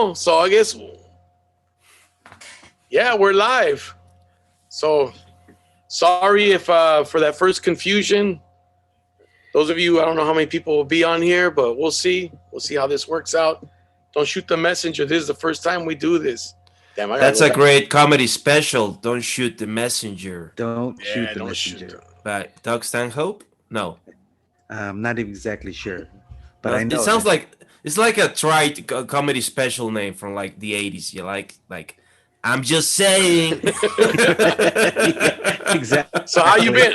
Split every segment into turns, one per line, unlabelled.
know. So I guess, yeah, we're live. So sorry if for that first confusion. Those of you, I don't know how many people will be on here, but we'll see. We'll see how this works out. Don't shoot the messenger. This is the first time we do this. Damn,
That's a great comedy special. Don't shoot the messenger.
Don't shoot the messenger.
By Doug Stanhope? No.
I'm not exactly sure, but I know
it sounds like it's like a trite comedy special name from like the 80s. You like I'm just saying.
Exactly.
So how you been?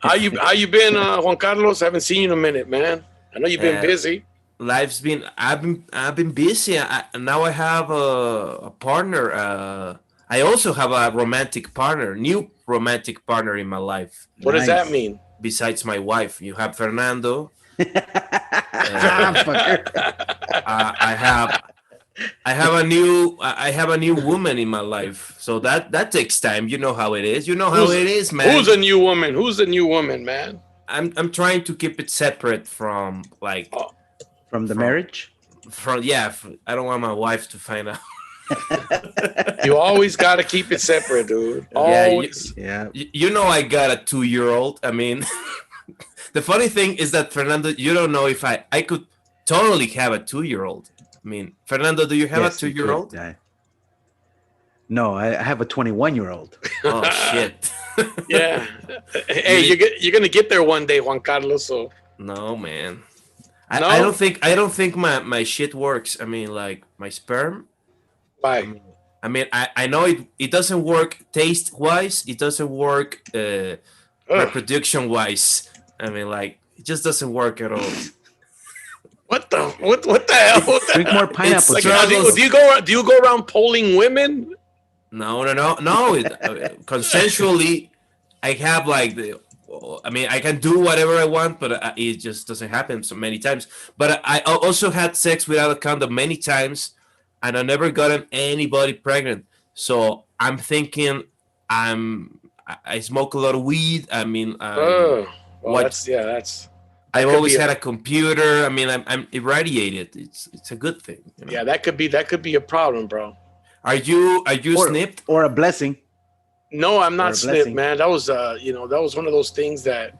How you been, Juan Carlos? Haven't seen you in a minute, man. I know you've been busy.
I've been busy. Now I have a partner. I also have a new romantic partner in my life.
What does that mean?
Besides my wife, you have Fernando. I have a new woman in my life. So that takes time. You know how it is. You know how it is, man.
Who's the new woman? Who's the new woman, man?
I'm trying to keep it separate from like
from the marriage.
I don't want my wife to find out.
You always got to keep it separate, dude. Always.
You know I got a 2-year-old. I mean, the funny thing is that Fernando, you don't know if I could totally have a 2-year-old. I mean, Fernando, do you have a 2-year-old?
No, I have a 21-year-old.
Oh shit!
Yeah. Hey, you're gonna get there one day, Juan Carlos. So
no, man. I don't think my shit works. I mean, like my sperm.
Why?
I mean, I know it doesn't work taste wise. It doesn't work reproduction wise. I mean, like it just doesn't work at all.
What the hell?
Drink more pineapple.
Like, do you go around polling women?
No. Consensually, I have like I can do whatever I want, but it just doesn't happen so many times. But I also had sex without a condom many times, and I never gotten anybody pregnant. So I'm thinking I smoke a lot of weed. I mean,
that's.
I've always had a computer. I mean, I'm irradiated. It's a good thing. You know?
Yeah, that could be a problem, bro.
Are you snipped
or a blessing?
No, I'm not snipped, man. That was that was one of those things that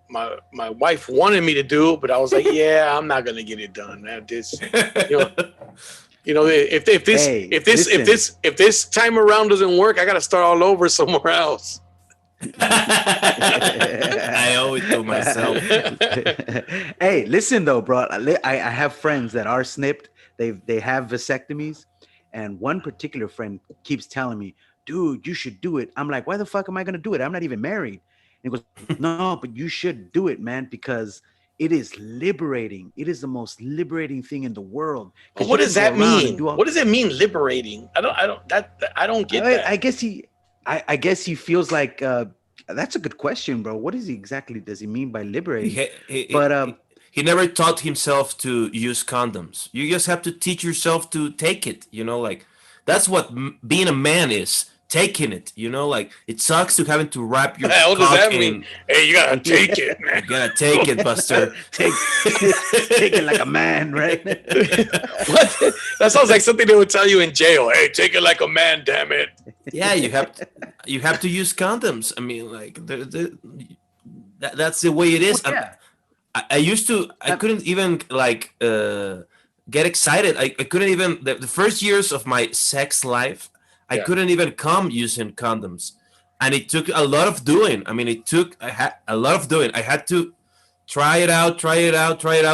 my wife wanted me to do, but I was like, yeah, I'm not gonna get it done, man. This, if this time around doesn't work, I gotta start all over somewhere else.
I owe it to myself.
Hey, listen though, bro. I have friends that are snipped. They have vasectomies, and one particular friend keeps telling me, "Dude, you should do it." I'm like, "Why the fuck am I gonna do it? I'm not even married." And he goes, "No, but you should do it, man, because it is liberating. It is the most liberating thing in the world."
What does that mean? What does it mean, liberating? I don't get that.
I guess he feels like that's a good question, bro. What does he mean by liberating?
He never taught himself to use condoms. You just have to teach yourself to take it. You know, like that's what being a man is. Taking it. You know, like it sucks to having to wrap your
cock does that mean? Hey, you gotta take it, man.
You gotta take it, Buster.
take it like a man, right?
What? That sounds like something they would tell you in jail. Hey, take it like a man, damn it.
Yeah, you have to use condoms. I mean, like that's the way it is.
Well, yeah.
I couldn't even like get excited. I couldn't even the first years of my sex life. I couldn't even come using condoms, and it took a lot of doing. I mean, I had a lot of doing. I had to try it out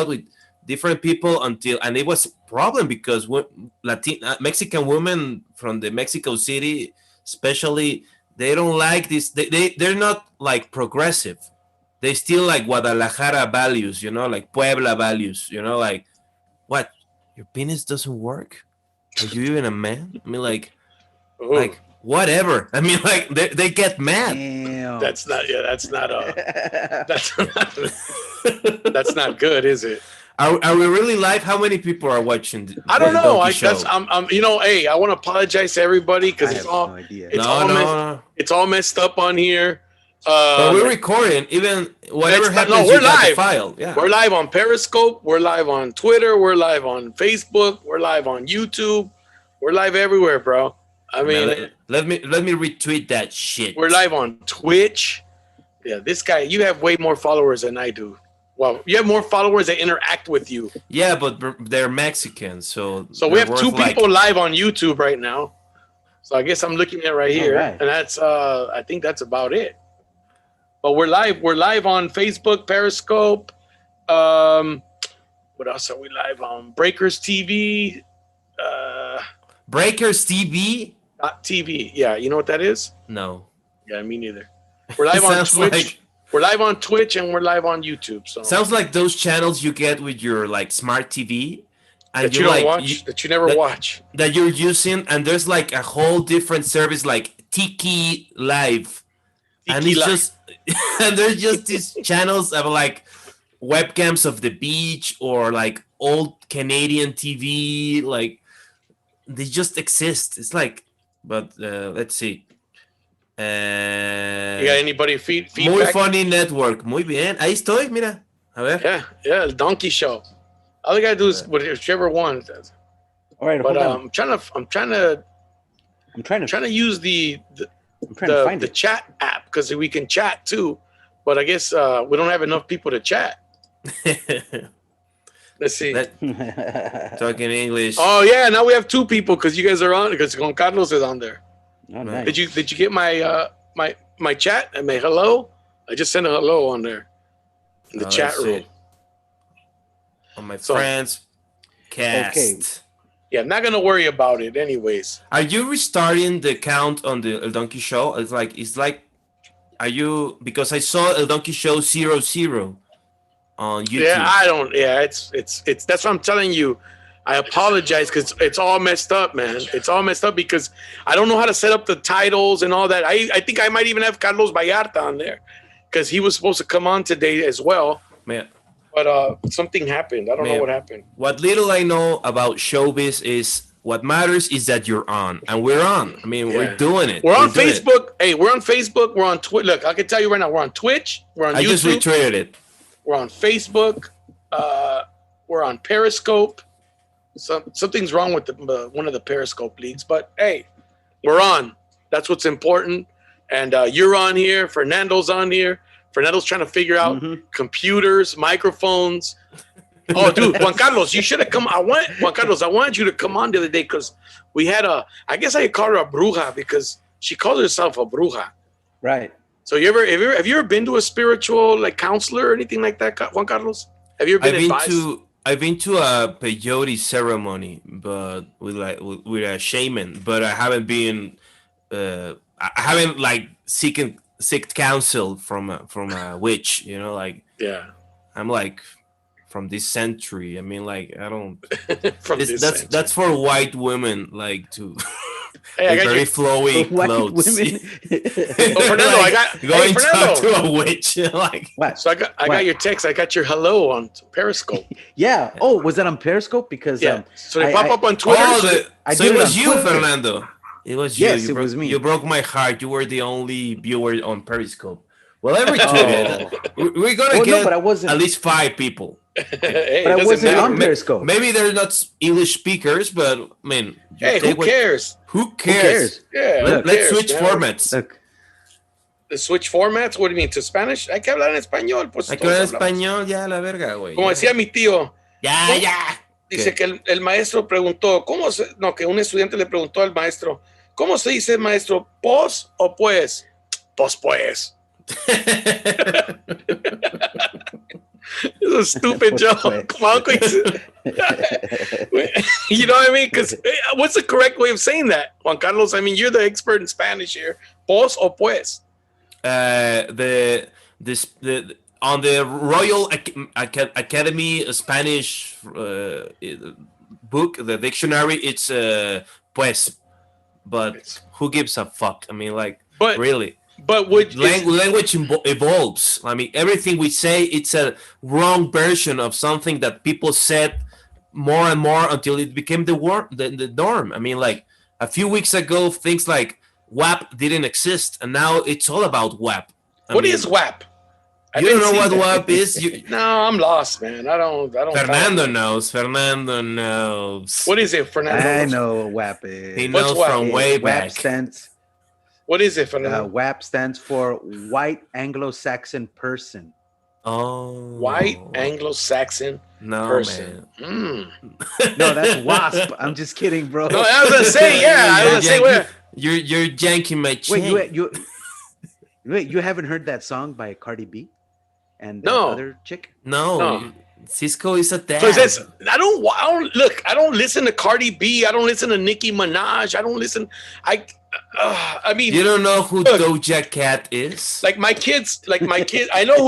with different people and it was a problem because Mexican women from the Mexico City, especially, they don't like this. They're not like progressive. They still like Guadalajara values, you know, like Puebla values, you know, like what? Your penis doesn't work? Are you even a man? I mean, like.
Ooh.
Like whatever. I mean, like they get mad.
Damn.
That's not not good, is it?
Are we really live? How many people are watching?
I don't know. Hey, I want to apologize to everybody because it's all messed up on here.
But we're recording, even whatever happens,
no,
you
we're
got the
live.
file. Yeah.
We're live on Periscope. We're live on Twitter. We're live on Facebook. We're live on YouTube. We're live everywhere, bro. I mean,
let me retweet that shit.
we're live on Twitch. Yeah, this guy, you have way more followers than I do. Well, you have more followers that interact with you.
Yeah, but they're Mexican, so
we have two people live on YouTube right now. So I guess I'm looking at right here,
right.
and that's I think that's about it. But we're live. We're live on Facebook, Periscope. What else are we live on? Breakers TV.
Breakers TV.
TV. Yeah, you know what that is?
No.
Yeah, me neither. We're live on Twitch. We're live on Twitch and we're live on YouTube. So
sounds like those channels you get with your like smart TV, and
that you don't
like,
watch, that you never watch,
that you're using, and there's like a whole different service like Tiki Live, and it's just and there's just these channels of like webcams of the beach or like old Canadian TV, like they just exist. It's like, but let's see.
You got anybody feedback?
Muy funny network. Muy bien. Ahí estoy, mira. A ver.
Yeah, El Donkey Show. All I gotta do is whichever one.
All right,
but
hold on.
I'm trying to use the chat app because we can chat too. But I guess we don't have enough people to chat. Let's see.
Talking English.
Oh yeah, now we have two people because you guys are on because Juan Carlos is on there.
Oh, nice.
Did you get my my chat and my hello? I just sent a hello on there in the chat room.
On my friends cast.
Okay.
Yeah, I'm not gonna worry about it anyways.
Are you restarting the account on the El Donkey Show? It's like are you, because I saw El Donkey Show 00 on YouTube.
Yeah, it's that's what I'm telling you. I apologize because it's all messed up, man. It's all messed up because I don't know how to set up the titles and all that. I think I might even have Carlos Vallarta on there because he was supposed to come on today as well.
Man.
But something happened. I don't know what happened.
What little I know about showbiz is what matters is that you're on, and we're on. I mean, we're doing it.
We're on Facebook. Hey, we're on Facebook. We're on Twitter. Look, I can tell you right now, we're on Twitch. We're on YouTube.
I just retweeted it.
We're on Facebook. We're on Periscope. Something's wrong with one of the Periscope leagues, but hey, we're on. That's what's important. And you're on here. Fernando's on here. Fernando's trying to figure out computers, microphones. Oh, dude, Juan Carlos, you should have come. I wanted you to come on the other day because we had I guess I called her a bruja because she called herself a bruja.
Right.
So have you ever been to a spiritual like counselor or anything like that, Juan Carlos? Have you ever been advised?
I've been to a peyote ceremony, but with a shaman. But I haven't been. I haven't like seeked counsel from a witch. You know, like I'm like from this century. I mean, like I don't. That's for white women, like to. Hey, I got very flowing clothes.
Women.
Fernando,
going to talk to a witch. Like,
what?
So I got your text. I got your hello on Periscope.
Yeah. Oh, was that on Periscope? Because
so they pop up on Twitter.
So it was you, Fernando. It was you.
Yes, it was me.
You broke my heart. You were the only viewer on Periscope. Well, every Twitter, we're gonna get
but I wasn't.
at least 5 people.
Hey,
but I wasn't on Periscope.
Maybe they're not English speakers, but I mean,
hey, who cares?
Who cares?
Yeah,
let's switch formats.
Look.
Switch formats? What do you mean? To Spanish? Hay que hablar en español. Pues
hay que hablar en español, ya la verga, güey.
Como decía mi tío.
Ya.
Dice que el maestro preguntó, que un estudiante le preguntó al maestro, ¿cómo se dice, maestro? ¿Pos o pues? Pues. It's a stupid joke. You know what I mean? Because what's the correct way of saying that, Juan Carlos? I mean, you're the expert in Spanish here. ¿Pos o pues?
On the Royal Academy Spanish book, the dictionary, it's pues. But who gives a fuck? I mean, like, really.
But
language evolves. I mean, everything we say, it's a wrong version of something that people said more and more until it became the norm. I mean, like a few weeks ago, things like WAP didn't exist, and now it's all about WAP.
What is WAP?
You don't know what WAP is?
No, I'm lost, man. I don't.
Fernando knows. Fernando knows.
What is it, Fernando?
I know what WAP is.
He knows from way back.
WAP stands.
What is it, Fernando?
WAP stands for White Anglo-Saxon Person.
Oh,
White Anglo-Saxon person.
Man.
No, that's WASP. I'm just kidding, bro.
No, I was gonna say, yeah. I was gonna say, where?
You're janking my chain.
Wait, you haven't heard that song by Cardi B and the
No.
other chick?
No. Cisco is a dad.
Because I don't listen to Cardi B. I don't listen to Nicki Minaj. I don't listen. I mean,
You don't know who Doja Cat is?
like my kids. I know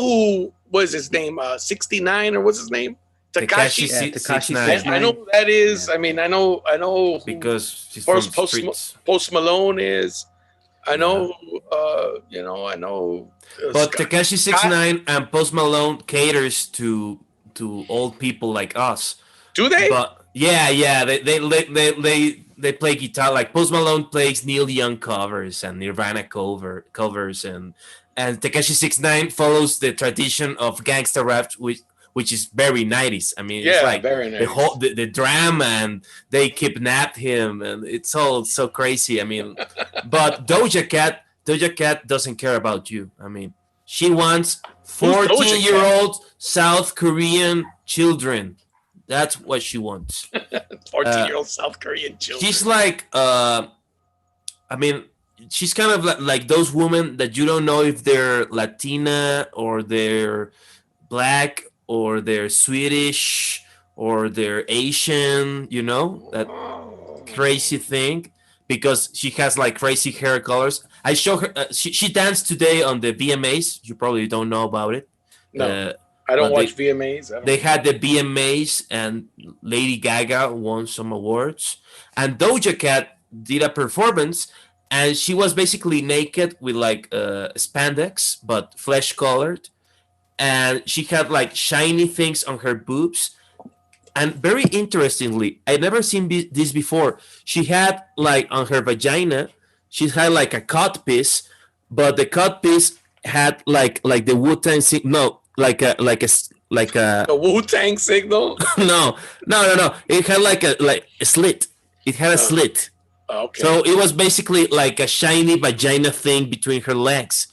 who was his name? 69 or what's his name? Tekashi.
Yeah, Tekashi
6ix9ine.
I know who that is.
Yeah.
I mean, I know who
Because she's from the streets.
Post Malone is. I know. I know.
But Tekashi 6ix9ine and Post Malone caters to old people like us.
Do they?
But yeah, they play guitar. Like Post Malone plays Neil Young covers and Nirvana covers, and Tekashi 6ix9ine follows the tradition of gangsta rap, which is very 90s. I mean, it's like
very nice.
the whole the drama, and they kidnapped him, and it's all so crazy. I mean, but Doja Cat doesn't care about you. I mean, she wants 14-year-old South Korean children. That's what she wants.
14-year-old South Korean children.
She's like, I mean, she's kind of like those women that you don't know if they're Latina or they're Black or they're Swedish or they're Asian, you know, that crazy thing, because she has like crazy hair colors. I show her, she danced today on the VMAs. You probably don't know about it.
No. I don't watch VMAs.
They had the VMAs, and Lady Gaga won some awards. And Doja Cat did a performance, and she was basically naked with like spandex, but flesh colored. And she had like shiny things on her boobs. And very interestingly, I'd never seen this before. She had like on her vagina, she had like a cut piece, but the cut piece had like the Wu-Tang no. Like a
The Wu-Tang signal?
No. It had like a slit. It had a slit.
Okay.
So it was basically like a shiny vagina thing between her legs,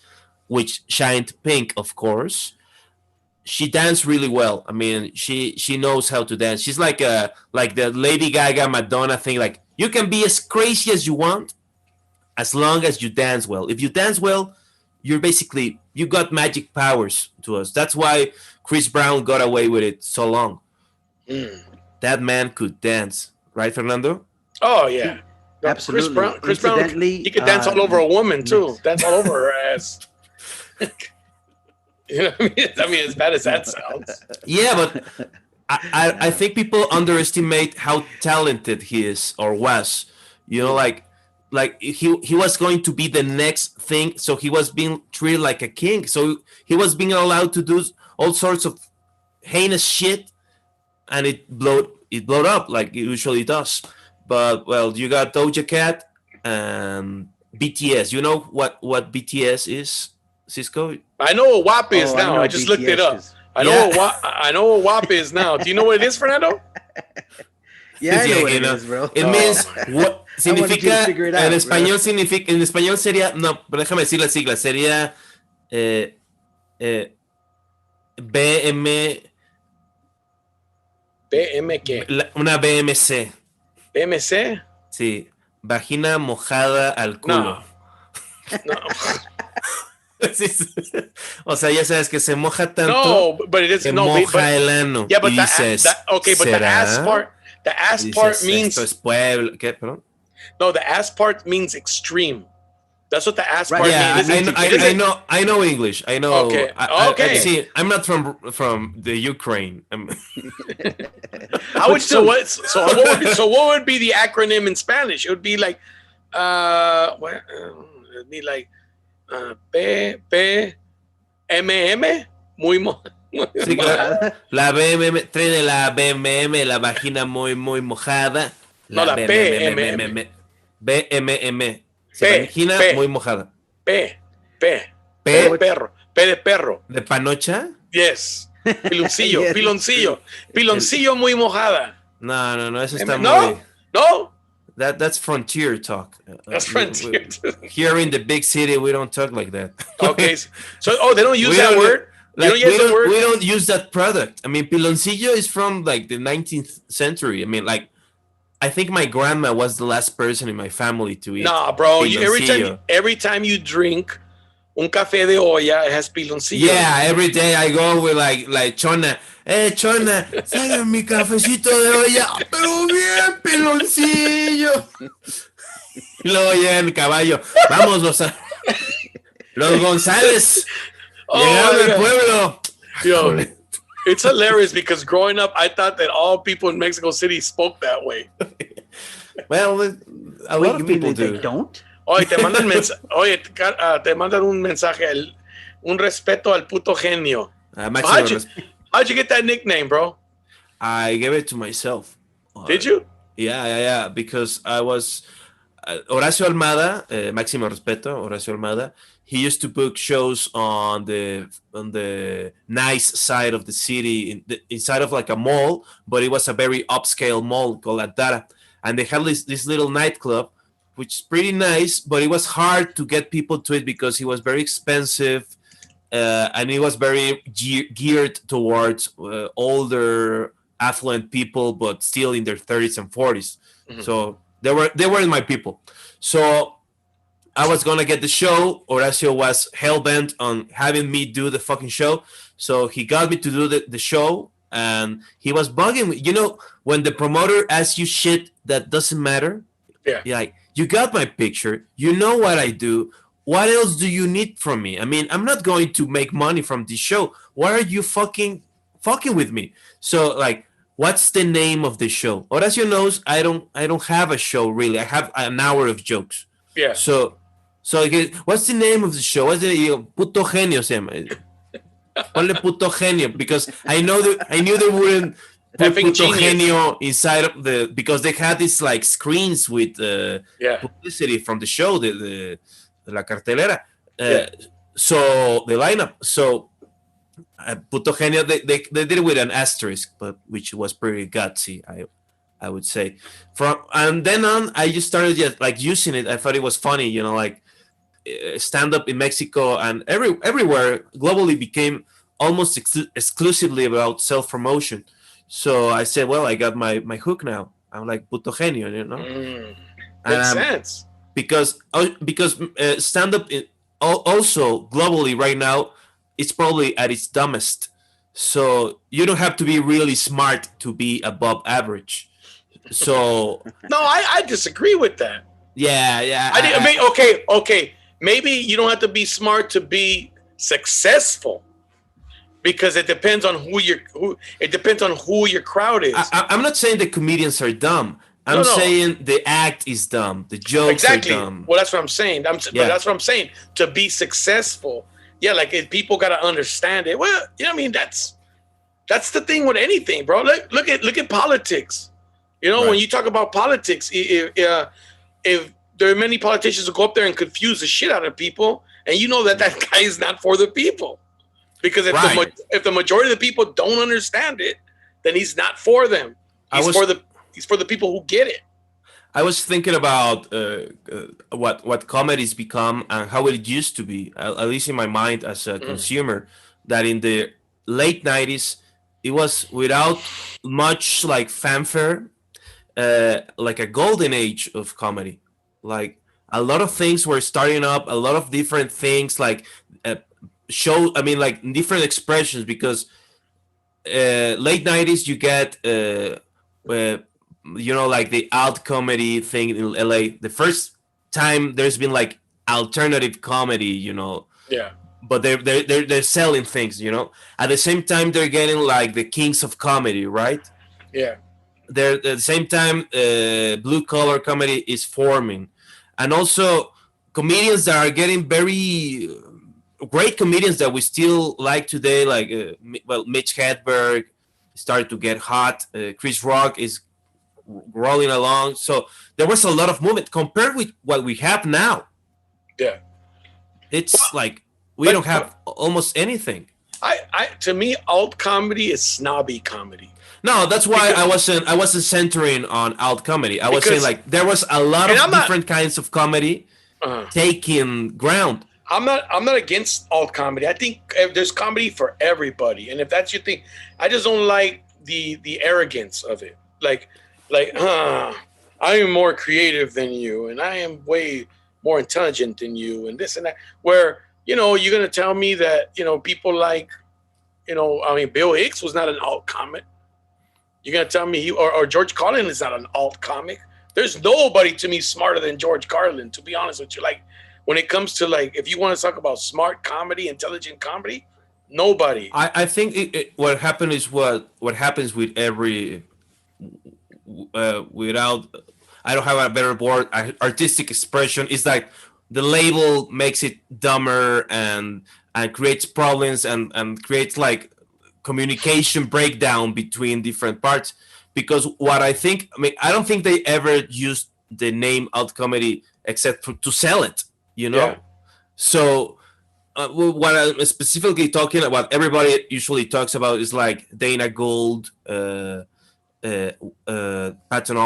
which shined pink, of course. She danced really well. I mean, she knows how to dance. She's like the Lady Gaga Madonna thing. Like, you can be as crazy as you want, as long as you dance well. If you dance well, you got magic powers to us. That's why Chris Brown got away with it so long. That man could dance, right, Fernando?
Oh yeah,
Absolutely.
Chris Brown, he could dance all over a woman too. Dance all over her ass. You know what I mean? I mean, as bad as that sounds.
Yeah, but I think people underestimate how talented he is or was. You know, like he was going to be the next thing, so he was being treated like a king. So he was being allowed to do all sorts of heinous shit, and it blowed up like it usually does. But well, you got Doja Cat and BTS. You know what BTS is, Cisco?
I know what WAP is now. I just looked it up. I know what WAP is now. Do you know what it is, Fernando?
Yeah, I know what it is, bro.
It means what significa
en
español significa, en español sería, no, pero déjame decir la sigla, sería
BM qué?
Una BMC.
BMC?
Sí, vagina mojada al culo.
No.
Sí. O sea, ya sabes que se moja tanto.
No, but it is
que
no.
moja el ano.
Yeah, but
y dices,
but the ass part. The ass part means.
Esto es pueblo. ¿Qué? Perdón.
No, the ass part means extreme. That's what the ass part
means. I know English. I know.
Okay.
Okay. See, I'm not from the Ukraine.
So what would be the acronym in Spanish? It would be like it'd be like PMM muy
sí, la BMM, trae la BMM, la vagina muy mojada.
No, la BMM.
BMM. Vagina muy mojada.
P. P de perro. P de perro.
¿De panocha?
Yes. Piloncillo,
Yes.
piloncillo. Piloncillo muy mojada.
No, eso está
No,
muy...
no.
That's frontier talk.
That's frontier.
Here in the big city, we don't talk like that.
Okay. So, they don't use
We
that
don't-
word?
Like,
You don't use the word?
we don't use that product. I mean, piloncillo is from like the 19th century. I mean, like, I think my grandma was the last person in my family to eat.
Nah, bro.
piloncillo.
Every time you drink un café de olla, it has piloncillo.
Yeah, every day I go with like Chona. Chona, sácame mi cafecito de olla, pero bien piloncillo. Y luego llega el caballo. Vamos, los González. Llegaron
my
al
God.
pueblo.
Yo, it's hilarious because growing up, I thought that all people in Mexico City spoke that way.
Well, a
Wait,
lot
you
of
mean
people
that they
do.
don't?
Oye, te mandan te mandan un mensaje, un respeto al puto genio.
Máximo
How'd you get that nickname, bro?
I gave it to myself.
Did you?
Yeah. Because I was Horacio Almada, máximo respeto, Horacio Almada. He used to book shows on the nice side of the city, inside of like a mall, but it was a very upscale mall called Antara, and they had this little nightclub, which is pretty nice, but it was hard to get people to it because it was very expensive. And it was very geared towards older, affluent people, but still in their 30s and 40s. Mm-hmm. So they weren't my people. So I was gonna get the show. Horacio was hell-bent on having me do the fucking show. So he got me to do the show, and he was bugging me. You know, when the promoter asks you shit that doesn't matter, you're like, you got my picture, you know what I do. What else do you need from me? I mean, I'm not going to make money from this show. Why are you fucking with me? So, like, what's the name of the show? Horacio knows I don't have a show really. I have an hour of jokes.
Yeah.
So what's the name of the show? What's the puto genio se llama? Ponle puto genio because I knew they wouldn't put puto genio inside of because they had these like screens with publicity from the show, the la cartelera. So the lineup. So puto genio, they did it with an asterisk, but which was pretty gutsy, I would say. And then on, I just started just like using it. I thought it was funny, you know, like stand up in Mexico and everywhere globally became almost exclusively about self promotion. So I said, well, I got my hook now. I'm like puto genio, you know.
Makes sense.
Because stand up also globally right now, it's probably at its dumbest. So you don't have to be really smart to be above average. So
no, I disagree with that.
Yeah.
I mean, okay. Maybe you don't have to be smart to be successful, because it depends on who your crowd is.
I'm not saying the comedians are dumb. I'm saying the act is dumb. The jokes are dumb.
Well, that's what I'm saying. But that's what I'm saying. To be successful, like if people got to understand it. Well, you know what I mean? That's the thing with anything, bro. Look at politics. You know, when you talk about politics, if there are many politicians who go up there and confuse the shit out of people, and you know that guy is not for the people, because if the majority of the people don't understand it, then he's not for them. He's for the people who get it.
I was thinking about what comedy's become and how it used to be, at least in my mind as a consumer, that in the late 90s, it was without much like fanfare, like a golden age of comedy. Like a lot of things were starting up, a lot of different things, like like different expressions, because late 90s you get you know, like the alt comedy thing in LA. The first time there's been like alternative comedy, you know.
Yeah.
But they're selling things, you know. At the same time, they're getting like the kings of comedy, right?
Yeah.
They're at the same time, blue collar comedy is forming, and also comedians that are getting very great comedians that we still like today, like Mitch Hedberg started to get hot. Chris Rock is rolling along. So there was a lot of movement compared with what we have now.
Yeah.
It's like We don't have almost anything.
To me, alt comedy is snobby comedy.
No, that's why I wasn't centering on alt comedy. I was saying like there was a lot of different kinds of comedy taking ground.
I'm not against alt comedy. I think there's comedy for everybody, and if that's your thing, I just don't like the arrogance of it. Like I am more creative than you, and I am way more intelligent than you, and this and that. Where you're gonna tell me that people like Bill Hicks was not an alt comic. You're gonna tell me or George Carlin is not an alt comic. There's nobody to me smarter than George Carlin, to be honest with you. Like when it comes to like, if you want to talk about smart comedy, intelligent comedy, nobody.
I think what happened is what happens with every without, I don't have a better word, artistic expression is like the label makes it dumber and creates problems and creates like communication breakdown between different parts. Because what I don't think they ever used the name alt comedy except to sell it,
Yeah.
So what I'm specifically talking about, everybody usually talks about is like Dana Gould, Patton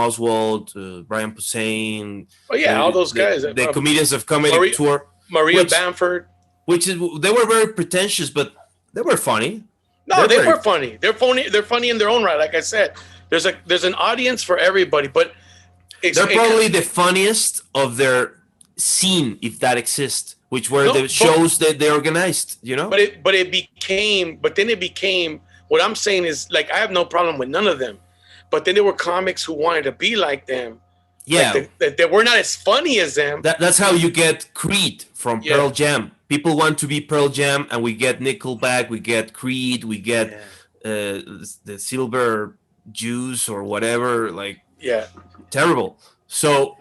Oswalt, Brian Posehn.
Oh yeah, all those guys.
The comedians of comedy tour.
Maria Bamford.
They were very pretentious, but they were funny.
No, they were funny. They're funny. They're funny in their own right. Like I said, there's an audience for everybody, but
they're probably the funniest of their scene, if that exists, which were the shows that they organized. But then it became. What I'm saying is, like, I have no problem with none of them, but then there were comics who wanted to be like them. Yeah,
like that were not as funny as them.
That's how you get Creed from Pearl Jam. People want to be Pearl Jam, and we get Nickelback, we get Creed, we get the Silver Juice or whatever. Like, terrible. So,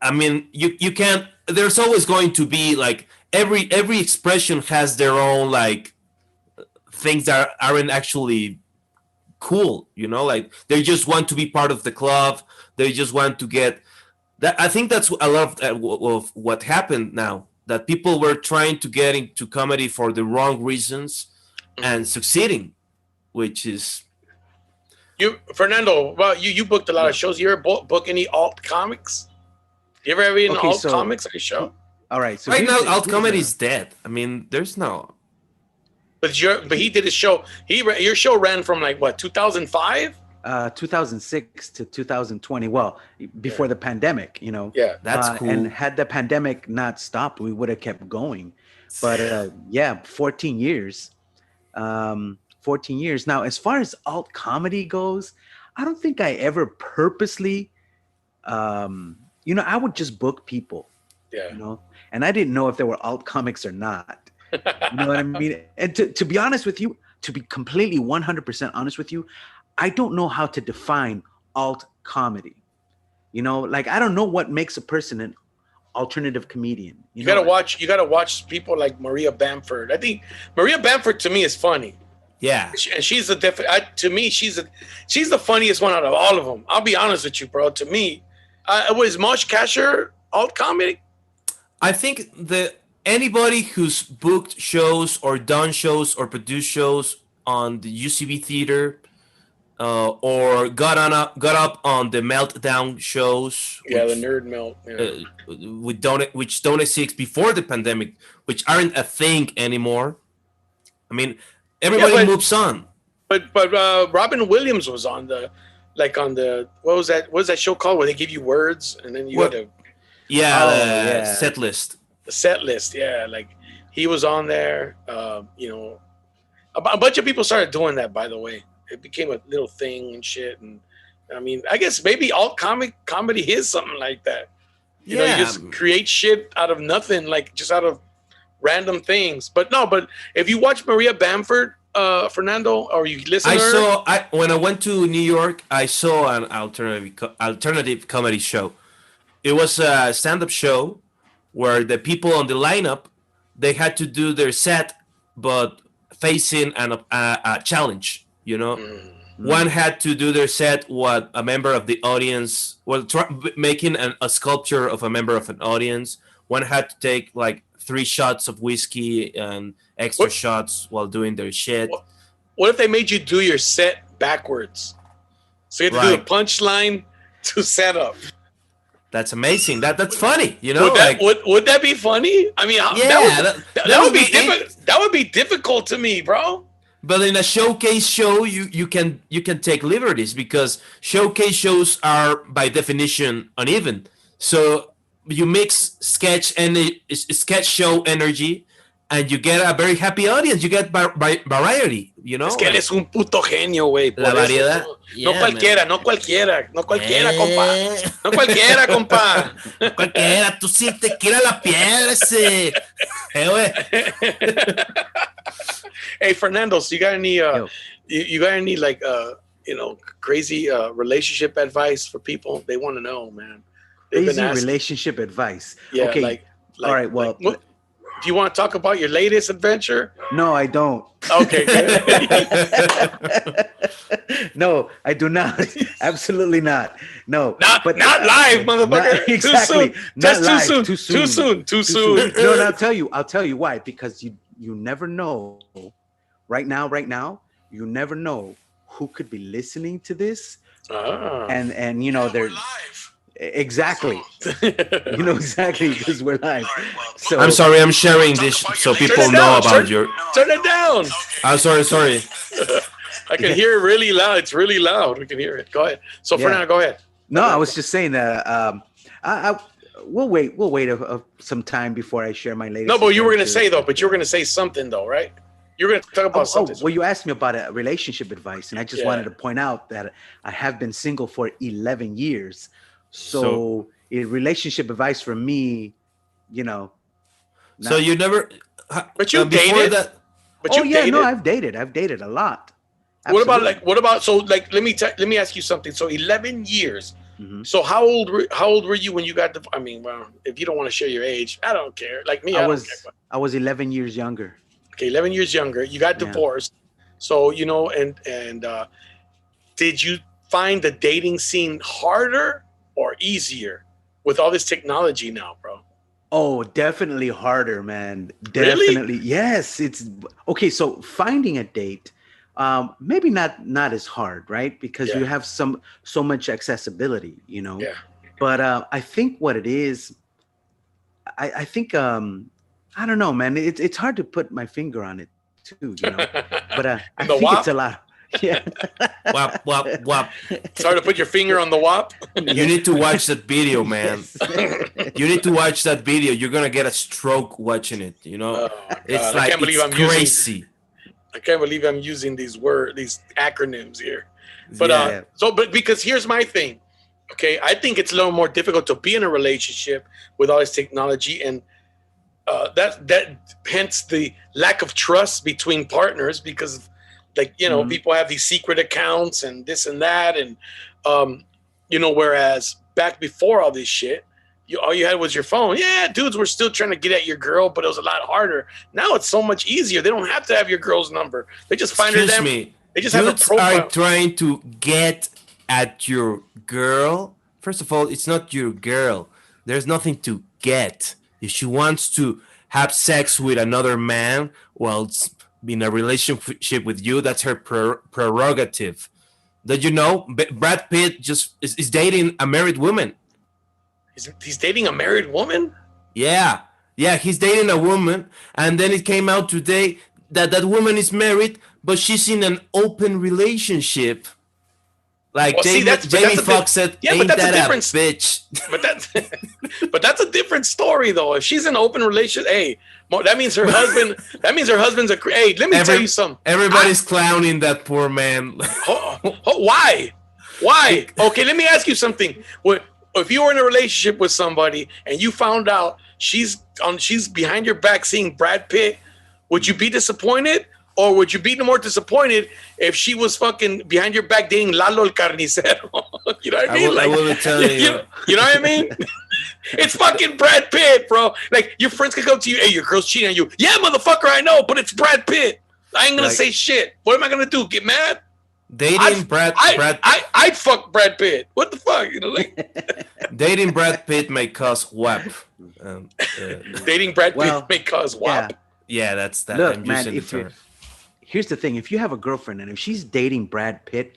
I mean, you can't. There's always going to be like every expression has their own like things that aren't actually cool. Like they just want to be part of the club. They just want to get that. I think that's a lot of what happened now. That people were trying to get into comedy for the wrong reasons and succeeding, which is
Fernando. Well, you booked a lot of shows. You ever book any alt comics? You ever have any alt comics at a show?
All right. So
right now, alt comedy is dead. I mean, there's no.
But he did his show. Your show ran from like what 2005.
2006 to 2020. Well, before the pandemic,
Yeah,
that's cool.
And had the pandemic not stopped, we would have kept going. But 14 years. 14 years. Now, as far as alt comedy goes, I don't think I ever purposely, I would just book people.
Yeah.
And I didn't know if they were alt comics or not. You know what I mean? And to be honest with you, to be completely 100% honest with you, I don't know how to define alt comedy. Like I don't know what makes a person an alternative comedian.
You gotta watch people like Maria Bamford. I think Maria Bamford to me is funny.
Yeah,
and she's to me she's the funniest one out of all of them. I'll be honest with you, bro. To me, was Mosh Kasher alt comedy?
I think anybody who's booked shows or done shows or produced shows on the UCB theater. Or got up on the Meltdown shows.
The Nerd Melt. Yeah.
Which don't exist before the pandemic, which aren't a thing anymore. I mean, everybody moves on.
But Robin Williams was on what was that show called where they give you words and then you had to.
Set list.
The set list, like he was on there. A bunch of people started doing that, by the way. It became a little thing and shit. And I mean, I guess maybe alt comedy is something like that. You just create shit out of nothing, like just out of random things. But if you watch Maria Bamford, Fernando, or you listen to her.
When I went to New York, I saw an alternative comedy show. It was a stand-up show where the people on the lineup, they had to do their set, but facing a challenge. One had to do their set what a member of the audience making a sculpture of a member of an audience. One had to take like 3 shots of whiskey and extra shots while doing their shit.
What if they made you do your set backwards? So you have to do the punchline to set up.
That's amazing. That's funny. You know,
would that be funny? I mean, that would be difficult to me, bro.
But in a showcase show, you can take liberties because showcase shows are by definition uneven. So you mix sketch show energy, and you get a very happy audience. You get variety, you know.
Es que eres un puto genio, güey.
La variedad.
No cualquiera, compa. No cualquiera, compa.
No cualquiera, tú sí te quieres la piedra ese. Güey.
Hey, Fernando, so you got any you got any like crazy relationship advice for people? They want to know, man.
Crazy relationship advice.
Yeah,
okay.
like
all right, well,
do you want to talk about your latest adventure?
No, I don't.
Okay, good.
No, I do not. Absolutely not. No.
Not live, motherfucker.
Exactly.
Too soon.
No, and I'll tell you why. Because you never know. Right now, you never know who could be listening to this. And they're live. Exactly. You know exactly because we're live. So
I'm sorry, I'm sharing this so people know about your.
Turn it down.
I'm sorry.
I
can hear it really loud. It's really loud. We can hear it. Go ahead. So Fernando, go ahead.
No, I was just saying that we'll wait some time before I share my latest.
No, but you were going to say something though, right? You're going to talk about something.
Well, you asked me about a relationship advice, and I just wanted to point out that I have been single for 11 years. So a relationship advice from me,
So you never.
But you dated.
Dated? No, I've dated a lot. Absolutely.
What about? So let me ask you something. So 11 years. Mm-hmm. So how old were you when you got the? I mean, well, if you don't want to share your age, I don't care. Like me, I
was 11 years younger.
Okay, 11 years younger. You got divorced. So and did you find the dating scene harder or easier with all this technology now, bro?
Oh, definitely harder, man. Definitely.
Really?
Yes, it's okay. So finding a date, maybe not as hard, right? Because you have so much accessibility,
Yeah.
But I think what it is, I think I don't know, man. It's hard to put my finger on it too, But I think it's a lot. Yeah.
Wap, wap, wap.
Sorry to put your finger on the wop.
You need to watch that video, man. You need to watch that video. You're gonna get a stroke watching it. It's like crazy.
I can't believe I'm using these acronyms here. But but because here's my thing. Okay, I think it's a little more difficult to be in a relationship with all this technology, and that hence the lack of trust between partners because. People have these secret accounts and this and that. And, whereas back before all this shit, all you had was your phone. Yeah, dudes were still trying to get at your girl, but it was a lot harder. Now it's so much easier. They don't have to have your girl's number. They just find her. They just have a profile.
Are trying to get at your girl. First of all, it's not your girl. There's nothing to get. If she wants to have sex with another man, it's in a relationship with you, that's her prerogative. Did you know Brad Pitt just is dating a married woman?
He's dating a married woman?
Yeah, he's dating a woman, and then it came out today that woman is married, but she's in an open relationship. Like Jamie Foxx said, ain't that a bitch?
But that's a different story, though. If she's in an open relationship, hey, that means her husband. That means her husband's a. Hey, let me tell you something.
Everybody's clowning that poor man.
Why? Okay, let me ask you something. If you were in a relationship with somebody and you found out she's behind your back seeing Brad Pitt, would you be disappointed? Or would you be more disappointed if she was fucking behind your back dating Lalo el Carnicero? You know what I mean?
I will tell you.
You know what I mean? It's fucking Brad Pitt, bro. Like, your friends could come to you, hey, your girl's cheating on you. Yeah, motherfucker, I know, but it's Brad Pitt. I ain't gonna say shit. What am I gonna do? Get mad?
Dating
I'd fuck Brad Pitt. What the fuck?
Dating Brad Pitt may cause WAP.
Dating Brad Pitt
Well,
may cause WAP.
Yeah, that's that.
Look,
I'm
man,
using the
if you
term.
here's the thing: if you have a girlfriend and if she's dating Brad Pitt,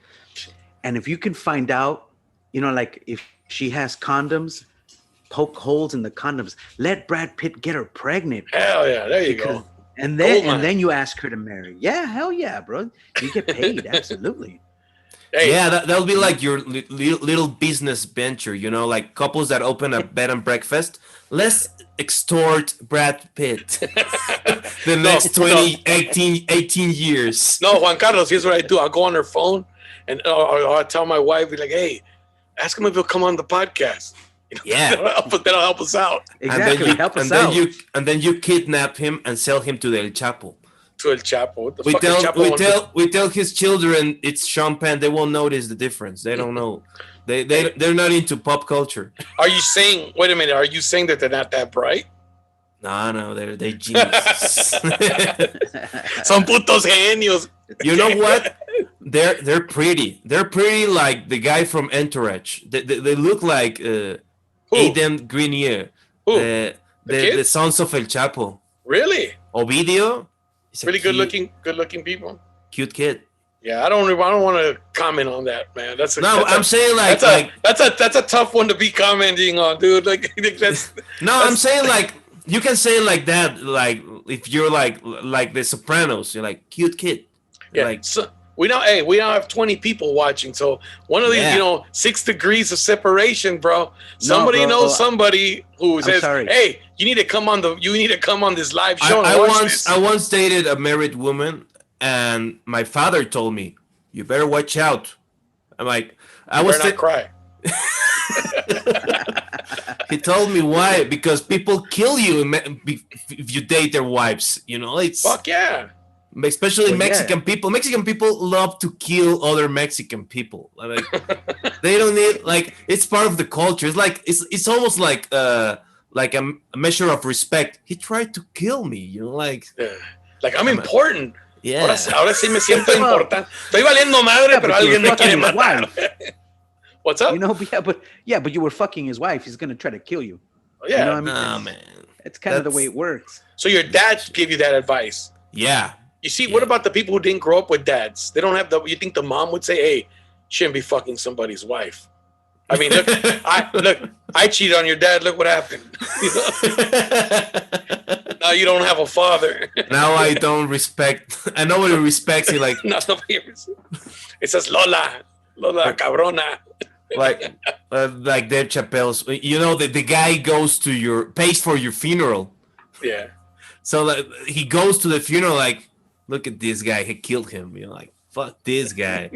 and if you can find out, like if she has condoms, poke holes in the condoms, let Brad Pitt get her pregnant.
Hell yeah, there you
Because
go.
and
Gold mine.
then you ask her to marry. Yeah, hell yeah, bro. You get paid, absolutely.
Hey,
Yeah, that'll be like your little business venture, like couples that open a bed and breakfast. Let's extort Brad Pitt the next 18 years.
No, Juan Carlos, here's what I do. I'll go on her phone and I'll tell my wife, be like, hey, ask him if he'll come on the podcast.
Yeah.
That'll help us out.
Exactly. Help us out.
And then you kidnap him and sell him to the El Chapo.
To El Chapo. What the
We
fuck
tell
El Chapo
we tell his children it's Sean Penn. They won't notice the difference. They don't know. They're not into pop culture.
Are you saying? Wait a minute. Are you saying that they're not that bright?
No, they're geniuses.
Son putos genios.
You know what? They're pretty. They're pretty like the guy from Entourage. They look like Aidan Grenier.
Who?
The sons of El Chapo.
Really?
Ovidio. He's a
Really good looking people.
Cute kid.
Yeah, I don't want to comment on that, man.
I'm saying
that's a tough one to be commenting on, dude. Like
I'm saying like you can say it like that, like if you're like the Sopranos, you're like cute kid.
Yeah.
Like
So we now have 20 people watching. So one of these, 6 degrees of separation, bro. Somebody knows somebody who says, "Hey, you need to come on this live show."
I once dated a married woman, and my father told me, "You better watch out." I'm like,
not cry.
He told me why, because people kill you if you date their wives. It's
fuck yeah.
Especially Mexican people. Mexican people love to kill other Mexican people. Like they don't need it's part of the culture. It's like it's almost like a measure of respect. He tried to kill me, like
I'm important.
Yeah.
Ahora sí me siento importante. Estoy valiendo madre, pero alguien me quiere matar. What's up?
But you were fucking his wife. He's gonna try to kill you.
Yeah.
You know what I mean?
Nah, man.
It's kind of the way it works.
So your dad gave you that advice.
Yeah.
You see, what about the people who didn't grow up with dads? They don't have you think the mom would say, "Hey, shouldn't be fucking somebody's wife." I mean, I cheated on your dad. Look what happened. Now you don't have a father.
Now I don't respect. And nobody respects you. Like
it says Lola cabrona.
Like Dave Chappelle's. The guy pays for your funeral.
Yeah.
So he goes to the funeral like, look at this guy. He killed him. You're like, fuck this guy.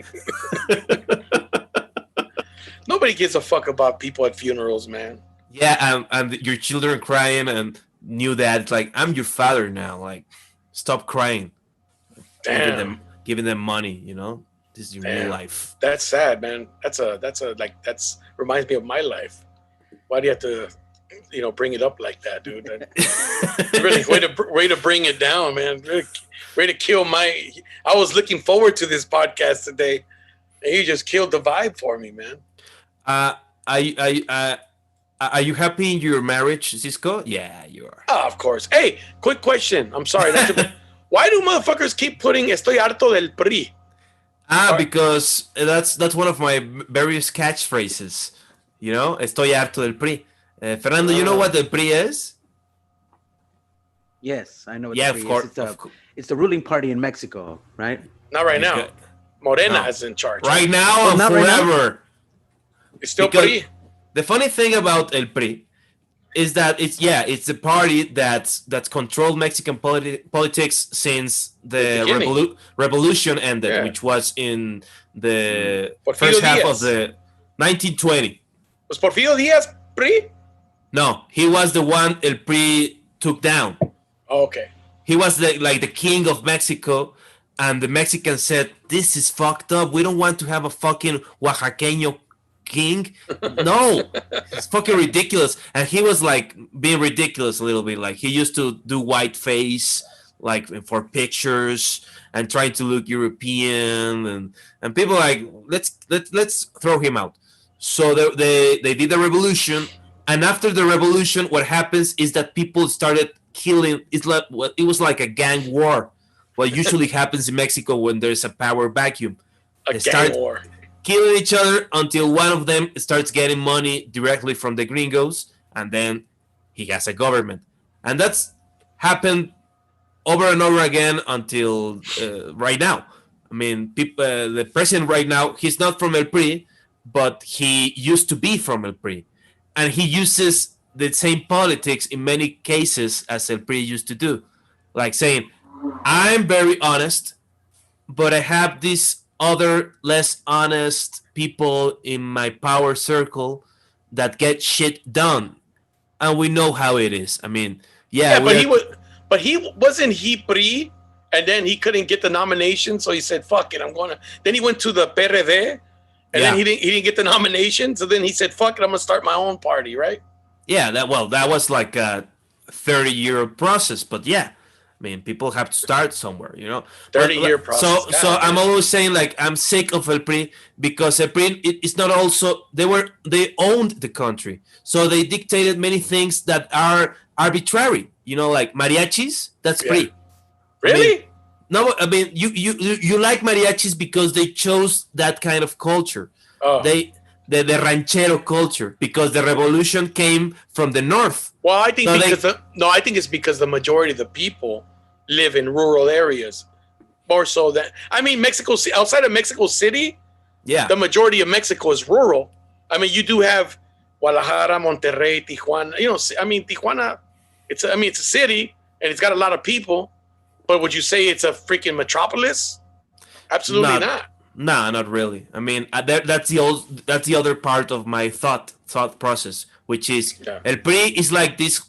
Nobody gives a fuck about people at funerals, man.
Yeah, and your children crying and knew that it's like, I'm your father now. Like, stop crying.
Damn.
Giving them money. This is your real life.
That's sad, man. That's reminds me of my life. Why do you have to, bring it up like that, dude? Really, way to bring it down, man. Really, way to kill I was looking forward to this podcast today, and you just killed the vibe for me, man.
Are you happy in your marriage, Cisco? Yeah, you are.
Oh, of course. Hey, quick question. I'm sorry. Why do motherfuckers keep putting "Estoy harto del PRI"?
Because that's one of my various catchphrases. Estoy harto del PRI. Fernando, you know what the PRI is?
Yes, I know what
the
PRI
of course,
is. It's the ruling party in Mexico, right?
Not right now. Morena is in charge.
Right now and forever.
Right, it's still PRI.
The funny thing about El PRI is that it's a party that's controlled Mexican politics since the revolution ended, which was in the first half of the 1920.
Was Porfirio Diaz PRI?
No, he was the one El PRI took down.
Oh, okay.
He was the king of Mexico, and the Mexicans said, "This is fucked up. We don't want to have a fucking Oaxaqueño king." No, it's fucking ridiculous. And he was like being ridiculous a little bit. Like he used to do white face, like for pictures, and trying to look European, and people like let's throw him out. So they did the revolution, And after the revolution, what happens is that people started killing. It's like it was like a gang war. What usually happens in Mexico when there's a power vacuum.
A
They
gang
start
war.
killing each other until one of them starts getting money directly from the gringos, and then he has a government. And that's happened over and over again until right now. I mean, the president right now, he's not from El PRI, but he used to be from El PRI. And he uses the same politics in many cases as El PRI used to do. Like saying, I'm very honest, but I have these other less honest people in my power circle that get shit done. And we know how it is. I mean, yeah,
Yeah, but
we are.
he wasn't he PRI, and then he couldn't get the nomination, so he said, "Fuck it, I'm gonna." Then he went to the PRD, and then he didn't get the nomination, so then he said, "Fuck it, I'm gonna start my own party." Right?
Yeah, that was like a 30-year process, but yeah, I mean, people have to start somewhere, you know.
30-year process.
So I'm always saying like I'm sick of El PRI because El PRI it's not also they owned the country, so they dictated many things that are arbitrary, you know, like mariachis. That's PRI.
Really?
I mean, no, I mean you like mariachis because they chose that kind of culture.
Oh.
The ranchero culture because the revolution came from the north.
Well, I think
So
I think it's because the majority of the people live in rural areas, more so than I mean Mexico. Outside of Mexico City,
yeah,
the majority of Mexico is rural. I mean, you do have Guadalajara, Monterrey, Tijuana. You know, I mean Tijuana. It's a city and it's got a lot of people, but would you say it's a freaking metropolis? Absolutely not.
Nah, not really. I mean, that's the other part of my thought process, which is El PRI is like this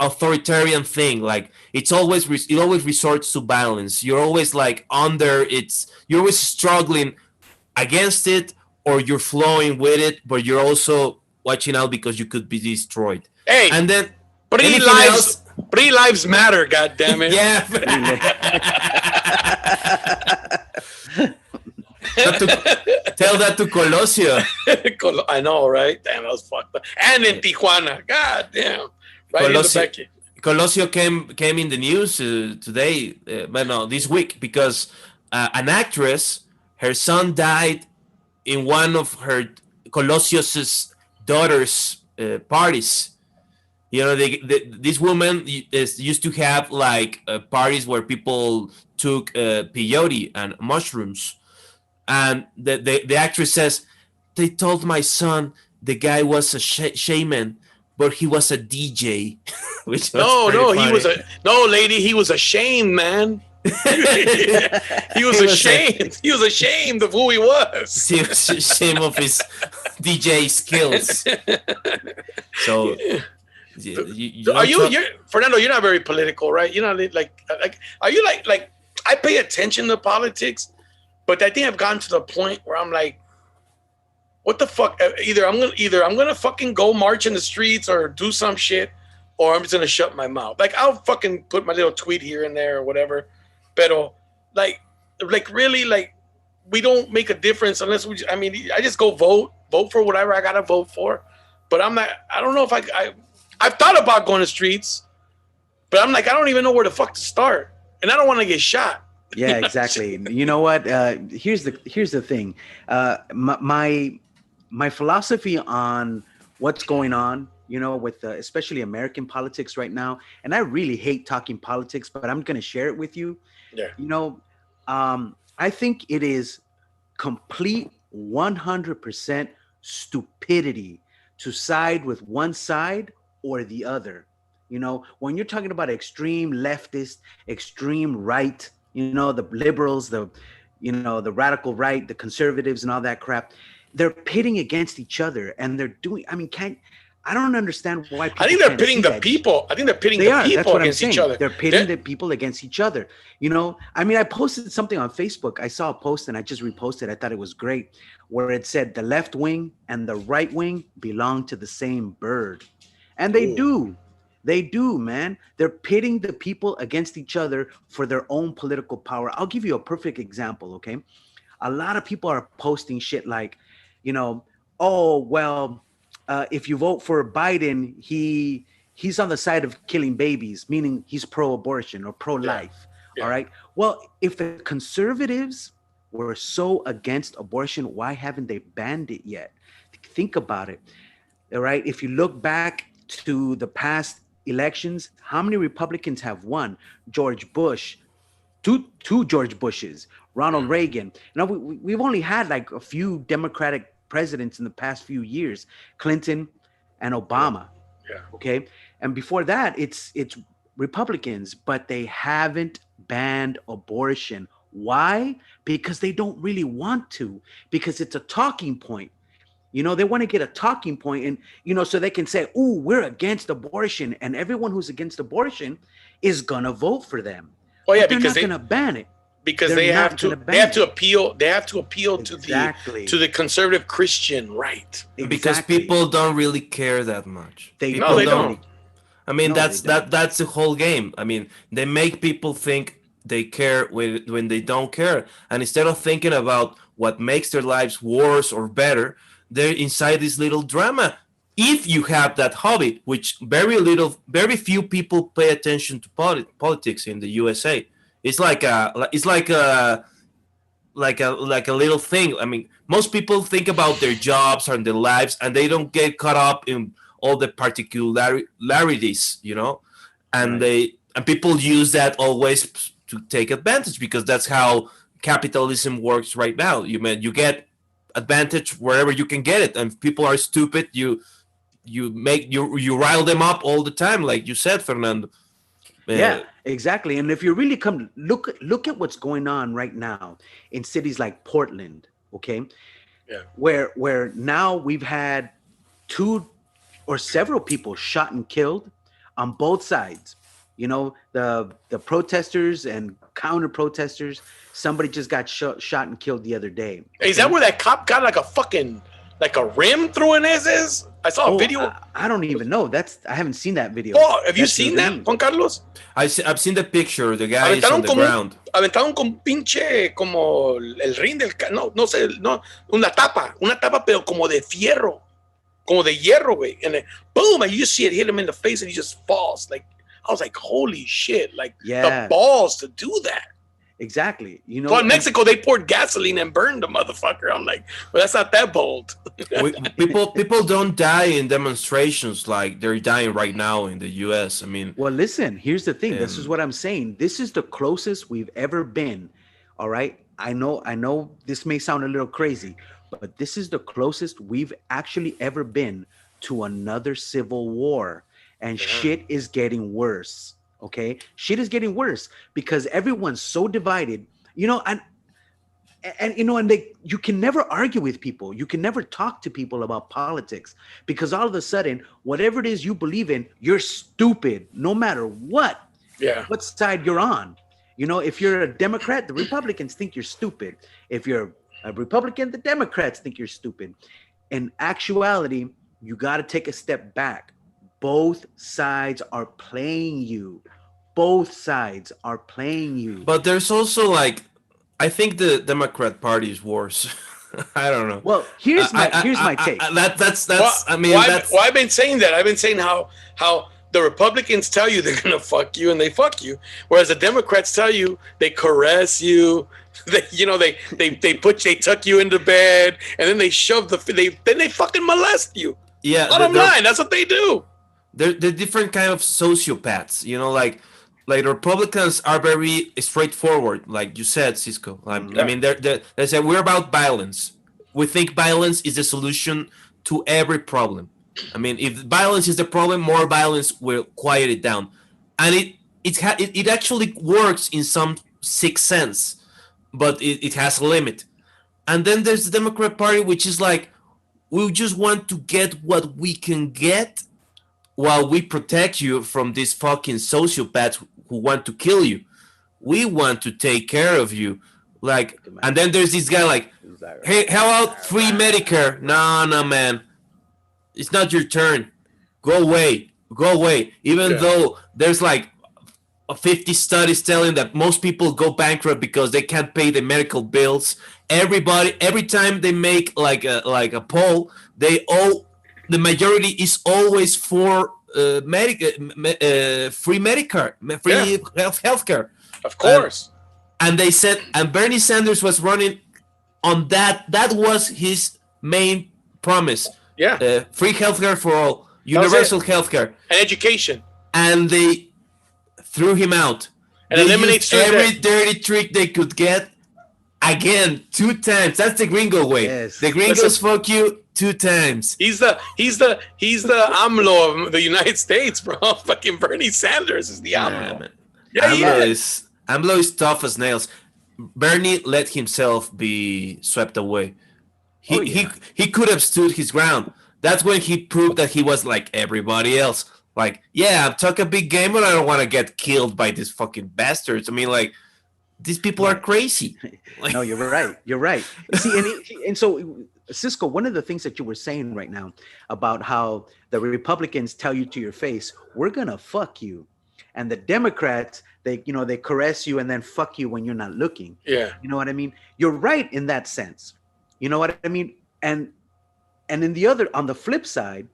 authoritarian thing. Like it always resorts to violence. You're always like you're always struggling against it, or you're flowing with it, but you're also watching out because you could be destroyed.
Hey,
and then
PRI lives matter. God damn it.
Yeah. Tell that to Colosio.
I know, right? Damn, that was fucked up. And in Tijuana, god damn. Right
Colosio came in the news today, but no, this week because an actress, her son died in one of her Colosio's daughter's parties. You know, this woman used to have like parties where people took peyote and mushrooms. And the actress says, they told my son the guy was a shaman, but he was a DJ. Which
lady, he was ashamed, man. he was ashamed. He was ashamed of who he was.
He was ashamed of his DJ skills. So,
Fernando? You're not very political, right? You're not like. Are you like? I pay attention to politics. But I think I've gotten to the point where I'm like, what the fuck? Either I'm gonna fucking go march in the streets or do some shit, or I'm just gonna shut my mouth. Like I'll fucking put my little tweet here and there or whatever. Pero like really, like we don't make a difference unless I just go vote for whatever I gotta vote for. But I'm not. I don't know if I've thought about going to streets, but I'm like I don't even know where the fuck to start, and I don't want to get shot.
Yeah, exactly. You know what? Here's the thing. My philosophy on what's going on, you know, with especially American politics right now, and I really hate talking politics, but I'm going to share it with you.
Yeah.
You know, I think it is complete 100% stupidity to side with one side or the other. You know, when you're talking about extreme leftist, extreme right, you know, the liberals, the radical right, the conservatives and all that crap, they're pitting against each other and they're doing, I don't understand why people
I think they're pitting the people. I think they're pitting the people against each other.
They're pitting the people against each other. You know, I posted something on Facebook. I saw a post and I just reposted. I thought it was great where it said the left wing and the right wing belong to the same bird. And they do. They do, man. They're pitting the people against each other for their own political power. I'll give you a perfect example, okay? A lot of people are posting shit like, you know, oh, well, if you vote for Biden, he's on the side of killing babies, meaning he's pro-abortion or pro-life.
Yeah.
All right. Well, if the conservatives were so against abortion, why haven't they banned it yet? Think about it. All right. If you look back to the past elections, how many Republicans have won? George Bush, two George Bushes, Ronald Reagan. Now we've only had like a few Democratic presidents in the past few years, Clinton and Obama.
Yeah.
Okay. And before that, it's Republicans, but they haven't banned abortion. Why? Because they don't really want to, because it's a talking point. You know, they want to get a talking point and, you know, so they can say, "Ooh, we're against abortion." And everyone who's against abortion is going to vote for them.
Oh yeah,
but they're
because
not going to ban it.
Because
They're
they have
not
to
gonna ban
they have
it.
to appeal
Exactly.
to the conservative Christian right.
Because
Exactly.
people don't really care that much.
They
People
No, they don't.
I mean,
No,
that's
they don't.
that's the whole game. I mean, they make people think they care when they don't care, and instead of thinking about what makes their lives worse or better, they're inside this little drama. If you have that hobby, which very few people pay attention to politics in the USA, it's like a little thing. I mean, most people think about their jobs and their lives, and they don't get caught up in all the particularities, you know. And
Right.
people use that always to take advantage, because that's how capitalism works right now. You get advantage wherever you can get it, and if people are stupid, you rile them up all the time, like you said, Fernando.
Yeah, exactly. And if you really come look at what's going on right now in cities like Portland, okay?
Yeah.
Where now we've had two or several people shot and killed on both sides. You know, the protesters and counter protesters. Somebody just got shot and killed the other day.
Hey, is that where that cop got like a rim through in his is? I saw a video.
I don't even know. I haven't seen that video.
Oh, have you
That's
seen
the
that,
thing.
Juan Carlos?
I've seen the picture. The guy is on the ground.
Aventaron con pinche como el ring del no sé, no, una tapa pero como de fierro, como de hierro, güey. And then boom, and you see it hit him in the face and he just falls. Like I was like, holy shit, like
Yeah.
the balls to do that.
Exactly. You know,
Well, in Mexico, they poured gasoline and burned the motherfucker. I'm like, well, that's not that bold.
People don't die in demonstrations like they're dying right now in the U.S. I mean,
well, listen, here's the thing. This is what I'm saying. This is the closest we've ever been. All right. I know this may sound a little crazy, but this is the closest we've actually ever been to another civil war. And shit is getting worse. Okay. Shit is getting worse because everyone's so divided, you know, and you know, and you can never argue with people. You can never talk to people about politics because all of a sudden, whatever it is you believe in, you're stupid no matter what side you're on. You know, if you're a Democrat, the Republicans think you're stupid. If you're a Republican, the Democrats think you're stupid. In actuality, you got to take a step back. Both sides are playing you. Both sides are playing you.
But there's also like, I think the Democrat Party is worse. I don't know.
Well, here's my take.
That's.
Well,
I mean, that's.
I've been saying that. I've been saying how the Republicans tell you they're gonna fuck you and they fuck you, whereas the Democrats tell you they caress you. They tuck you into bed and then they shove they fucking molest you.
Yeah.
Bottom line, that's what they do.
They're different kind of sociopaths. You know, like Republicans are very straightforward, like you said, Cisco. I mean, they say we're about violence. We think violence is the solution to every problem. I mean, if violence is the problem, more violence will quiet it down, and it actually works in some sick sense, but it has a limit. And then there's the Democrat Party, which is like, we just want to get what we can get while we protect you from these fucking sociopaths who want to kill you. We want to take care of you. Like, and then there's this guy like, hey, how about free Medicare? No, man. It's not your turn. Go away. Even though there's like 50 studies telling that most people go bankrupt because they can't pay the medical bills. Every time they make like a poll, they owe the majority is always for free Medicare, free healthcare.
Of course.
And they said, and Bernie Sanders was running on that. That was his main promise.
Yeah.
Free healthcare for all, universal healthcare,
and education.
And they threw him out.
And eliminate
every dirty trick they could get. Again, 2 times. That's the gringo way.
Yes.
The gringos fuck you 2 times.
He's the AMLO of the United States, bro. Fucking Bernie Sanders is the AMLO.
AMLO is tough as nails. Bernie let himself be swept away. He could have stood his ground. That's when he proved that he was like everybody else. Like, yeah, I'm talking a big game, but I don't want to get killed by these fucking bastards. I mean, like, these people are crazy. Like,
no, you're right. You're right. See, and so, Cisco, one of the things that you were saying right now about how the Republicans tell you to your face, we're going to fuck you. And the Democrats, they caress you and then fuck you when you're not looking.
Yeah.
You know what I mean? You're right in that sense. You know what I mean? And in the other, on the flip side,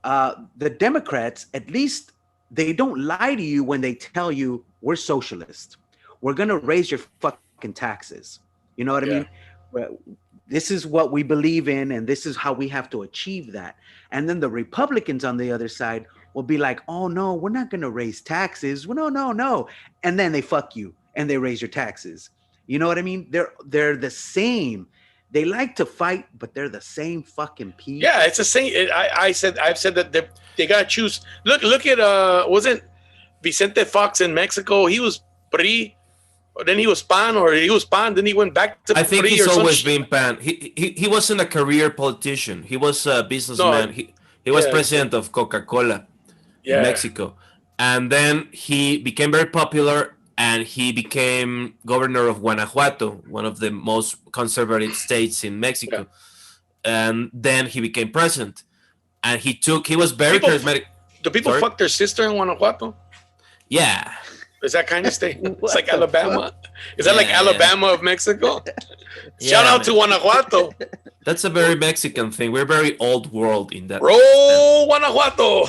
the Democrats, at least they don't lie to you when they tell you we're socialist. We're going to raise your fucking taxes. You know what I mean? Well, this is what we believe in, and this is how we have to achieve that. And then the Republicans on the other side will be like, oh, no, we're not going to raise taxes. Well, no. And then they fuck you and they raise your taxes. You know what I mean? They're the same. They like to fight, but they're the same fucking people.
Yeah, it's the same. I've said that they got to choose. Look at, wasn't Vicente Fox in Mexico? He was PRI, then he was PAN, or he was PAN, then he went back to
I think
PRI
he's
or
always been PAN. He wasn't a career politician. He was a businessman.
No.
He was president of Coca-Cola in Mexico. And then he became very popular, and he became governor of Guanajuato, one of the most conservative states in Mexico. Yeah. And then he became president. And he was very charismatic.
Do people fuck their sister in Guanajuato?
Yeah.
Is that kind of state? It's like Alabama. Is that like Alabama of Mexico? Shout out to Guanajuato.
That's a very Mexican thing. We're very old world in that.
Roll Guanajuato.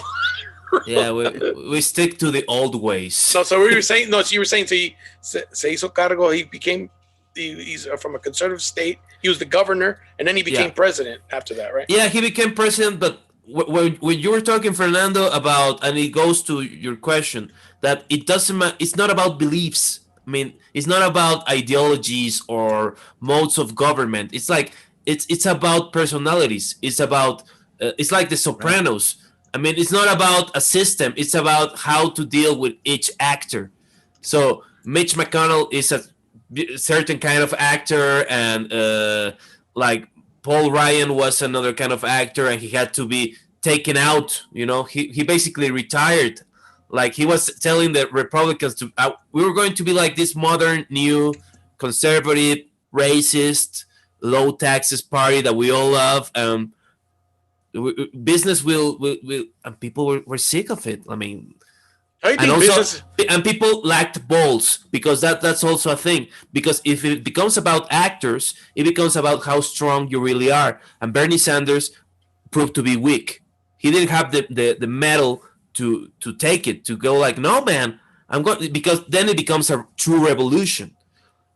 Yeah, we stick to the old ways.
No, so you were saying so he se hizo cargo. He's from a conservative state. He was the governor, and then he became president after that, right?
Yeah, he became president. But when you were talking, Fernando, about, and it goes to your question, that it doesn't matter. It's not about beliefs. I mean, it's not about ideologies or modes of government. It's like it's about personalities. It's about it's like The Sopranos. Right. I mean, it's not about a system. It's about how to deal with each actor. So Mitch McConnell is a certain kind of actor, and like Paul Ryan was another kind of actor, and he had to be taken out. You know, he basically retired. Like, he was telling the Republicans to we were going to be like this modern, new, conservative, racist, low taxes party that we all love. Business will and people were sick of it. I mean, and people lacked balls, because that's also a thing. Because if it becomes about actors, it becomes about how strong you really are. And Bernie Sanders proved to be weak. He didn't have the mettle to take it, to go like, no, man, I'm going, because then it becomes a true revolution.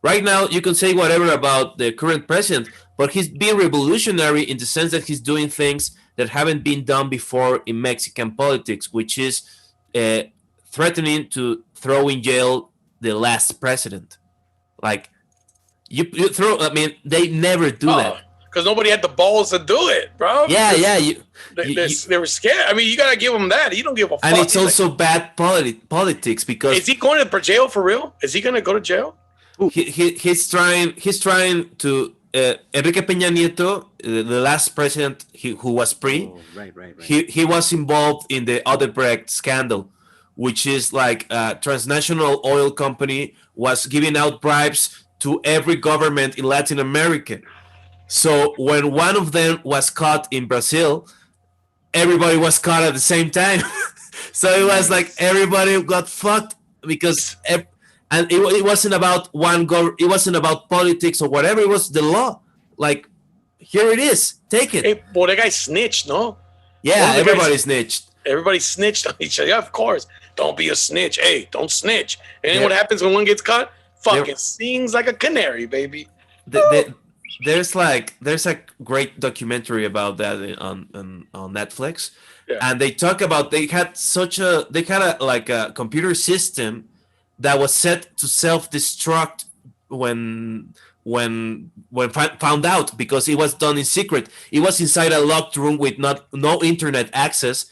Right now, you can say whatever about the current president, but he's being revolutionary in the sense that he's doing things that haven't been done before in Mexican politics, which is threatening to throw in jail the last president. Like, you throw, I mean, they never do that.
Because nobody had the balls to do it, bro.
Yeah.
They were scared. I mean, you got to give them that. You don't give a fuck.
And it's also bad politics, because...
Is he going to jail for real? Is he going to go to jail?
He's trying to... Enrique Peña Nieto, the last president who was PRI,
right.
He was involved in the Odebrecht scandal, which is like a transnational oil company was giving out bribes to every government in Latin America. So when one of them was caught in Brazil, everybody was caught at the same time. So it was like everybody got fucked, because and it wasn't about it wasn't about politics or whatever. It was the law. Like, here it is. Take it.
Hey, boy, that guy snitched, no?
Yeah,
One of the
everybody
guys-
snitched.
Everybody snitched on each other. Yeah, of course. Don't be a snitch. Hey, don't snitch. And then
Yeah.
what happens when one gets caught? Fucking
There-
sings like a canary, baby.
There's a great documentary about that on Netflix,
Yeah.
and they talk about they had a computer system that was set to self-destruct when found out, because it was done in secret. It was inside a locked room with no internet access,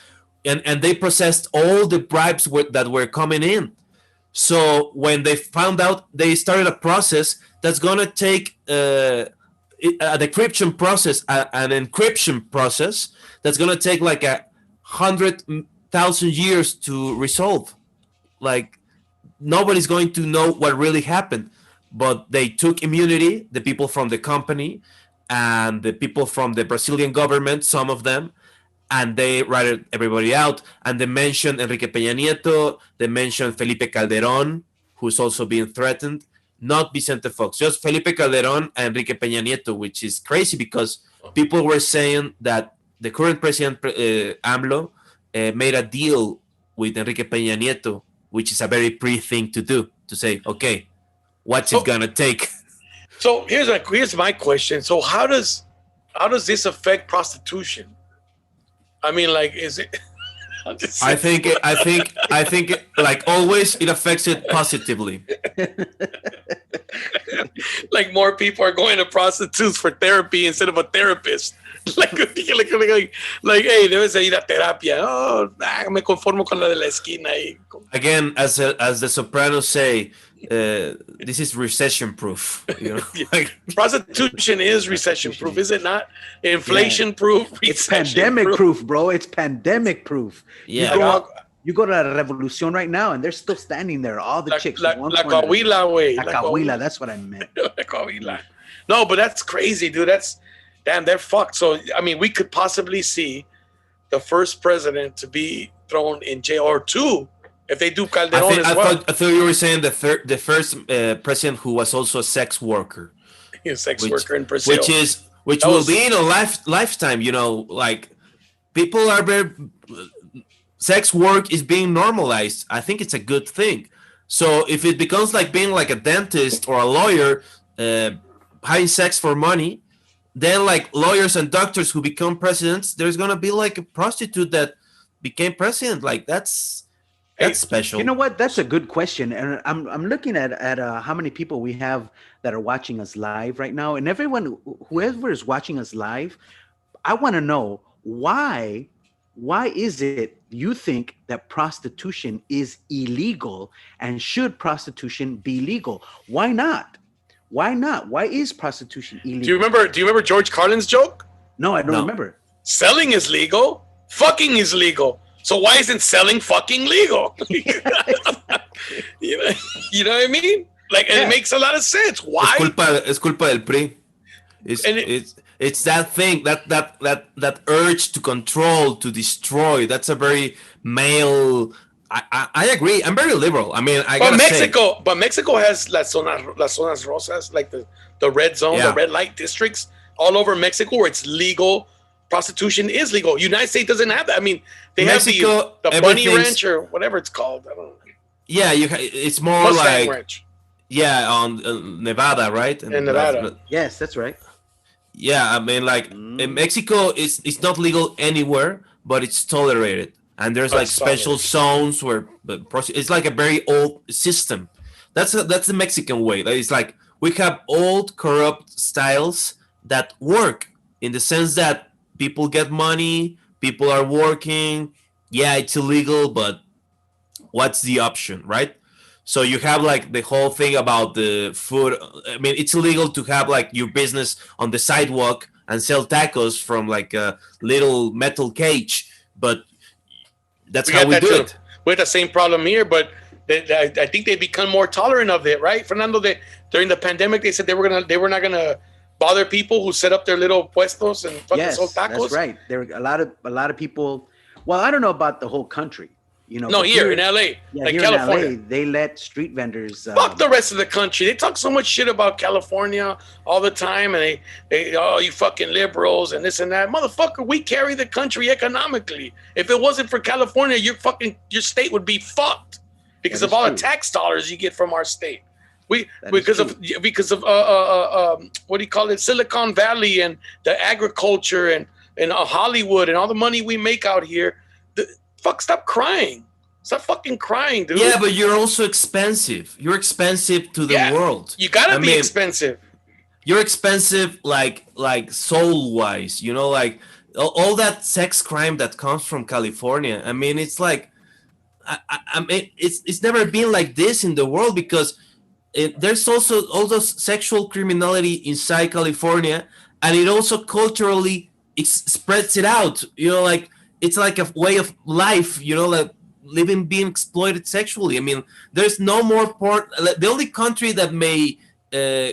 and they processed all the bribes that were coming in. So when they found out, they started a process that's gonna take a decryption process, an encryption process that's gonna take like 100,000 years to resolve. Like, nobody's going to know what really happened. But they took immunity, the people from the company and the people from the Brazilian government, some of them, and they ratted everybody out. And they mentioned Enrique Peña Nieto, they mentioned Felipe Calderón, who's also being threatened, not Vicente Fox, just Felipe Calderón and Enrique Peña Nieto, which is crazy because people were saying that the current president, AMLO, made a deal with Enrique Peña Nieto, which is a very pre thing to do, to say, okay, what's it gonna take?
So here's my question. So how does this affect prostitution? I mean, like, is it?
I think, like always, it affects it positively.
Like more people are going to prostitutes for therapy instead of a therapist. Like, hey, debes de ir a terapia. Oh, me conformo con la de la esquina.
Again, as the Sopranos say, this is recession proof. You know? Like,
prostitution is recession proof, is it not? Inflation proof.
It's pandemic proof, bro. It's pandemic proof.
Yeah.
You go to La Revolucion right now, and they're still standing there. All the chicks.
La Coahuila, way.
La Coahuila, that's what I meant.
La Coahuila. No, but that's crazy, dude. They're fucked. So, I mean, we could possibly see the first president to be thrown in jail, or two, if they do Calderon as well.
I thought you were saying the first president who was also a sex worker.
A sex worker in Brazil.
Which will be in a lifetime, you know, like people are very... Sex work is being normalized. I think it's a good thing. So if it becomes like being like a dentist or a lawyer, having sex for money, then like lawyers and doctors who become presidents, there's gonna be like a prostitute that became president. Like that's special.
You know what? That's a good question, and I'm looking at how many people we have that are watching us live right now, and everyone, whoever is watching us live, I want to know why is it you think that prostitution is illegal, and should prostitution be legal? Why not? Why is prostitution illegal?
Do you remember George Carlin's joke?
No, I don't remember.
Selling is legal. Fucking is legal. So why isn't selling fucking legal? you know what I mean? Like, and it makes a lot of sense. Why?
Es culpa del PRI. It's that thing, that urge to control, to destroy. That's a very male. I agree. I'm very liberal. I mean,
but Mexico has las zonas rosas, like the red zone, the red light districts all over Mexico, where it's legal. Prostitution is legal. United States doesn't have that. I mean, they
Mexico,
have the Bunny Ranch or whatever it's called. I don't know.
Yeah, it's more
Mustang
like
Ranch.
Yeah, on Nevada, right?
In Nevada.
Yes, that's right.
Yeah, I mean, like in Mexico, it's not legal anywhere, but it's tolerated, and there's like special zones where it's like a very old system. That's the Mexican way. It's like we have old corrupt styles that work in the sense that people get money, people are working. Yeah, it's illegal, but what's the option, right? So you have like the whole thing about the food. I mean, it's illegal to have like your business on the sidewalk and sell tacos from like a little metal cage, but that's how we do it.
We had the same problem here, but I think they become more tolerant of it, right, Fernando? During the pandemic, they said they were not gonna bother people who set up their little puestos and fucking sold tacos.
That's right. There were a lot of people. Well, I don't know about the whole country, You know,
No,
but
here in LA,
yeah,
like
here
California.
in LA, they let street vendors.
Fuck the rest of the country. They talk so much shit about California all the time, and they oh, you fucking liberals and this and that. Motherfucker, we carry the country economically. If it wasn't for California, your state would be fucked because
That
of
is
all
true.
the tax dollars you get from our state. We
That is
because of what do you call it, Silicon Valley and the agriculture and Hollywood and all the money we make out here. Fuck, stop crying. Stop fucking crying, dude.
Yeah, but you're also expensive. You're expensive to the world.
You gotta
I
be
mean,
expensive.
You're expensive, like soul wise. You know, like all that sex crime that comes from California. I mean, it's like, I mean, it's never been like this in the world because there's also all those sexual criminality inside California, and it also culturally spreads it out. You know, like it's like a way of life. You know, like living being exploited sexually. I mean, there's no more porn. The only country that may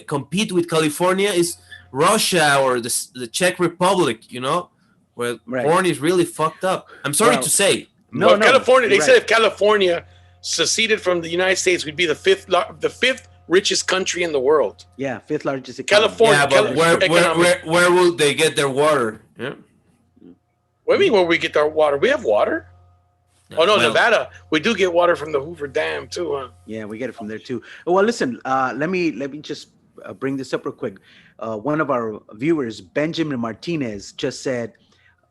compete with California is Russia or the Czech Republic. You know, where porn is really fucked up. I'm sorry to say.
No, California. They said if California seceded from the United States, we'd be the fifth richest country in the world.
Yeah, fifth largest economy.
California.
Yeah, but where will they get their water? Yeah.
What do you mean where we get our water? We have water. Oh no, Nevada. We do get water from the Hoover Dam too, huh?
Yeah, we get it from there too. Well, listen, let me just bring this up real quick. One of our viewers, Benjamin Martinez, just said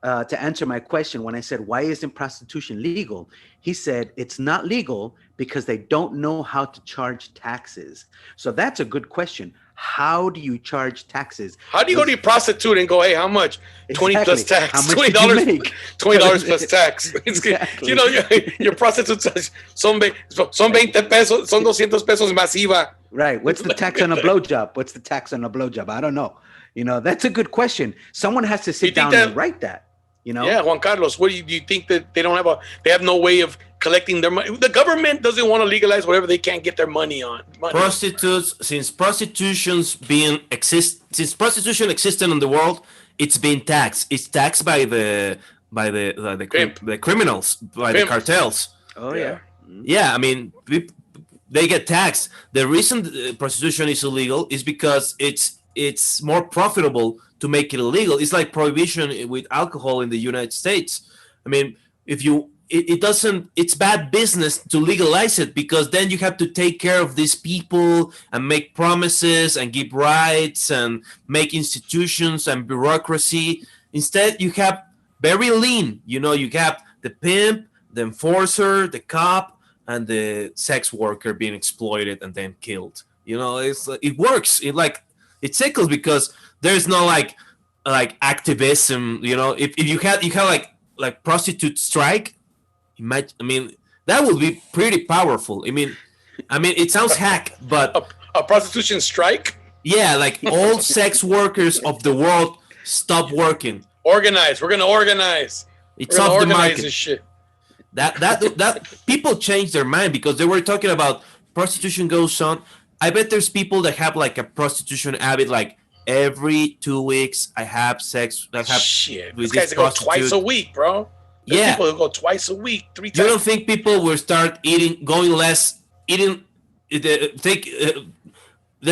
to answer my question when I said, why isn't prostitution legal? He said, it's not legal because they don't know how to charge taxes. So that's a good question. How do you charge taxes?
How do you go to your prostitute and go, hey, how much? 20 plus tax.
How much $20.
$20 plus tax.
Exactly.
You know, your prostitute son 20 pesos, son 200 pesos masiva.
Right. What's the tax on a blowjob? What's the tax on a blowjob? I don't know. You know, that's a good question. Someone has to sit down and write that. You know?
Yeah, Juan Carlos, what do you think that they don't have they have no way of collecting their money? The government doesn't want to legalize whatever they can't get their money on.
Prostitutes, since prostitution existed in the world, it's been taxed. It's taxed by the criminals, by the cartels.
Oh yeah.
Yeah, I mean, they get taxed. The reason prostitution is illegal is because it's more profitable to make it illegal. It's like prohibition with alcohol in the United States. I mean, it's bad business to legalize it because then you have to take care of these people and make promises and give rights and make institutions and bureaucracy. Instead, you have very lean. You know, you have the pimp, the enforcer, the cop, and the sex worker being exploited and then killed. You know, it works. It tickles because there's no like activism. You know, if you had like prostitute strike, that would be pretty powerful. I mean, it sounds hack, but
a prostitution strike.
Yeah, like all sex workers of the world stop working.
Organize. We're gonna organize.
It's off the market.
This shit.
That people change their mind because they were talking about prostitution goes on. I bet there's people that have like a prostitution habit, like every 2 weeks I have sex.
Shit, these guys go twice a week, bro. There's people who go twice a week, 3 times.
You don't think people will start going less, eating? They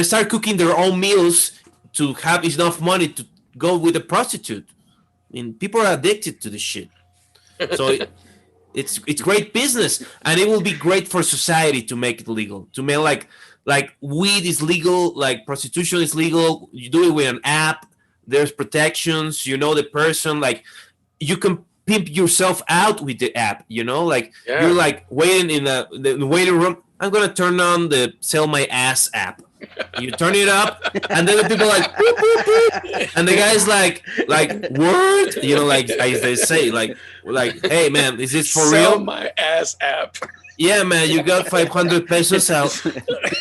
start cooking their own meals to have enough money to go with a prostitute. I mean, people are addicted to this shit. So it's great business, and it will be great for society to make it legal. To make like weed is legal, like prostitution is legal. You do it with an app. There's protections. You know the person. Like you can pimp yourself out with the app. You know, like you're like waiting in the waiting room. I'm gonna turn on the sell my ass app. You turn it up, and then the people are like, boop, boop, boop. And the guy's like word, you know, like as they say, like, hey man, is this for
Sell
real?
my ass app.
Yeah, man, you got 500 pesos.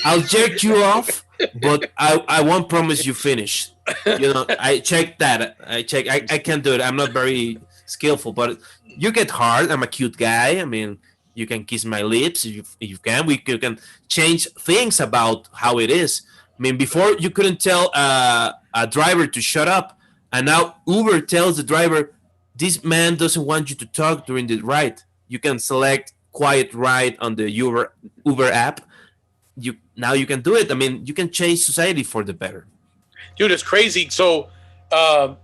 I'll jerk you off, but I won't promise you finish. You know, I checked that. I can't do it. I'm not very skillful, but you get hard. I'm a cute guy. I mean, you can kiss my lips if you can. You can change things about how it is. I mean, before you couldn't tell a driver to shut up, and now Uber tells the driver, this man doesn't want you to talk during the ride. You can select quiet ride on the Uber app, you can do it. I mean, you can change society for the better.
Dude, it's crazy. So now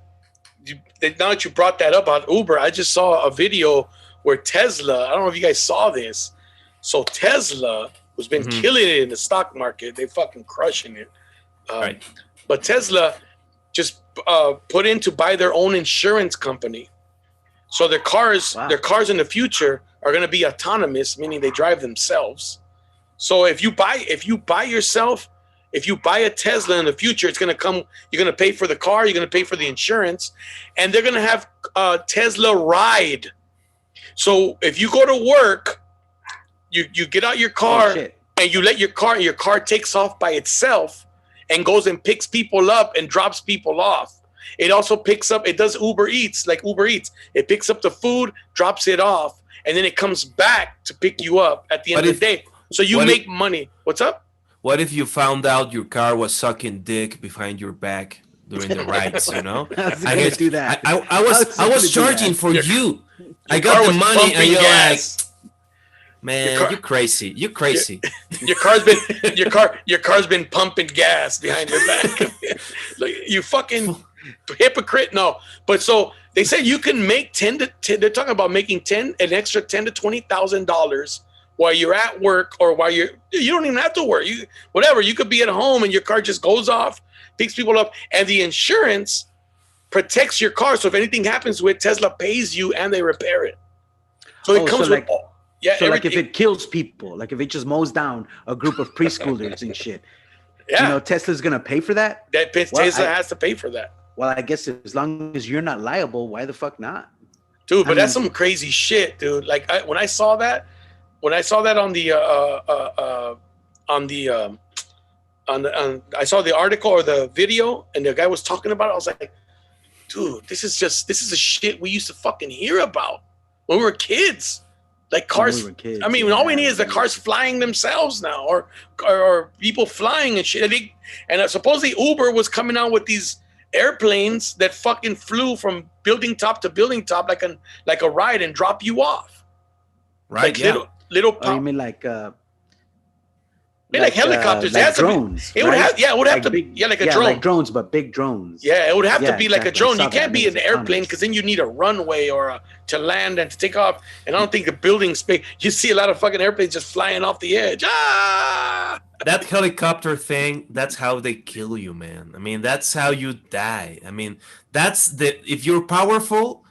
that you brought that up on Uber, I just saw a video where Tesla, I don't know if you guys saw this. So Tesla, who's been killing it in the stock market, they fucking crushing it.
Right.
But Tesla just put in to buy their own insurance company. So their cars in the future are going to be autonomous, meaning they drive themselves. So if you buy a Tesla in the future, it's going to come, you're going to pay for the car, you're going to pay for the insurance, and they're going to have Tesla Ride. So if you go to work, you get out your car and you let your car takes off by itself and goes and picks people up and drops people off. It also it does Uber Eats, like Uber Eats. It picks up the food, drops it off, and then it comes back to pick you up at the end of the day. So you make money. What's up?
What if you found out your car was sucking dick behind your back during the rides? You know,
I guess do that.
I was charging for you. I got the money, and you're like, man, you're crazy. You're crazy.
Your car's been pumping gas behind your back. Like, you fucking hypocrite. No, but so they say you can make they're talking about making an extra $10,000 to $20,000 while you're at work, or while you don't even have to work. You could be at home and your car just goes off, picks people up, and the insurance protects your car. So if anything happens to it, Tesla pays you and they repair it. So it comes with
like if it kills people, like if it just mows down a group of preschoolers and shit.
Yeah.
Tesla's gonna pay for that.
Tesla has to pay for that.
Well, I guess as long as you're not liable, why the fuck not?
Dude, but that's some crazy shit, dude. Like when I saw that on the I saw the article or the video and the guy was talking about it, I was like, dude, this is a shit we used to fucking hear about when we were kids. Like cars, I mean, all we need is the cars flying themselves now, or people flying and shit. And supposedly Uber was coming out with these airplanes that fucking flew from building top to building top like a ride and drop you off.
Right.
Like little
you mean like
helicopters,
like drones?
It would have to be like a drone.
Like drones, but big drones.
Yeah, it would have to be like a drone. You can't be an
autonomous
airplane because then you need a runway or to land and to take off. And I don't think the building space. You see a lot of fucking airplanes just flying off the edge.
That helicopter thing, that's how they kill you, man. I mean, that's how you die. I mean, if you're powerful,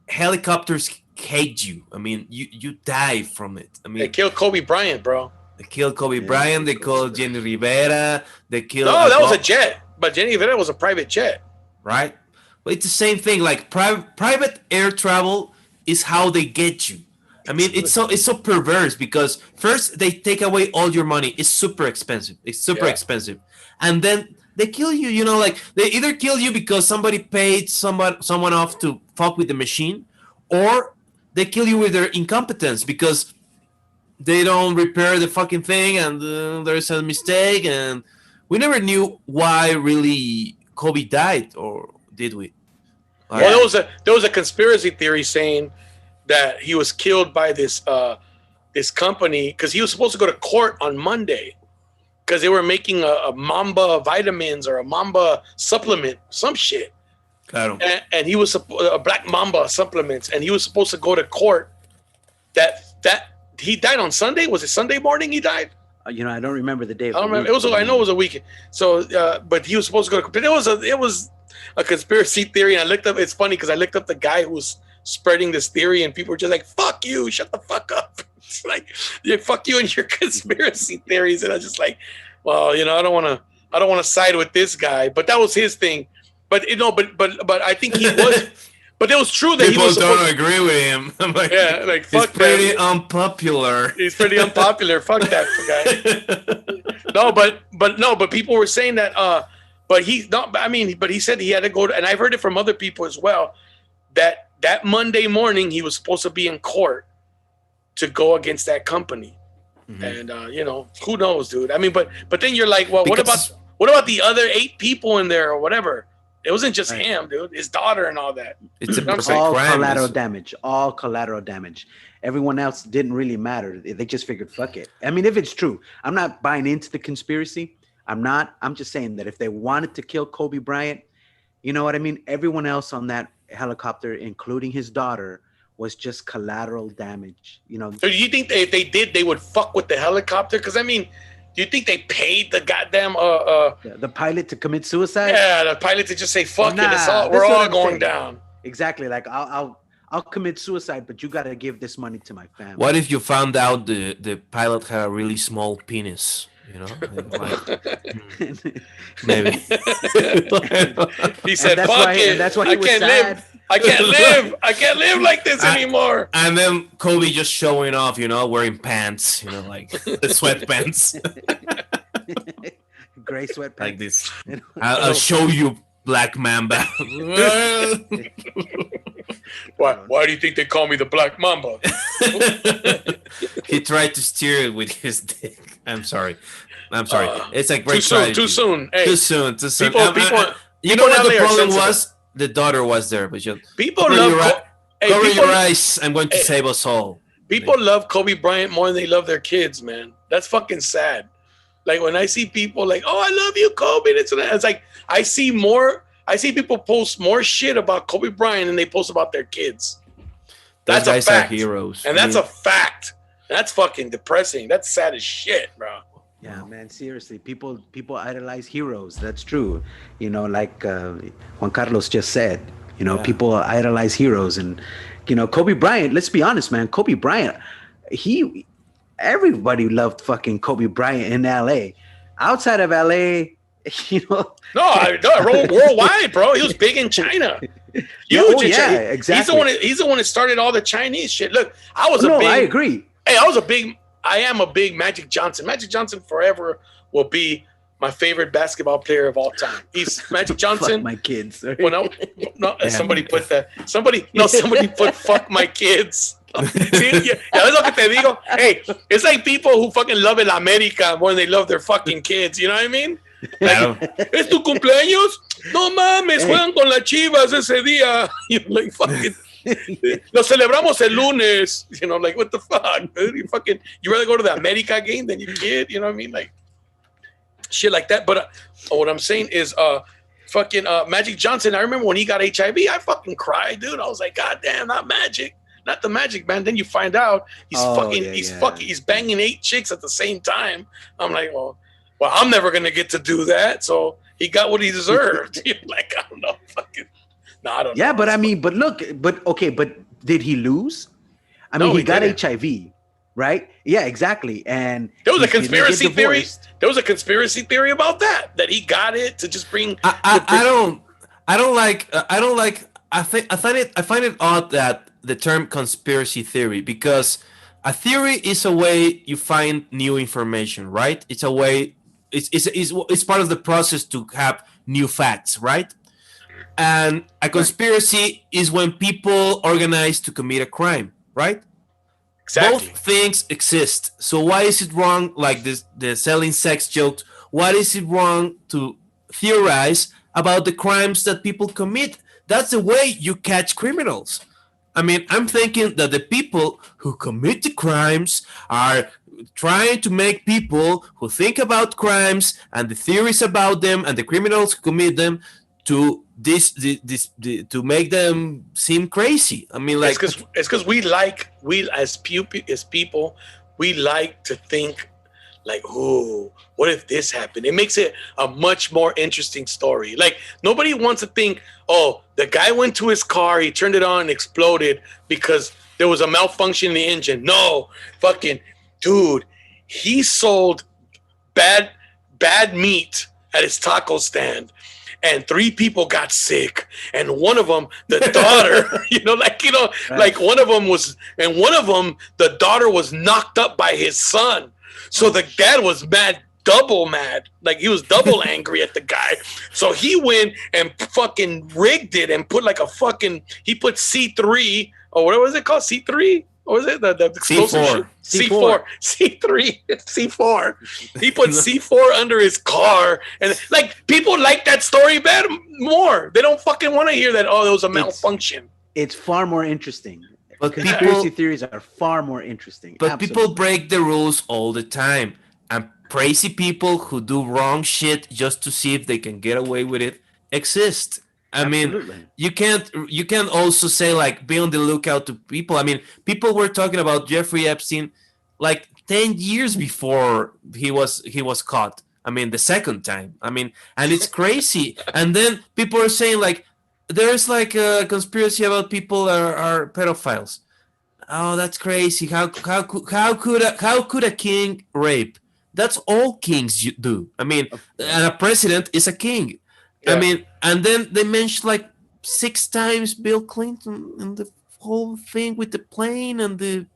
helicopters hate you. I mean, you die from it. I mean,
they killed Kobe Bryant, bro.
They killed Kobe Bryant. They killed Jenny Rivera. They killed.
No, that was a jet. But Jenny Rivera was a private jet.
Right. But it's the same thing. Like private air travel is how they get you. I mean, it's so perverse because first they take away all your money. It's super expensive. Expensive, and then they kill you. You know, like they either kill you because somebody paid someone off to fuck with the machine, or they kill you with their incompetence because they don't repair the fucking thing and there's a mistake. And we never knew why really Kobe died, or did we?
Well, there was a conspiracy theory saying that he was killed by this company because he was supposed to go to court on Monday because they were making a Mamba vitamins or a Mamba supplement, some shit. And he was a Black Mamba supplements, and he was supposed to go to court. That he died on Sunday. Was it Sunday morning he died?
I don't remember the day.
I don't remember. I know it was a weekend. So, but he was supposed to go to court. But it was a conspiracy theory, and I looked up. It's funny because I looked up the guy who was spreading this theory, and people were just like, "Fuck you! Shut the fuck up!" It's like, yeah, "Fuck you and your conspiracy theories." And I was just like, "Well, I don't want to side with this guy." But that was his thing. But but I think he was. But it was true that
people don't agree with him. I'm like,
yeah, like fuck.
He's pretty unpopular.
He's pretty unpopular. Fuck that guy. But people were saying that. But he said he had to go to, and I've heard it from other people as well, that Monday morning he was supposed to be in court to go against that company. Mm-hmm. And who knows, dude? I mean, but then you're like, well, what about the other 8 people in there or whatever? It wasn't just
Right.
him, dude. His daughter and all that.
It's
You know what I'm
a
saying?
All
crime.
collateral damage. All collateral damage. Everyone else didn't really matter. They just figured, fuck it. I mean, if it's true, I'm not buying into the conspiracy. I'm not. I'm just saying that if they wanted to kill Kobe Bryant, you know what I mean? Everyone else on that helicopter, including his daughter, was just collateral damage. You know,
So do you think if they did, they would fuck with the helicopter? Because I mean, do you think they paid the goddamn
the pilot to commit suicide.
yeah, the pilot to just say fuck it, it's
Nah,
all, we're
that's what
all
I'm
going
saying.
down?
Exactly. Like I'll commit suicide, but you got to give this money to my family.
What if you found out the pilot had a really small penis? You know, maybe.
He said,
that's
"Fuck
why-
it,
and that's why he
I
was
can't
sad.
live. I can't live. I can't live like this anymore."
And then Kobe just showing off, you know, wearing pants, you know, like the sweatpants,
Gray sweatpants.
like this. I'll show you, Black Mamba.
Why do you think they call me the Black Mamba?
He tried to steer it with his dick. I'm sorry. It's like
Too
great
soon.
strategy.
Too soon. Hey,
Too soon.
people.
You know
people
what
in
the
LA are
problem
sensitive.
was? The daughter was there, but you
People
cover
love.
your, cover
people,
your eyes. I'm going to
Hey.
save us all.
people love Kobe Bryant more than they love their kids, man. That's fucking sad. Like when I see people like, "Oh, I love you, Kobe," it's like I see people post more shit about Kobe Bryant than they post about their kids.
Those
That's a
guys
fact.
are heroes.
And that's a fact. That's fucking depressing. That's sad as shit, bro.
Yeah, man. Seriously, people idolize heroes. That's true. You know, like Juan Carlos just said. You know,
Yeah.
people idolize heroes, and you know, Kobe Bryant. Let's be honest, man. Kobe Bryant. Everybody loved fucking Kobe Bryant in LA. Outside of LA, you know.
Worldwide, bro. He was big in China. Huge
Oh,
in
yeah,
China.
exactly.
He's the one that started all the Chinese shit. Look, I
agree.
I am a big Magic Johnson. Magic Johnson forever will be my favorite basketball player of all time. He's Magic Johnson.
Fuck my kids.
Well, no,
Yeah.
somebody put fuck my kids. See, yeah, that's lo que te digo. Hey, it's like people who fucking love El América more than they love their fucking kids. You know what I mean?
Claro.
¿Es tu cumpleaños? No mames, juegan con las Chivas ese día. You know, like fucking. Lo celebramos el lunes. You know, like what the fuck, dude? You rather go to the America game than your kid. You know what I mean? Like shit like that. But what I'm saying is, Magic Johnson. I remember when he got HIV, I fucking cried, dude. I was like, God damn, not Magic. Not the Magic, man. Then you find out he's banging 8 chicks at the same time. I'm like, well, I'm never gonna get to do that. So he got what he deserved. Like, I don't know, fucking. No, I don't know.
Yeah, but I mean, but did he lose? I mean,
No,
he got
didn't.
HIV, right? Yeah, exactly. And
There was a
he didn't get
conspiracy theory.
divorced.
There was a conspiracy theory about that he got it to just bring.
I find it odd that the term conspiracy theory, because a theory is a way you find new information, right? It's a way, it's part of the process to have new facts, right? And a conspiracy is when people organize to commit a crime, right?
Exactly.
Both things exist. So why is it wrong, like the selling sex jokes? Why is it wrong to theorize about the crimes that people commit? That's the way you catch criminals. I mean, I'm thinking that the people who commit the crimes are trying to make people who think about crimes and the theories about them and the criminals who commit them to to make them seem crazy. I mean, like,
it's because we as people, we like to think like, oh, what if this happened? It makes it a much more interesting story. Like, nobody wants to think, oh, the guy went to his car, he turned it on and exploded because there was a malfunction in the engine. No, fucking dude, he sold bad meat at his taco stand. And 3 people got sick, and one of them, the daughter,
Right.
like one of them, the daughter was knocked up by his son. So the dad was double mad, like he was double angry at the guy. So he went and fucking rigged it and put like he put C3 or what was it called? C3? What was it? The explosive
C4.
shit? C4, C3, C4. He put C4 under his car, and like people like that story better more. They don't fucking want to hear that. Oh, there was a malfunction.
It's far more interesting.
But
Conspiracy theories are far more interesting.
But
Absolutely.
people break the rules all the time, and crazy people who do wrong shit just to see if they can get away with it exist. I mean, you can't also say like be on the lookout to people. I mean, people were talking about Jeffrey Epstein like 10 years before he was caught. I mean, the second time. I mean, and it's crazy. And then people are saying like there's like a conspiracy about people are pedophiles. Oh, that's crazy. How could a king rape? That's all kings do. I mean, and a president is a king. Yeah. I mean, and then they mentioned like 6 times Bill Clinton and the whole thing with the plane and the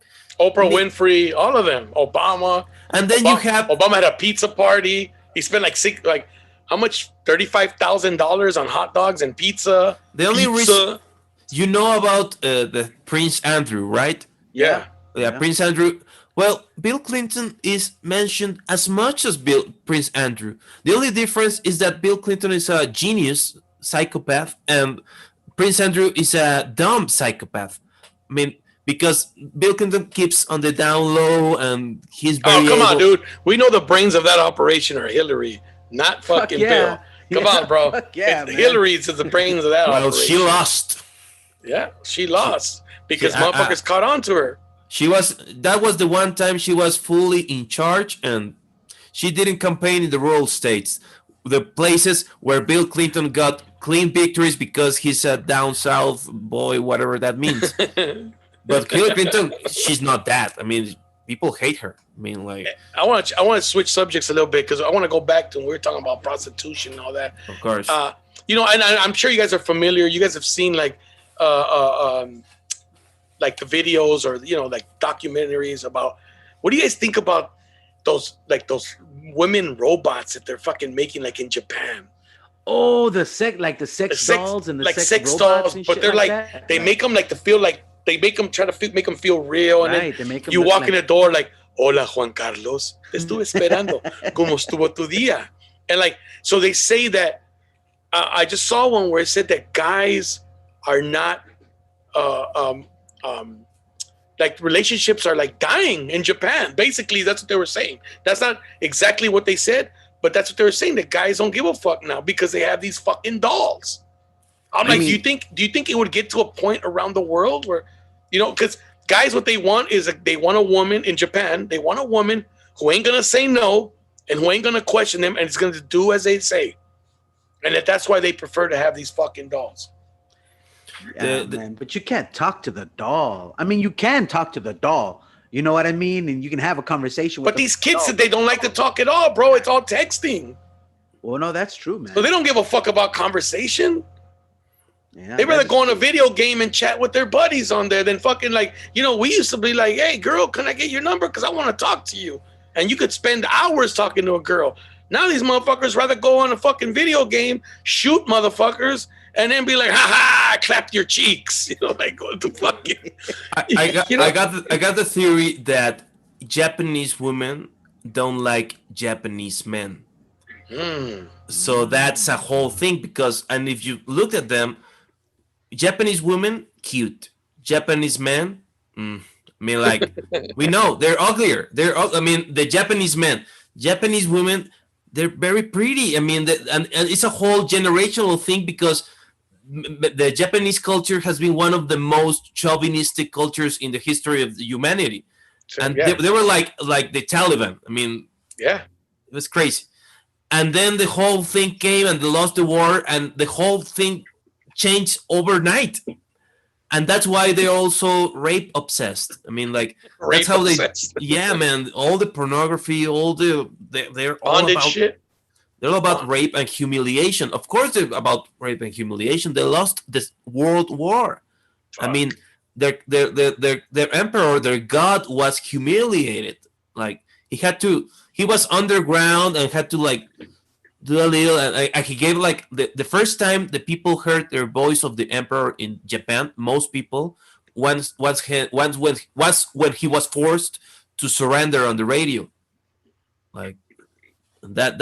Oprah Winfrey, all of them, Obama.
And then
Obama had a pizza party. He spent like how much? $35,000 on hot dogs and pizza.
The only reason you know about the Prince Andrew, right?
Yeah,
Prince Andrew. Well, Bill Clinton is mentioned as much as Prince Andrew. The only difference is that Bill Clinton is a genius psychopath and Prince Andrew is a dumb psychopath. I mean, because Bill Clinton keeps on the down low and he's very
come on, dude. We know the brains of that operation are Hillary, not fucking Bill. Come on, bro. Hillary's is the brains of that operation.
Well, she lost.
Yeah, she lost because motherfuckers caught on to her.
That was the one time she was fully in charge and she didn't campaign in the rural states, the places where Bill Clinton got clean victories because he's a down south boy, whatever that means. But Hillary Clinton, she's not that. I mean, people hate her. I mean, like
I want to switch subjects a little bit because I want to go back to when we were talking about prostitution and all that.
Of course.
And I'm sure you guys are familiar. You guys have seen like the videos or like documentaries about. What do you guys think about those women robots that they're fucking making like in Japan?
Oh, the sex dolls and the
sex dolls, but they're like they make them like to feel like they make them try to make them feel real, and then
they make them
you walk in the door like, "Hola, Juan Carlos, te estuve esperando, ¿cómo estuvo tu día?" And like, so they say that. I just saw one where it said that guys are not, like relationships are like dying in Japan. Basically, that's what they were saying. That's not exactly what they said, but that's what they were saying. That guys don't give a fuck now because they have these fucking dolls. I'm like, do you think it would get to a point around the world where, because guys, what they want is they want a woman in Japan. They want a woman who ain't gonna say no and who ain't gonna question them and is gonna do as they say. And that's why they prefer to have these fucking dolls.
Yeah, man, but you can't talk to the doll. I mean, you can talk to the doll. You know what I mean? And you can have a conversation with
But these kids said they don't like to talk at all, bro. It's all texting.
Well, no, that's true, man.
So they don't give a fuck about conversation.
Yeah,
they rather go on a video game and chat with their buddies on there than fucking like, we used to be like, hey, girl, can I get your number? Because I want to talk to you. And you could spend hours talking to a girl. Now these motherfuckers rather go on a fucking video game, shoot motherfuckers, and then be like, ha ha, clap your cheeks. Like what the fucking.
I got the theory that Japanese women don't like Japanese men. So that's a whole thing and if you look at them, Japanese women, cute. Japanese men, I mean, like, we know they're uglier. The Japanese men, Japanese women, they're very pretty. I mean, and it's a whole generational thing because the Japanese culture has been one of the most chauvinistic cultures in the history of humanity. Sure, and they were like the Taliban. I mean,
yeah,
it was crazy. And then the whole thing came and they lost the war and the whole thing changed overnight. And that's why they're also rape obsessed. I mean, like, that's how obsessed. Man, all the pornography, they're all about shit. They're all about rape and humiliation. Of course, they're about rape and humiliation. They lost this world war. Fuck. I mean, their emperor, their god was humiliated. Like, he was underground and had to like do a little, and he gave like the first time the people heard their voice of the emperor in Japan, most people when he was forced to surrender on the radio. Like that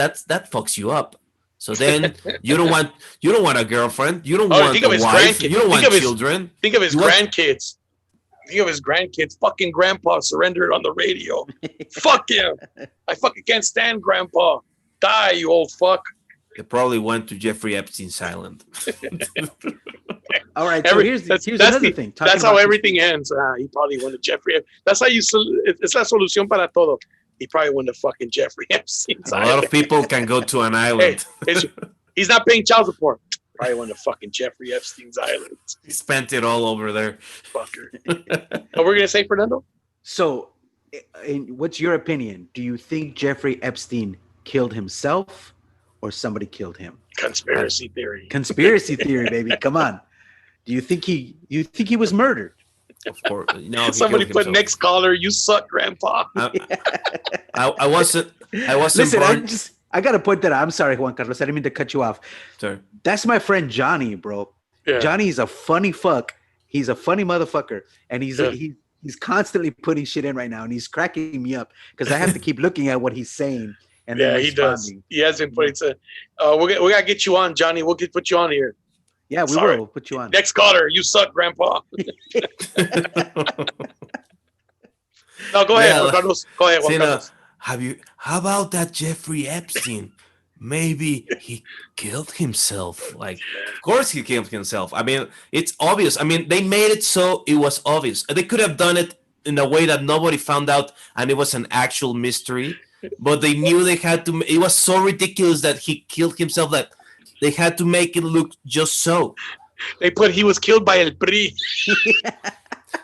fucks you up. So then you don't want a girlfriend. You don't want
think of
a
his
wife.
grandkids.
You don't
Think
want
of his-
children.
Think of his
You want-
grandkids. Think of his grandkids. Fucking grandpa surrendered on the radio. Fuck him. I fucking can't stand grandpa. Die, you old fuck.
They probably went to Jeffrey Epstein's island.
All right. So here's
that's
another
the-
thing. Talking
That's how
about this-
everything ends. He probably went to Jeffrey. That's how it's la solución para todo. He probably went to fucking Jeffrey Epstein's
A lot
island.
of people can go to an island.
He's not paying child support. Probably went to fucking Jeffrey Epstein's island.
He spent it all over there.
Fucker. What we're gonna say, Fernando?
So, what's your opinion? Do you think Jeffrey Epstein killed himself or somebody killed him?
Conspiracy theory.
Conspiracy theory, baby. Come on. Do you think he was murdered?
Of course, no.
Somebody put next caller. You suck, Grandpa.
I wasn't.
Listen,
born.
I gotta point that out. I'm sorry, Juan Carlos. I didn't mean to cut you off.
Sorry.
That's my friend Johnny, bro.
Yeah.
Johnny's a funny fuck. He's a funny motherfucker, and he's constantly putting shit in right now, and he's cracking me up because I have to keep looking at what he's saying. And
Yeah,
then
he does.
responding.
He hasn't put it. We gotta get you on, Johnny. We'll put you on here.
Yeah, we
Sorry.
will put you on.
Next caller. You suck, Grandpa. No, go ahead,
Yeah,
Juan Carlos. Go ahead, Juan
See,
Carlos.
how about that Jeffrey Epstein? Maybe he killed himself. Like, of course he killed himself. I mean, it's obvious. I mean, they made it so it was obvious. They could have done it in a way that nobody found out and it was an actual mystery. But they knew they had to. It was so ridiculous that he killed himself that they had to make it look just so.
They put he was killed by El PRI.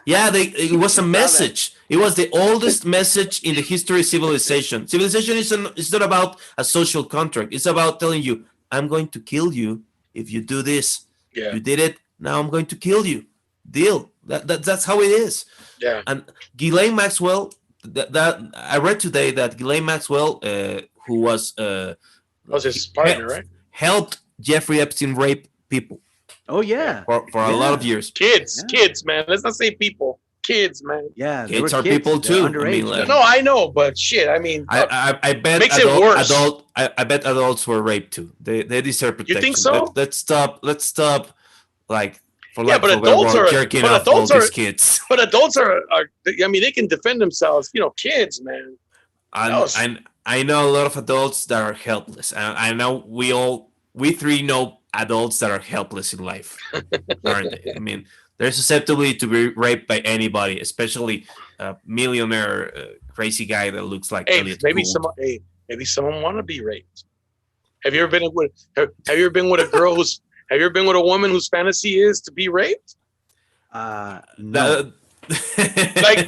Yeah, it was a message. It was the oldest message in the history of civilization. Civilization is not about a social contract. It's about telling you, I'm going to kill you if you do this.
Yeah.
You did it. Now I'm going to kill you. Deal. That's how it is.
Yeah.
And Ghislaine Maxwell, that I read today that Ghislaine Maxwell, who was
his partner, right?
helped Jeffrey Epstein rape people
Oh yeah,
for a lot of years.
Kids,
Yeah.
kids, man. Let's not say people. Kids, man.
yeah. they
Kids
were
are people
They're
too. I
underage,
mean, like-
man.
No, I know, but shit. I mean,
I bet
Makes it worse.
I bet adults were raped too. They deserve protection.
think so?
Let's stop. Like for
Yeah,
lack
but
of a better
adults
word,
are-
jerking
but
off all
adults are-
these kids.
but adults are. I mean, they can defend themselves. You know, kids, man.
And I know a lot of adults that are helpless. I know we three know adults that are helpless in life, aren't they? I mean, they're susceptible to be raped by anybody, especially a millionaire crazy guy that looks like
Hey,
Elliot
maybe
Gould.
maybe someone want to be raped. Have you ever been with? Have you ever been with a girl who's? Have you ever been with a woman whose fantasy is to be raped?
No.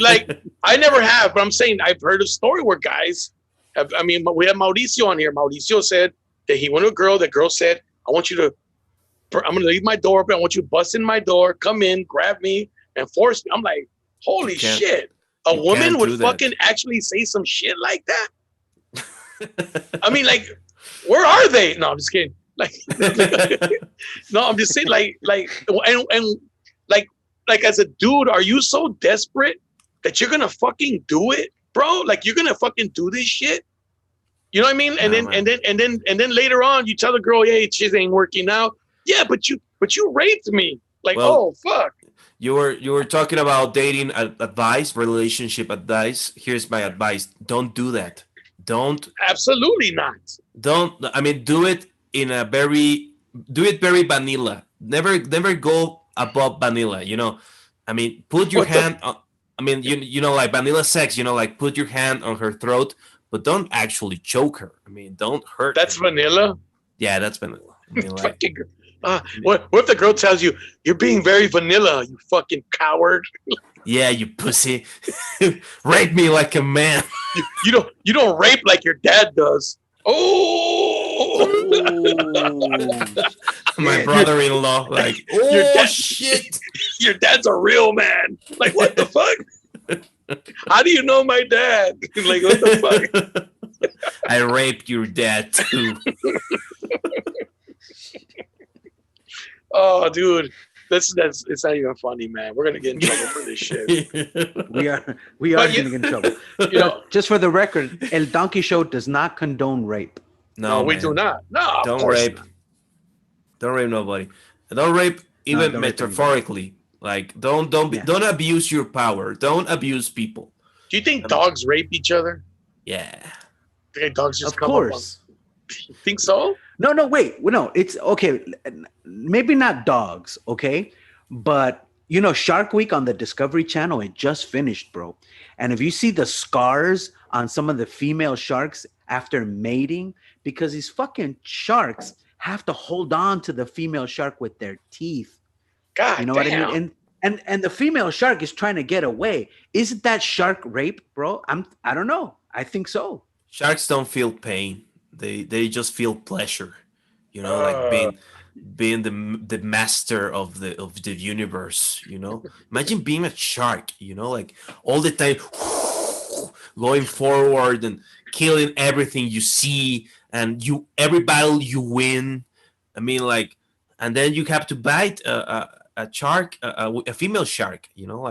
Like I never have, but I'm saying I've heard a story where guys. I mean, we have Mauricio on here. Mauricio said that he went to a girl. The girl said, "I want you to. I'm going to leave my door open. I want you to bust in my door, come in, grab me, and force me." I'm like, holy
can't-
shit! A
you
woman
can't
would
do that.
fucking actually say some shit like that. I mean, like, where are they? No, I'm just kidding. Like, no, I'm just saying, like, and like, as a dude, are you so desperate that you're gonna fucking do it, bro? Like, you're gonna fucking do this shit? You know what I mean? And
Nah,
then later on, you tell the girl, "Hey, shit ain't working out." Yeah, but you raped me. Like,
Well,
oh fuck.
You were talking about dating advice, relationship advice. Here's my advice: don't do that. Don't.
Absolutely not.
I mean, do it very vanilla. Never go above vanilla. You know, I mean, put your
What the-
hand on. I mean, you know, like vanilla sex. You know, like put your hand on her throat, but don't actually choke her. I mean, don't hurt.
That's
her.
vanilla.
Yeah, that's vanilla. I mean, like,
Fucking. What if the girl tells you you're being very vanilla? You fucking coward.
yeah, you pussy, rape me like a man.
You don't rape like your dad does. Oh.
My brother-in-law, like,
Your
oh
dad-
shit.
Your dad's a real man. Like, what the fuck? How do you know my dad? Like, what the fuck?
I raped your dad too.
Oh, dude. That's it's not even funny, man. We're gonna get in trouble for this shit.
We are
But
going to get in trouble.
You know,
Just for the record, El Donkey Show does not condone rape.
no, we
man.
do not. No, of
Don't
course
rape.
not.
Don't rape nobody. Don't rape even
don't rape
metaphorically. Like don't abuse your power. Don't abuse people.
Do you think dogs rape each other?
Yeah.
Do you think dogs just
Of
come
course.
up on? Think so?
No, wait. Well, no, it's okay. Maybe not dogs, okay? But you know, Shark Week on the Discovery Channel, it just finished, bro. And if you see the scars on some of the female sharks after mating, because these fucking sharks have to hold on to the female shark with their teeth.
God,
You know
damn.
what I mean? And the female shark is trying to get away. Isn't that shark rape, bro? I don't know. I think so.
Sharks don't feel pain. They just feel pleasure. You know, like being the master of the universe, you know. Imagine being a shark, you know, like all the time going forward and killing everything you see, and every battle you win. I mean, like, and then you have to bite a shark, a female shark, you know,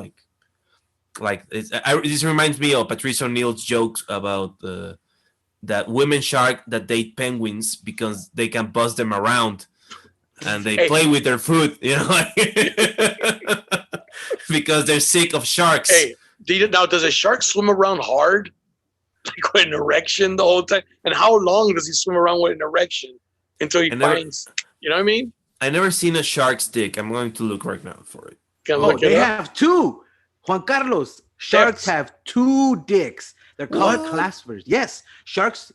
like this reminds me of Patrice O'Neill's jokes about that women shark that date penguins because they can buzz them around and they play with their food, you know, because they're sick of sharks.
Hey, now does a shark swim around hard, like with an erection the whole time? And how long does he swim around with an erection until he finds? You know what I mean?
I never seen a shark's dick. I'm going to look right now for it.
They have two. Juan Carlos, sharks have two dicks. They're called claspers. Yes, sharks.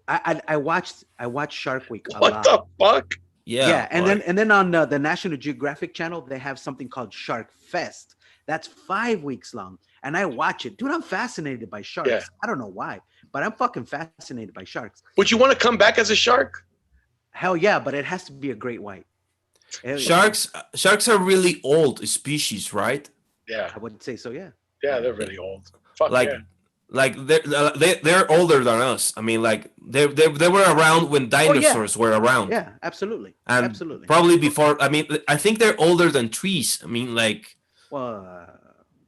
I watched Shark Week a lot.
What the fuck?
Yeah.
And then on the National Geographic Channel, they have something called Shark Fest. That's 5 weeks long, and I watch it, dude. I'm fascinated by sharks.
Yeah.
I don't know why, but I'm fucking fascinated by sharks.
Would you want to come back as a shark?
Hell yeah, but it has to be a great white.
Sharks are really old species, right?
Yeah,
I would say so. Yeah.
Yeah, they're really old. Fuck
like,
yeah.
like they're older than us. I mean, like they were around when dinosaurs were around.
Yeah, absolutely.
And
absolutely.
Probably before. I mean, I think they're older than trees. I mean, like.
Well,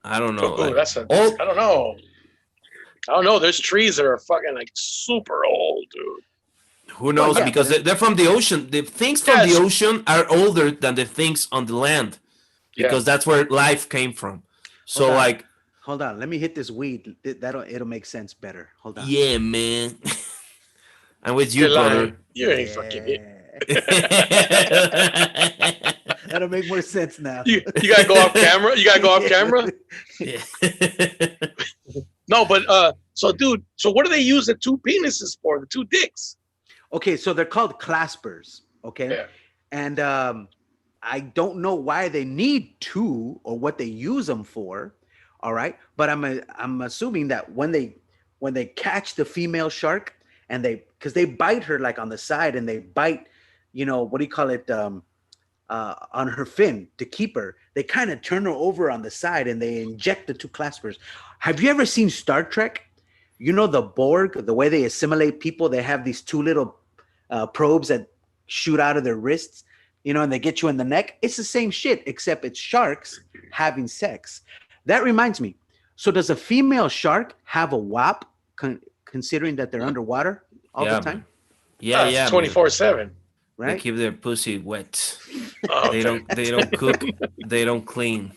I don't know.
Ooh,
like,
I don't know. I don't know. There's trees that are fucking like super old, dude.
Who knows?
yeah,
because they're from the ocean. The things from the ocean are older than the things on the land, because that's where life came from. So
hold on. Let me hit this weed. It'll make sense better. Hold on.
Yeah, man. I'm with you, brother.
You ain't fucking it.
That'll make more sense now.
You gotta go off camera. You gotta go off camera.
Yeah.
No, but so dude, so what do they use the two penises for? The two dicks?
Okay, so they're called claspers. Okay,
Yeah.
and I don't know why they need two or what they use them for. All right, but I'm assuming that when they catch the female shark and because they bite her like on the side and they bite, you know, what do you call it, on her fin to keep her, they kind of turn her over on the side and they inject the two claspers. Have you ever seen Star Trek? You know the Borg, the way they assimilate people, they have these two little probes that shoot out of their wrists, you know, and they get you in the neck. It's the same shit, except it's sharks having sex. That reminds me. So does a female shark have a WAP, considering that they're underwater all the time?
Yeah, yeah.
24/7.
Right?
They keep their pussy wet.
Oh,
They don't cook. They don't clean.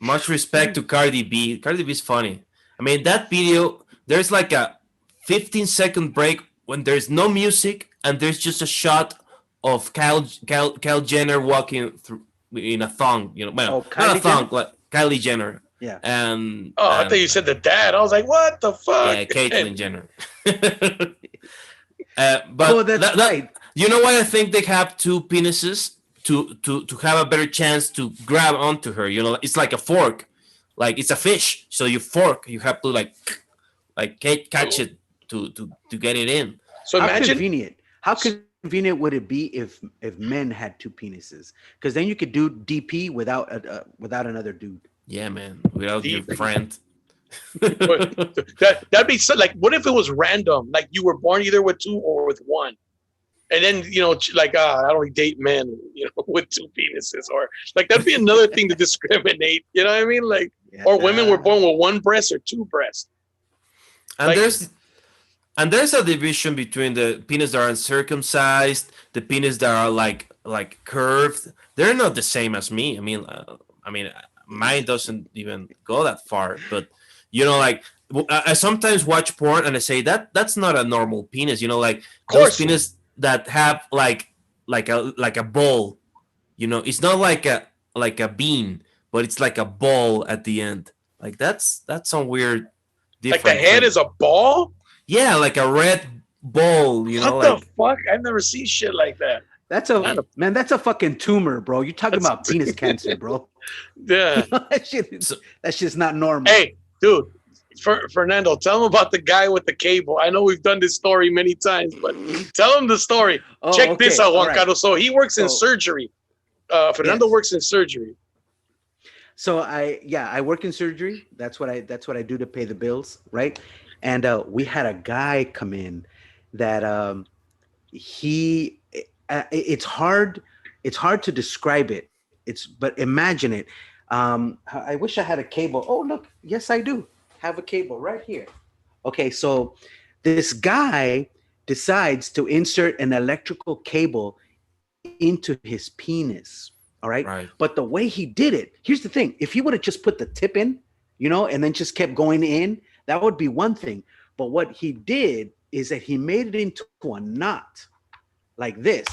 Much respect to Cardi B. Cardi B is funny. I mean, that video, there's like a 15-second break when there's no music and there's just a shot of Kyle Jenner walking through in a thong, you know, well, not a thong, like Kylie Jenner.
Yeah.
And
I thought you said the dad. I was like, what the fuck?
yeah, Caitlyn Jenner. But
that's right.
You know why I think they have two penises? To have a better chance to grab onto her. You know, it's like a fork, like it's a fish. So you fork, you have to like catch it to get it in.
So imagine
How convenient would it be if men had two penises? Because then you could do DP without another dude.
Yeah, man, without your friend.
that'd be so, like, what if it was random? Like you were born either with two or with one, And then like I only date men, with two penises, or like that'd be another thing to discriminate. You know what I mean? Like, or women were born with one breast or two breasts.
And
Like,
there's a division between the penis that are uncircumcised, the penis that are like curved. They're not the same as me. I mean, mine doesn't even go that far. But like I sometimes watch porn and I say that's not a normal penis. Like
of
those
course,
penis that have like a ball. It's not like a bean, but it's like a ball at the end. Like that's some weird
like the
different
head
thing.
is a ball.
Yeah, like a red ball,
What the fuck? I've never seen shit like that.
That's a fucking tumor, bro. You're talking about penis cancer, bro.
Yeah.
That's just not normal.
Hey, dude, Fernando, tell him about the guy with the cable. I know we've done this story many times, but tell him the story. Check this out, Juan Carlos. So he works in surgery. Fernando works in surgery.
So I work in surgery. That's what I do to pay the bills, right? And we had a guy come in that it's hard to describe it. But imagine it. I wish I had a cable. Oh, look, yes, I do have a cable right here. Okay, so this guy decides to insert an electrical cable into his penis. All right. But the way he did it, here's the thing. If he would have just put the tip in, and then just kept going in, that would be one thing. But what he did is that he made it into a knot like this.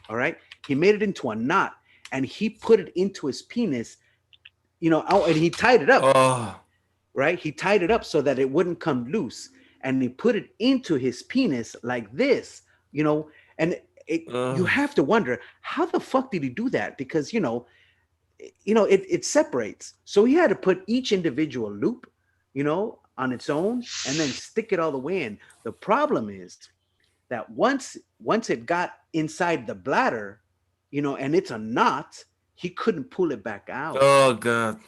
All right. He made it into a knot and he put it into his penis, and he tied it up.
Oh.
Right. He tied it up so that it wouldn't come loose. And he put it into his penis like this, and you have to wonder, how the fuck did he do that? Because, it separates. So he had to put each individual loop, on its own and then stick it all the way in. The problem is that once it got inside the bladder, and it's a knot, he couldn't pull it back out.
Oh, God.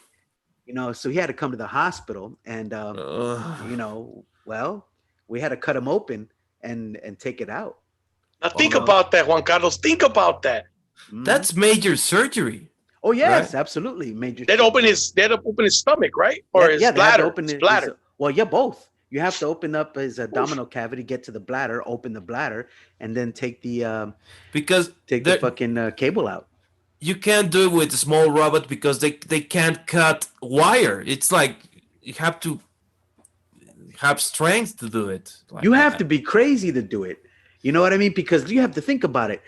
So he had to come to the hospital and, well, we had to cut him open and take it out.
Now think about that, Juan Carlos. Think about that.
That's major surgery.
Oh yes, right? Absolutely major.
They had to open his stomach, right? Or his bladder. His bladder.
Well, yeah, both. You have to open up his abdominal cavity, get to the bladder, open the bladder, and then take the the fucking cable out.
You can't do it with a small robot because they can't cut wire. It's like you have to have strength to do it.
You have to be crazy to do it. You know what I mean? Because you have to think about it.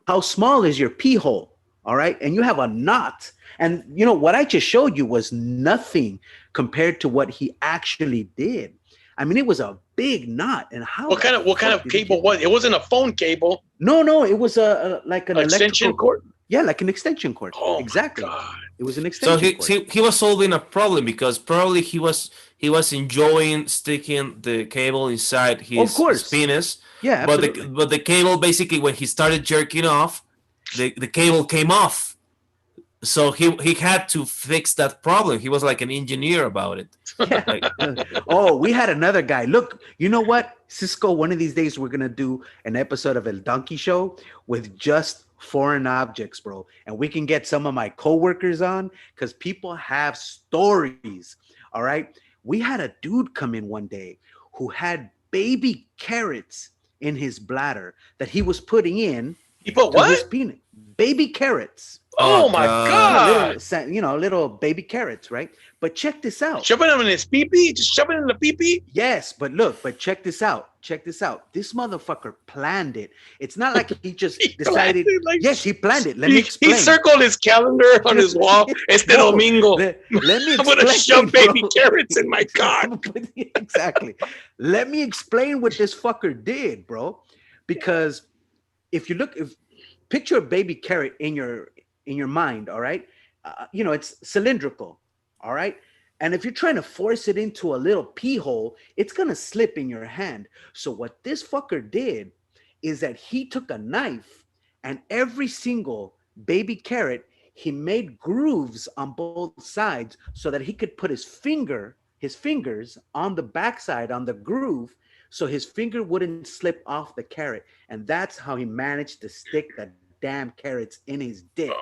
How small is your pee hole? All right. And you have a knot. And what I just showed you was nothing compared to what he actually did. I mean, it was a big knot. And
what kind of cable was it? It wasn't a phone cable.
No, it was like an
extension cord.
Yeah, like an extension cord.
Oh,
exactly.
My God.
It was an extension cord.
So he was solving a problem because probably he was enjoying sticking the cable inside his penis.
Yeah,
but the cable, basically, when he started jerking off, the cable came off. So he had to fix that problem. He was like an engineer about it.
Yeah. We had another guy. Look, you know what, Cisco? One of these days we're gonna do an episode of El Donkey Show with just foreign objects, bro, and we can get some of my coworkers on because people have stories. All right, we had a dude come in one day who had baby carrots in his bladder that he was putting in.
He put what?
His penis. Baby carrots.
Oh my God!
Little baby carrots, right? But check this out.
Shoving them in his pee-pee? Just shoving it in the pee-pee?
Yes, but check this out. This motherfucker planned it. It's not like he just decided. Yes, he planned it. Let me explain.
He circled his calendar on his wall. Domingo.
Let me explain.
I'm going to shove baby carrots in my cock.
Exactly. Let me explain what this fucker did, bro. Because if you picture a baby carrot in your mind, all right? It's cylindrical, all right? And if you're trying to force it into a little pee hole, it's going to slip in your hand. So what this fucker did is that he took a knife and every single baby carrot, he made grooves on both sides so that he could put his fingers on the backside, on the groove, so his finger wouldn't slip off the carrot, and that's how he managed to stick the damn carrots in his dick.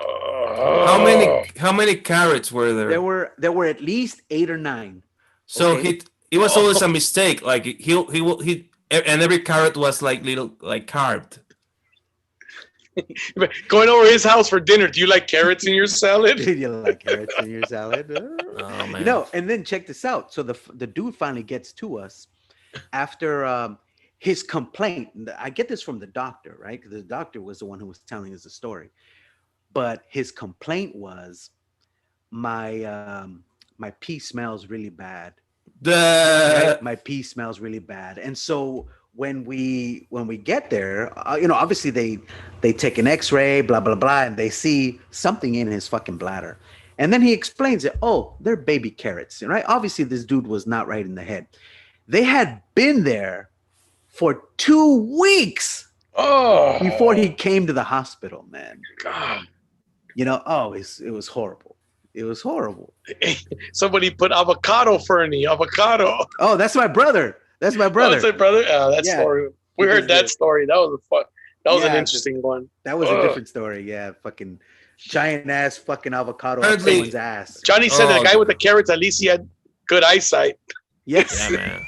How many carrots were there?
There were at least 8 or 9.
So
Okay.
it was always a mistake. Like he and every carrot was like little like carved.
Going over his house for dinner. Do you like carrots in your salad?
You like carrots in your salad?
Oh man.
And then check this out. So the dude finally gets to us after his complaint. I get this from the doctor, right? Because the doctor was the one who was telling us the story. But his complaint was my pee smells really bad. Right? My pee smells really bad. And so when we get there, obviously they take an x-ray, blah blah blah, and they see something in his fucking bladder. And then he explains it. Oh, they're baby carrots, right? Obviously this dude was not right in the head. They had been there for 2 weeks before he came to the hospital, man.
God.
It was horrible. It was horrible.
Somebody put avocado, Fernie. Avocado.
Oh, that's my brother. That's my brother.
Oh, that's my brother. That
Yeah.
story. We heard that story. That was an
Yeah.
interesting one.
That was a different story. Yeah, fucking giant ass fucking avocado up
Apparently-
someone's ass.
Johnny said that the guy with the carrots, at least he had good eyesight.
Yes.
Yeah, man.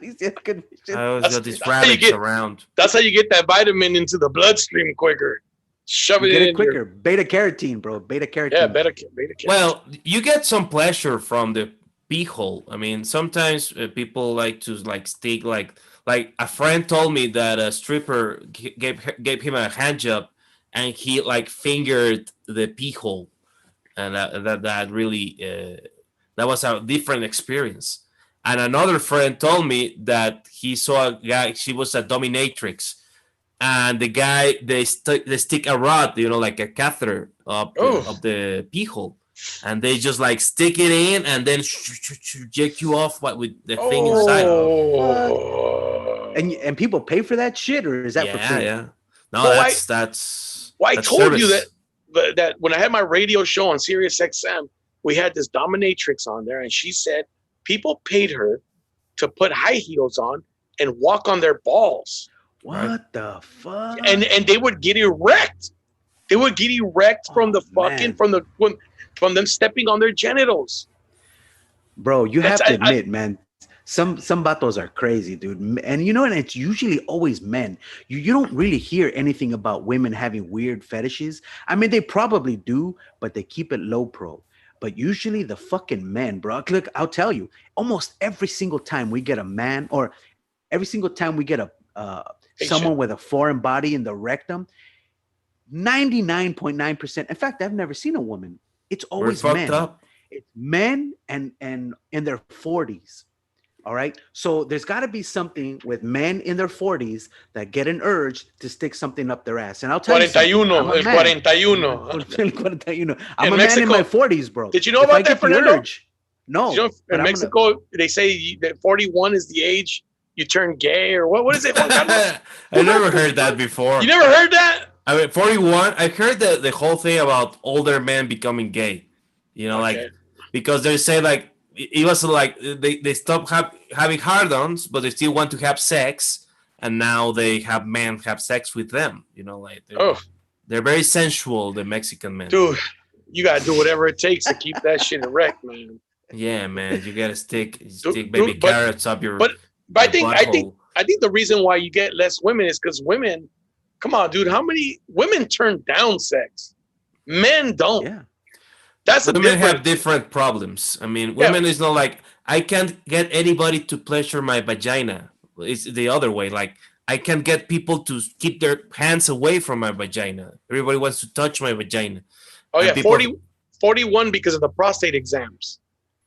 He's in good vision.
I always got these
That's how you
rabbits
get-
around.
That's how you get that vitamin into the bloodstream quicker. Shove
You
it
get
in
it quicker. Beta carotene, bro. Beta carotene.
Yeah, beta carrots.
Well, you get some pleasure from the pee hole. I mean, sometimes people like to stick like a friend told me that a stripper gave him a hand job, and he like fingered the pee hole, and that really that was a different experience. And another friend told me that he saw a guy. She was a dominatrix. And the guy, they stick a rod, like a catheter up the pee hole, and they just like stick it in and then jerk you off with the thing inside.
And people pay for that shit, or is that for free?
Yeah. No,
Well,
that's.
Well, I
that's
told you
service.
that when I had my radio show on Sirius XM, we had this dominatrix on there, and she said people paid her to put high heels on and walk on their balls.
What the fuck?
And they would get erect. They would get erect from the fucking
man.
from them stepping on their genitals.
Bro, you have
That's-
to admit, man, some vatos are crazy, dude. And and it's usually always men. You don't really hear anything about women having weird fetishes. I mean, they probably do, but they keep it low pro. But usually the fucking men, bro. Look, I'll tell you, almost every single time we get a man, or every single time we get someone with a foreign body in the rectum, 99.9%. In fact, I've never seen a woman. It's always
We're
men.
fucked up.
It's men and in their 40s. All right. So there's got to be something with men in their 40s that get an urge to stick something up their ass. And I'll tell you something.
41, el 41.
41. I'm
In
a
Mexico-
man in my 40s, bro.
Did you know
If I
about that,
get the
Fernando?
urge- No.
You know,
but
in
I'm
Mexico, they say that 41 is the age you turn gay, or what is it? Juan Carlos?
I never heard that before.
You never heard that?
I mean, 41. I heard the whole thing about older men becoming gay.
Okay.
Because they say like it was like they stopped having hard-ons, but they still want to have sex, and now they have men have sex with them. They're very sensual, the Mexican men.
Dude, you gotta do whatever it takes to keep that shit erect, man.
Yeah, man, you gotta stick
Dude,
baby
but-
carrots up your.
but I think
butthole.
the reason why you get less women is because women, come on, dude, how many women turn down sex? Men don't.
Yeah.
That's the
Women
difference.
have different problems. I mean, women is not like I can't get anybody to pleasure my vagina. It's the other way. Like I can't get people to keep their hands away from my vagina. Everybody wants to touch my vagina.
Oh
and
yeah,
people-
41 because of the prostate exams.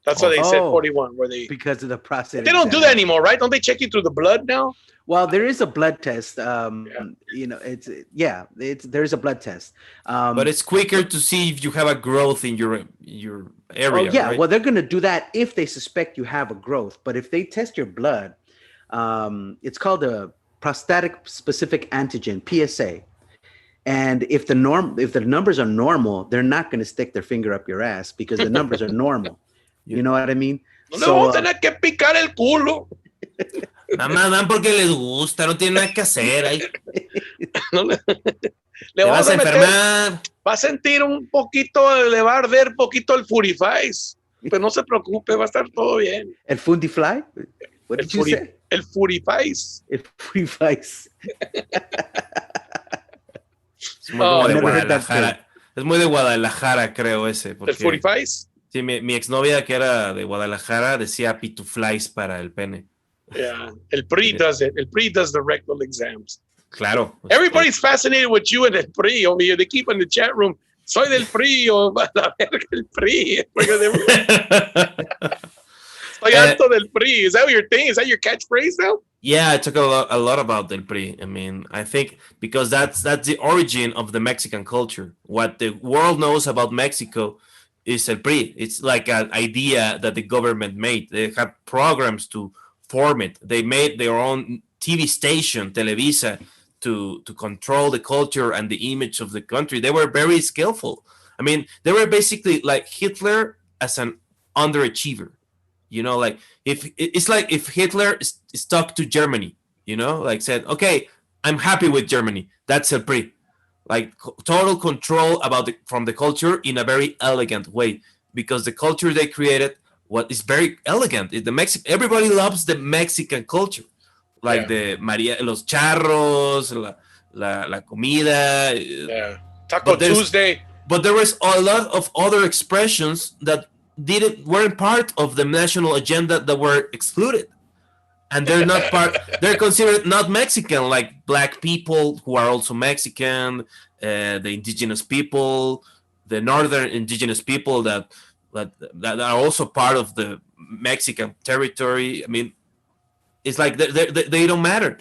That's why they said
Oh.
41. Where they
Because of the prostate.
don't do
exam.
that anymore, right? Don't they check you through the blood now?
Well, there is a blood test. There's a blood test.
But it's quicker to see if you have a growth in your area.
Oh yeah,
right?
well they're gonna do that if they suspect you have a growth. But if they test your blood, it's called a prostatic specific antigen (PSA). And if the numbers are normal, they're not gonna stick their finger up your ass because the numbers are normal. You know what I mean?
No le vamos a tener que picar el culo.
Nada más dan porque les gusta, no tienen nada que hacer. Ay,
No le
te
vamos
vas a
a meter,
enfermar.
va a sentir un poquito, le va a arder un poquito el Furifies. Pero no se preocupe, va a estar todo bien.
El Fundi Fly? What
El,
did you say?
el Furifies.
El Free Vice.
Es muy como de
never heard that
Guadalajara. Es muy de Guadalajara, creo, ese.
El
Porque,
Furifies.
sí, mi exnovia que era de Guadalajara decía pituflies para el pene.
Yeah. El PRI does it. El PRI does the rectal exams.
Claro.
Everybody's fascinated with you and el PRI over here. They keep in the chat room. Soy del PRI o la verga el PRI. Estoy harto del PRI. Is that your thing? Is that your catchphrase now?
Yeah, I talk a lot about Del PRI. I mean, I think because that's the origin of the Mexican culture. What the world knows about Mexico is El PRI. It's like an idea that the government made. They had programs to form it. They made their own TV station, Televisa, to control the culture and the image of the country. They were very skillful. I mean, they were basically like Hitler as an underachiever. You know, like if it's like if Hitler stuck to Germany, you know, like said, okay, I'm happy with Germany. That's El PRI. Like total control from the culture in a very elegant way, because the culture they created what is very elegant. Everybody loves the Mexican culture, like the los charros, la comida.
Yeah. Taco Tuesday.
But there was a lot of other expressions that weren't part of the national agenda, that were excluded, and they're not part. They're considered not Mexican, like black people who are also Mexican, the indigenous people, the northern indigenous people that are also part of the Mexican territory. I mean, it's like they don't matter.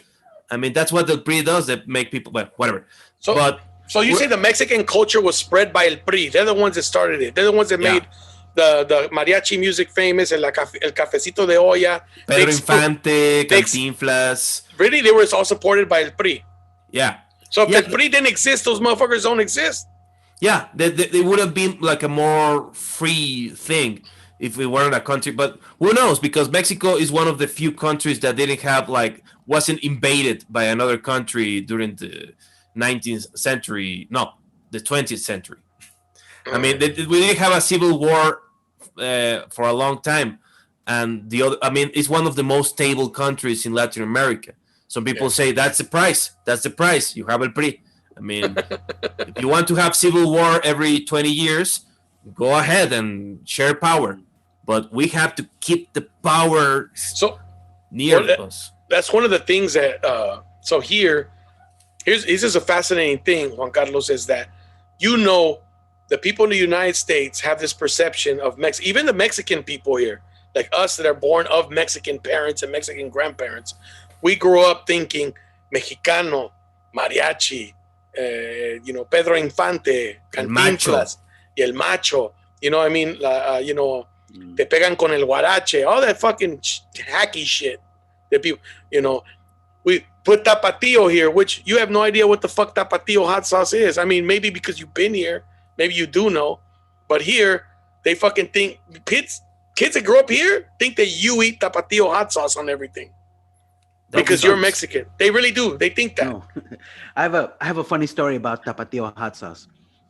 I mean, that's what the PRI does. They make people, but whatever.
So you say the Mexican culture was spread by El PRI? They're the ones that started it. They're the ones that made the mariachi music famous, el cafecito de olla.
Pedro Infante, Cantinflas.
Really, they were all supported by El PRI.
Yeah.
So if El PRI didn't exist, those motherfuckers don't exist.
Yeah, they would have been like a more free thing if we weren't a country. But who knows? Because Mexico is one of the few countries that didn't have wasn't invaded by another country during the 19th century. No, the 20th century. I mean, we didn't have a civil war for a long time, and it's one of the most stable countries in Latin America. Some people say that's the price. That's the price. You have El PRI. I mean, if you want to have civil war every 20 years, go ahead and share power. But we have to keep the power near us.
That's one of the things that. So here's just a fascinating thing, Juan Carlos, is that the people in the United States have this perception of even the Mexican people here, like us that are born of Mexican parents and Mexican grandparents, we grow up thinking Mexicano, mariachi, Pedro Infante, Cantinflas, y el macho. You know what I mean? Te pegan con el guarache, all that fucking hacky shit. That people, we put tapatio here, which you have no idea what the fuck tapatio hot sauce is. I mean, maybe because you've been here, maybe you do know, but here they fucking think kids that grow up here think that you eat tapatio hot sauce on everything because you're Mexican. They really do. They think that.
No. I have a funny story about tapatio hot sauce.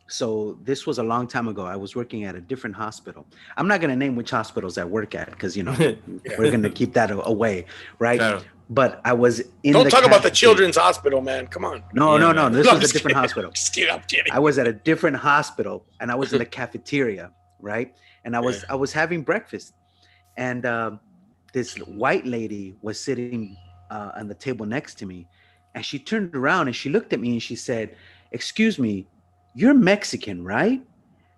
So this was a long time ago. I was working at a different hospital. I'm not going to name which hospitals I work at because, we're going to keep that away, right? Claro. But I was in
Don't talk about the children's hospital, man. Come on.
No. This was a different hospital.
Just kidding. I'm kidding.
I was at a different hospital and I was in the cafeteria, right? And I was having breakfast. And this white lady was sitting on the table next to me. And she turned around and she looked at me and she said, "Excuse me, you're Mexican, right?"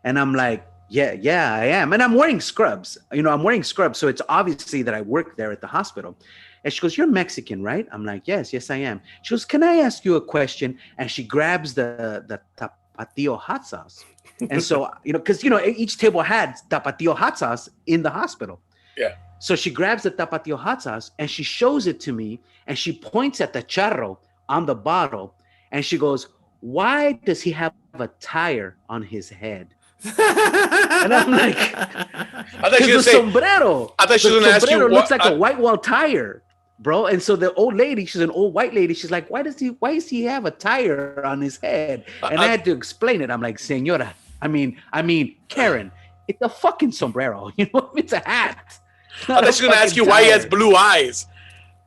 And I'm like, yeah, I am. And I'm wearing scrubs. I'm wearing scrubs. So it's obviously that I work there at the hospital. And she goes, "You're Mexican, right?" I'm like, yes, I am. She goes, "Can I ask you a question?" And she grabs the tapatio hot sauce. And so, because, each table had tapatio hot sauce in the hospital.
Yeah.
So she grabs the tapatio hot sauce and she shows it to me and she points at the charro on the bottle. And she goes, "Why does he have a tire on his head?" And I'm like,
I thought she was
sombrero.
I thought she was going to ask you.
Looks like a white wall tire. bro. And so the old lady, she's an old white lady. She's like, why does he have a tire on his head? And I had to explain it. I'm like, Señora, I mean, Karen, it's a fucking sombrero. You know, it's a hat.
I was going to ask you why he has blue eyes.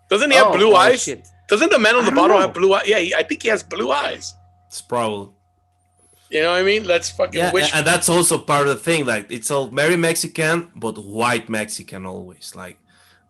Doesn't he have blue eyes?
Shit.
Doesn't the man on the bottle have blue eyes? Yeah, I think he has blue eyes.
It's probably.
You know what I mean? Let's fucking wish.
And that's also part of the thing. Like, it's all very Mexican, but white Mexican always. Like,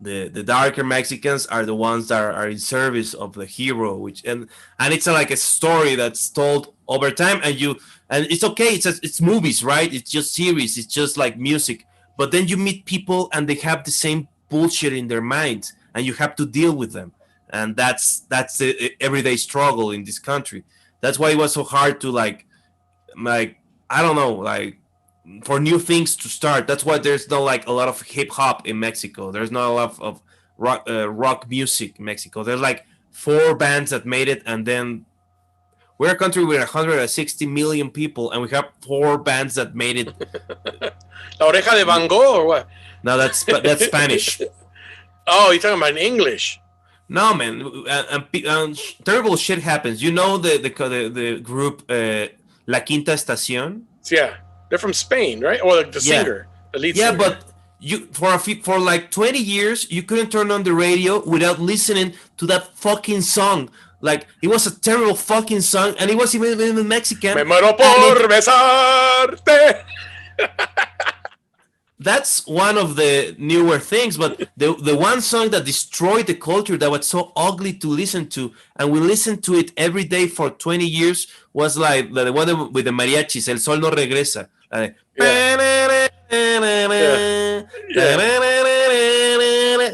the darker Mexicans are the ones that are in service of the hero, and it's like a story that's told over time. And it's okay. It's movies, right? It's just series. It's just like music. But then you meet people and they have the same bullshit in their minds, and you have to deal with them. And that's the everyday struggle in this country. That's why it was so hard to like I don't know, like for new things to start. That's why there's not like a lot of hip hop in Mexico. There's not a lot of rock music in Mexico. There's like 4 bands that made it, and then we're a country with 160 million people, and we have 4 bands that made it.
La Oreja de Van Gogh or what?
No, that's Spanish.
Oh, you're talking about in English.
No, man, terrible shit happens. You know the group La Quinta Estación?
Yeah, they're from Spain, right? Or the singer, the lead singer.
Yeah, but you for like 20 years you couldn't turn on the radio without listening to that fucking song. Like, it was a terrible fucking song, and it was even Mexican.
Me muero por besarte.
That's one of the newer things, but the one song that destroyed the culture, that was so ugly to listen to, and we listened to it every day for 20 years, was like the one with the mariachis, El Sol No Regresa.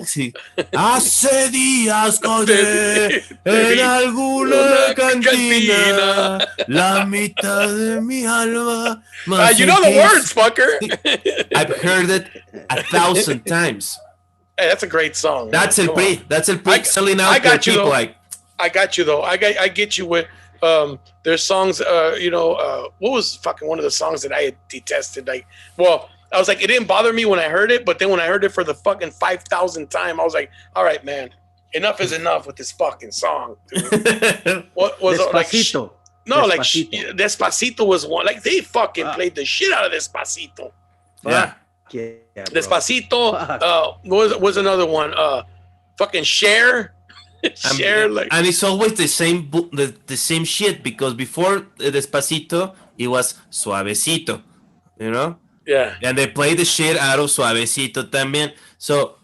Sí. Hace días colgué en alguna cantina la mitad de mi alma.
You know the words, fucker.
I've heard it 1,000 times.
Hey, that's a great song.
That's El PRI. That's El PRI selling out.
I got you
people.
though.
Like,
I got you though. I get you with there's songs. What was fucking one of the songs that I detested? Like, well, I was like, it didn't bother me when I heard it, but then when I heard it for the fucking 5,000th time, I was like, all right, man, enough is enough with this fucking song. Dude. What was
Despacito?
Like, Despacito was one. Like, they fucking played the shit out of Despacito.
yeah.
Yeah, bro.
Despacito. Was another one. Fucking Cher. Cher, like,
and it's always the same the same shit, because before Despacito it was Suavecito, you know.
Yeah.
And they play the shit out of Suavecito también. So,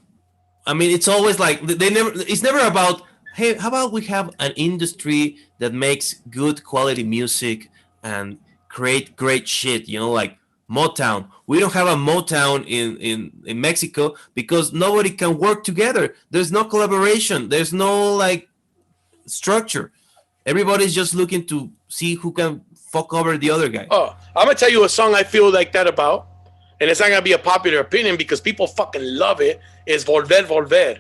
I mean, it's always like it's never about, hey, how about we have an industry that makes good quality music and create great shit, you know, like Motown. We don't have a Motown in Mexico because nobody can work together. There's no collaboration. There's no like structure. Everybody's just looking to see who can fuck over the other guy.
Oh, I'm gonna tell you a song I feel like that about, and it's not gonna be a popular opinion because people fucking love it. Is Volver, Volver.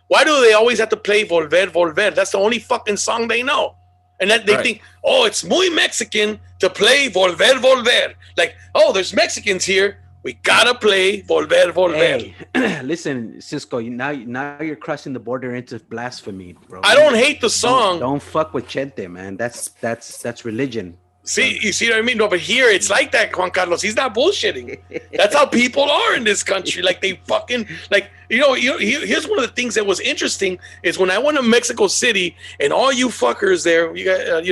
Why do they always have to play Volver, Volver? That's the only fucking song they know. And that they think, oh, it's muy Mexican to play Volver, Volver. Like, oh, there's Mexicans here. We gotta play Volver, Volver.
Hey, listen, Cisco, now you're crossing the border into blasphemy, bro.
I don't hate the song.
Don't fuck with Chente, man. That's religion.
See, you see what I mean? No, but here it's like that, Juan Carlos. He's not bullshitting. That's how people are in this country. Like, they fucking, like, here's one of the things that was interesting is when I went to Mexico City and all you fuckers there, you guys,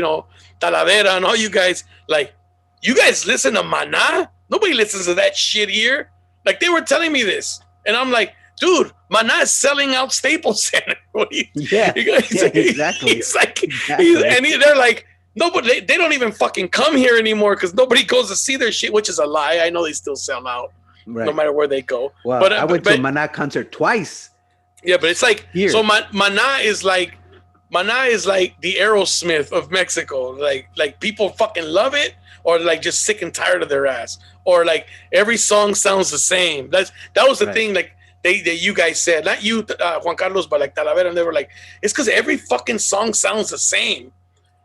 Talavera and all you guys, like, you guys listen to Maná? Nobody listens to that shit here. Like, they were telling me this. And I'm like, dude, Maná is selling out Staples Center.
Exactly.
He's like, exactly. They're like, no, but they don't even fucking come here anymore because nobody goes to see their shit, which is a lie. I know they still sell out, no matter where they go.
Well,
but
I went to a Maná concert twice.
Yeah, but it's like
here.
So Maná is like the Aerosmith of Mexico. Like people fucking love it, or like just sick and tired of their ass, or like every song sounds the same. That was the thing. Like that you guys said, not you, Juan Carlos, but like Talavera, and they were like, it's because every fucking song sounds the same.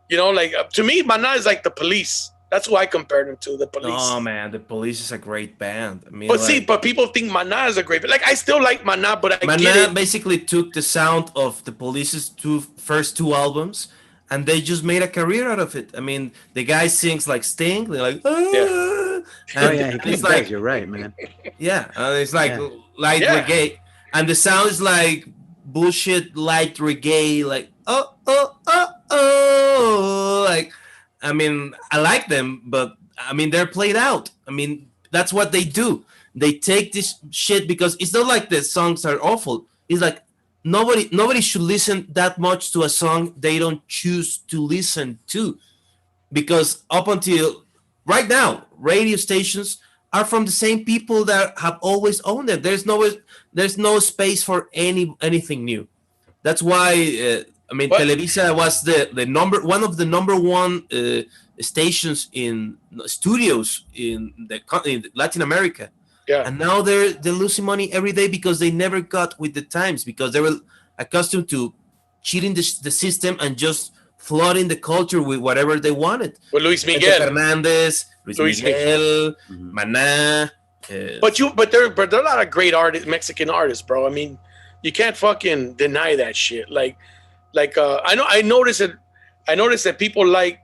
You know, like to me, Maná is like the Police. That's who I compared them to, the Police.
Oh man, the Police is a great band. I mean,
But see, but people think Maná is a great band. Like, I still like Maná, but I get
Maná
it.
basically took the sound of the Police's first two albums, and they just made a career out of it. I mean, the guy sings like Sting. They're like,
Oh yeah, he
it's
does.
like,
You're right, man.
yeah, it's like
Yeah.
light
Yeah.
reggae, and the sound is like bullshit light reggae, like like. I mean, I like them, but I mean, they're played out. I mean, that's what they do. They take this shit because it's not like the songs are awful. It's like nobody should listen that much to a song they don't choose to listen to, because up until right now, radio stations are from the same people that have always owned them. There's no space for anything new. That's why I mean,
What?
Televisa was one of the number one stations in studios in Latin America.
Yeah.
And now they're losing money every day because they never got with the times, because they were accustomed to cheating the system and just flooding the culture with whatever they wanted.
With Luis
Vicente
Miguel.
Fernandez, Luis Miguel, Maná.
But there are a lot of great artists, Mexican artists, bro. I mean, you can't fucking deny that shit. I noticed that people like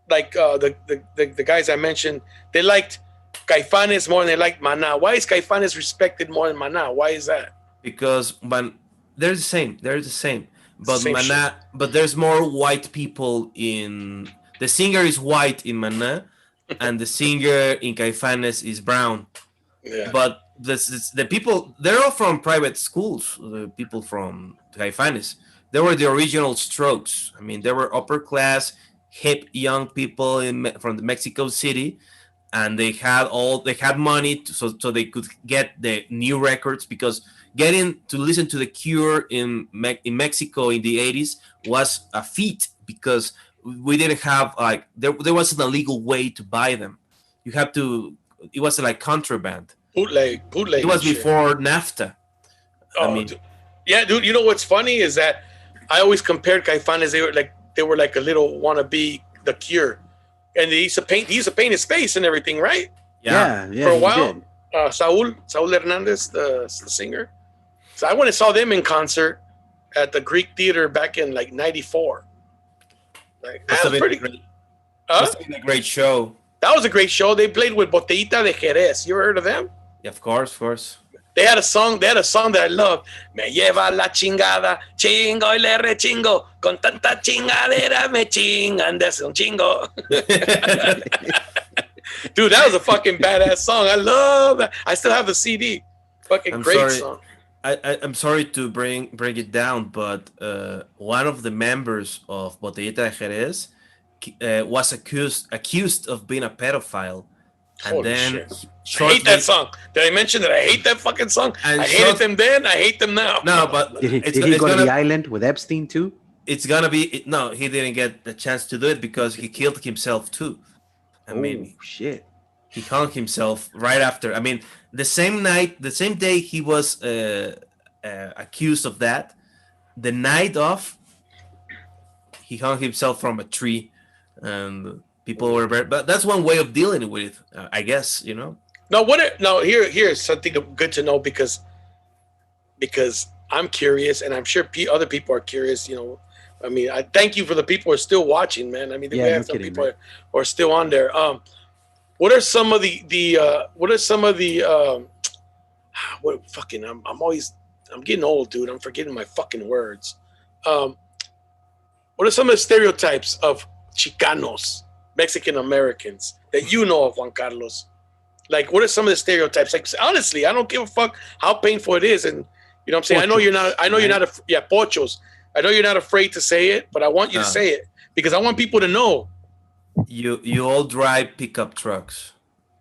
the guys I mentioned, they liked Caifanes more than they liked Maná. Why is Caifanes respected more than Maná? Why is that?
Because they're the same. But
Same
Maná,
shit.
but there's more white people in the singer is white in Maná, and the singer in Caifanes is brown.
Yeah.
But the people, they're all from private schools. The people from Caifanes, they were the original Strokes. I mean, they were upper class, hip young people from the Mexico City, and they had money so they could get the new records, because getting to listen to The Cure in Mexico in the 80s was a feat, because we didn't have there wasn't a legal way to buy them. It was like contraband.
Bootleg.
It was
shit.
before NAFTA.
Dude. Yeah, dude. You know what's funny is that I always compared Caifanes. They were like a little wannabe The Cure, and he used to paint his face and everything, right?
Yeah.
For a
he
while.
did.
Saul Hernandez, the singer. So I went and saw them in concert at the Greek Theater back in like '94. Like, that was pretty good.
Must have been a great show.
That was a great show. They played with Botellita de Jerez. You ever heard of them?
Yeah, of course.
They had a song that I loved. Me lleva la chingada, chingo y le rechingo, con tanta chingadera me chingan desde un chingo. Dude, that was a fucking badass song. I love that. I still have the CD. Fucking great song.
I'm sorry to bring it down, but one of the members of Botellita de Jerez was accused of being a pedophile. And
Holy
then
shit. I hate that song. Did I mention that I hate that fucking song? I hated them then. I hate them now.
No, but
Did he go to the island with Epstein too?
It's gonna be no. He didn't get the chance to do it because he killed himself too. I mean,
shit.
He hung himself right after. I mean, the same day he was accused of that. The night of, he hung himself from a tree, and people were very. But that's one way of dealing with it, I guess. You know.
No, here's something good to know because I'm curious, and I'm sure other people are curious. You know, I mean, I thank you for the people who are still watching, man. I mean, we have some people who are still on there. What are some of I'm getting old, dude. I'm forgetting my fucking words. What are some of the stereotypes of Chicanos, Mexican Americans that you know of, Juan Carlos? Like, what are some of the stereotypes? Like, honestly, I don't give a fuck how painful it is. And you know what I'm saying?
Pochos,
I know you're not pochos. I know you're not afraid to say it, but I want you to say it because I want people to know.
You all drive pickup trucks,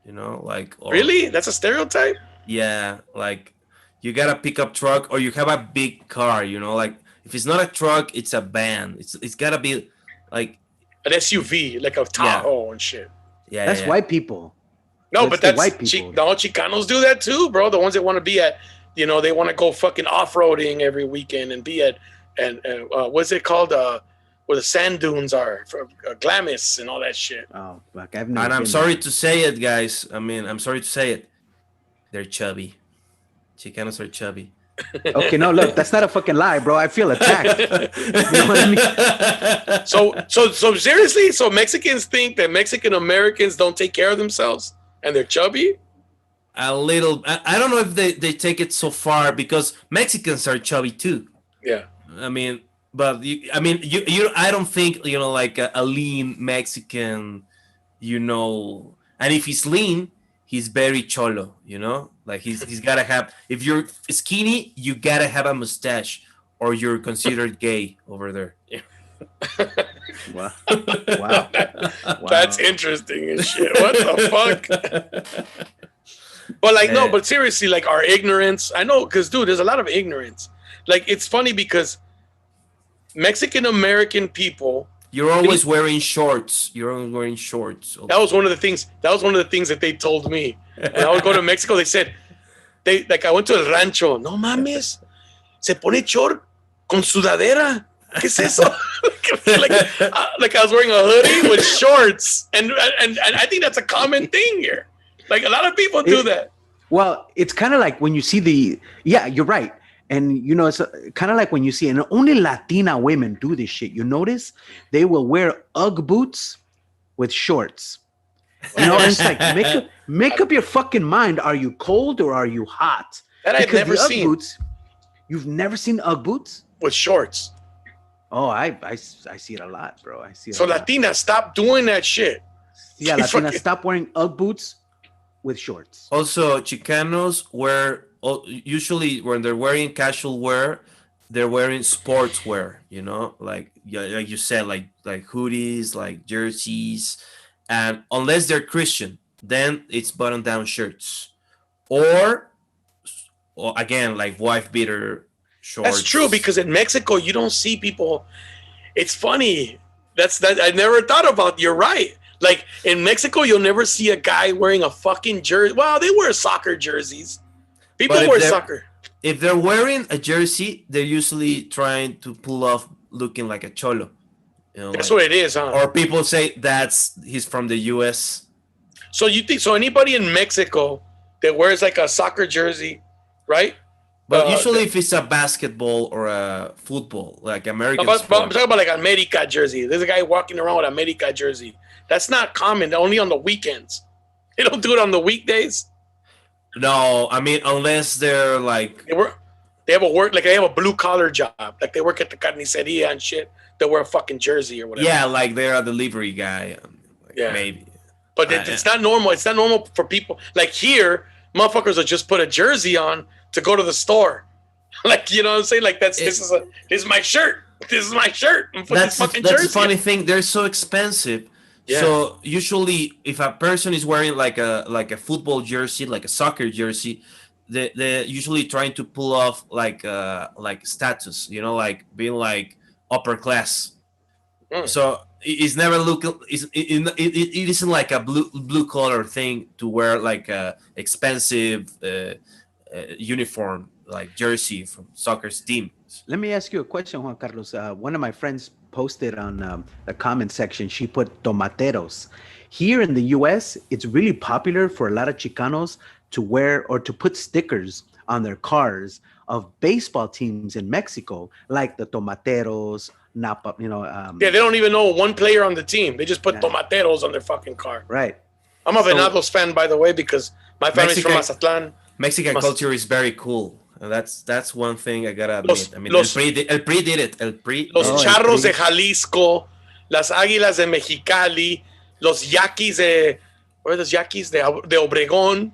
you know, like
really? That's a stereotype?
Yeah, like you got a pickup truck or you have a big car, you know, like if it's not a truck, it's a van. It's gotta be like
an SUV, like a Tahoe and shit.
Yeah,
that's white people.
No, but that's white people. Chicanos do that too, bro. The ones that want to be at, you know, they want to go fucking off-roading every weekend and be at, and what's it called? where the sand dunes are, for Glamis and all that shit.
Oh, fuck, I've never
And I'm
been
sorry
there.
to say it, guys. I mean, I'm sorry to say it. They're chubby. Chicanos are chubby.
Okay, no, look, that's not a fucking lie, bro. I feel attacked. You know what I mean?
So seriously, so Mexicans think that Mexican Americans don't take care of themselves and they're chubby?
A little. I don't know if they take it so far because Mexicans are chubby too.
Yeah.
I mean, but you I don't think, like a lean Mexican, and if he's lean, he's very cholo, like he's gotta have, if you're skinny, you gotta have a mustache or you're considered gay over there. Yeah.
Wow. Wow.
That's interesting as shit. What the fuck? But like, no, but seriously, like our ignorance, I know, because dude, there's a lot of ignorance. Like, it's funny because Mexican American people,
you're always wearing shorts. You're always wearing shorts.
That was one of the things that they told me. When I would go to Mexico, they said, I went to El Rancho. No mames, se pone short con sudadera. ¿Qué es eso? like I was wearing a hoodie with shorts. And I think that's a common thing here. Like, a lot of people do that.
Well, it's kind of like when you see yeah, you're right. And, it's kind of like when you see, and only Latina women do this shit. You notice they will wear Ugg boots with shorts. It's like, make up your fucking mind. Are you cold or are you hot?
That I've never seen.
Boots, you've never seen Ugg boots?
With shorts.
Oh, I see it a lot, bro. I see it
so Latina, stop doing that shit.
Yeah, Latina, stop wearing Ugg boots with shorts.
Also, Chicanos wear, usually when they're wearing casual wear, they're wearing sports wear, like you said, like hoodies, like jerseys, and unless they're Christian, then it's button down shirts, or again, like wife beater shorts.
That's true, because in Mexico you don't see people. It's funny. That I never thought about. You're right. Like, in Mexico, you'll never see a guy wearing a fucking jersey. Well, they wear soccer jerseys. People wear soccer.
If they're wearing a jersey, they're usually trying to pull off looking like a cholo.
That's what it is, huh?
Or people say he's from the U.S.
So you think, anybody in Mexico that wears like a soccer jersey, right?
But usually if it's a basketball or a football, like American
sport. I'm talking about like an America jersey. There's a guy walking around with an America jersey. That's not common. Only on the weekends. They don't do it on the weekdays.
No, I mean, unless they're like...
They have a blue-collar job. Like, they work at the carniceria and shit. They wear a fucking jersey or whatever.
Yeah, like they're a delivery guy. Yeah. Maybe.
But it's not normal. It's not normal for people. Like, here, motherfuckers will just put a jersey on to go to the store. Like, you know what I'm saying? Like, this is my shirt. This is my shirt.
That's a funny thing. They're so expensive. Yeah. So usually, if a person is wearing like a football jersey, like a soccer jersey, they're usually trying to pull off like status, like being like upper class. So it's never it isn't like a blue collar thing to wear like a expensive uniform, like jersey from soccer team.
Let me ask you a question, Juan Carlos. One of my friends posted on the comment section. She put tomateros. Here in the U.S., it's really popular for a lot of Chicanos to wear or to put stickers on their cars of baseball teams in Mexico, like the tomateros, Napa.
They don't even know one player on the team. They just put tomateros on their fucking car.
Right.
I'm a Venados fan, by the way, because my family's from Mazatlan.
Mexican culture is very cool. That's one thing I gotta admit. El PRI did it.
Los charros de Jalisco, las águilas de Mexicali, los yaquis de Obregón,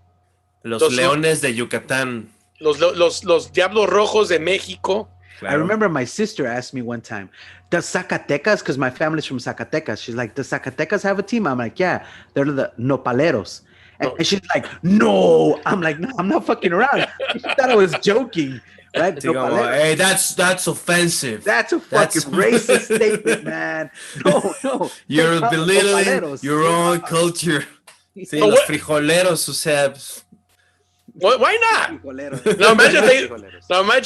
los leones de Yucatán,
los diablos rojos de México.
Claro. I remember my sister asked me one time, does Zacatecas, because my family's from Zacatecas, she's like, does Zacatecas have a team? I'm like, yeah, they're the nopaleros. And she's like, no. I'm like, no, I'm not fucking around. She thought I was joking. Right?
Hey, that's offensive.
That's a fucking racist statement, man. No.
You're belittling your own culture. Sí, los frijoleros, o sea...
Why not? Now imagine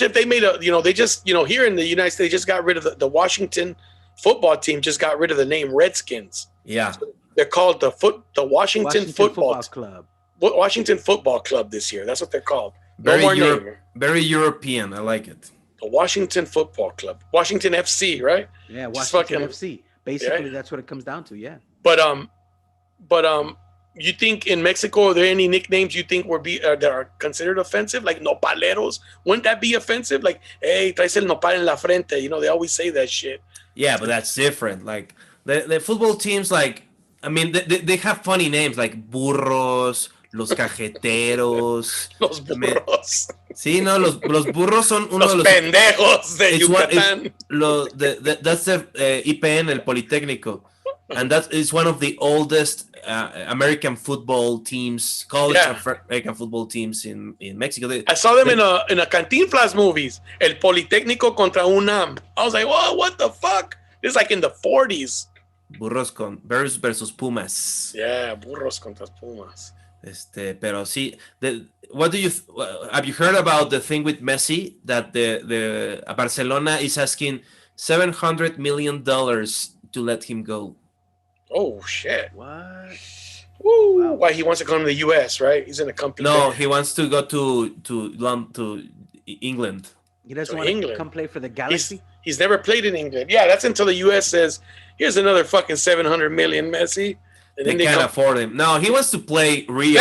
if they made they just, here in the United States, they just got rid of the Washington football team just got rid of the name Redskins.
Yeah.
They're called the Washington Football
Club.
Washington Football Club this year. That's what they're called. No
Very
more name.
Very European. I like it.
The Washington Football Club. Washington FC, right?
Yeah,
Just
Washington
fucking-
FC. Basically, that's what it comes down to. Yeah.
But you think in Mexico are there any nicknames you think that are considered offensive, like nopaleros? Wouldn't that be offensive? Like, hey, traes el nopal en la frente. You know, they always say that shit.
Yeah, but that's different. Like the football teams, like I mean, they have funny names like burros, los cajeteros.
Los burros.
Sí, no, los burros son uno
Los
de los
pendejos de
it's one-
Yucatán.
that's the IPN, el Politécnico, and that is one of the oldest American football teams, college American football teams in Mexico.
I saw them in a Cantinflas movies. El Politécnico contra UNAM. I was like, whoa, what the fuck? This is like in the 40s.
Burros versus Pumas.
Yeah, burros contra Pumas.
Pero sí, what do you have you heard about the thing with Messi that the Barcelona is asking $700 million to let him go?
Oh shit!
What?
Woo! Wow. Why he wants to come to the U.S. Right? He's in a company.
No,
there.
he wants to go to England.
He doesn't want to come play for the Galaxy.
He's never played in England. Yeah, that's until the U.S. says, "Here's another fucking $700 million, Messi."
And they can't afford him. No, he wants to play real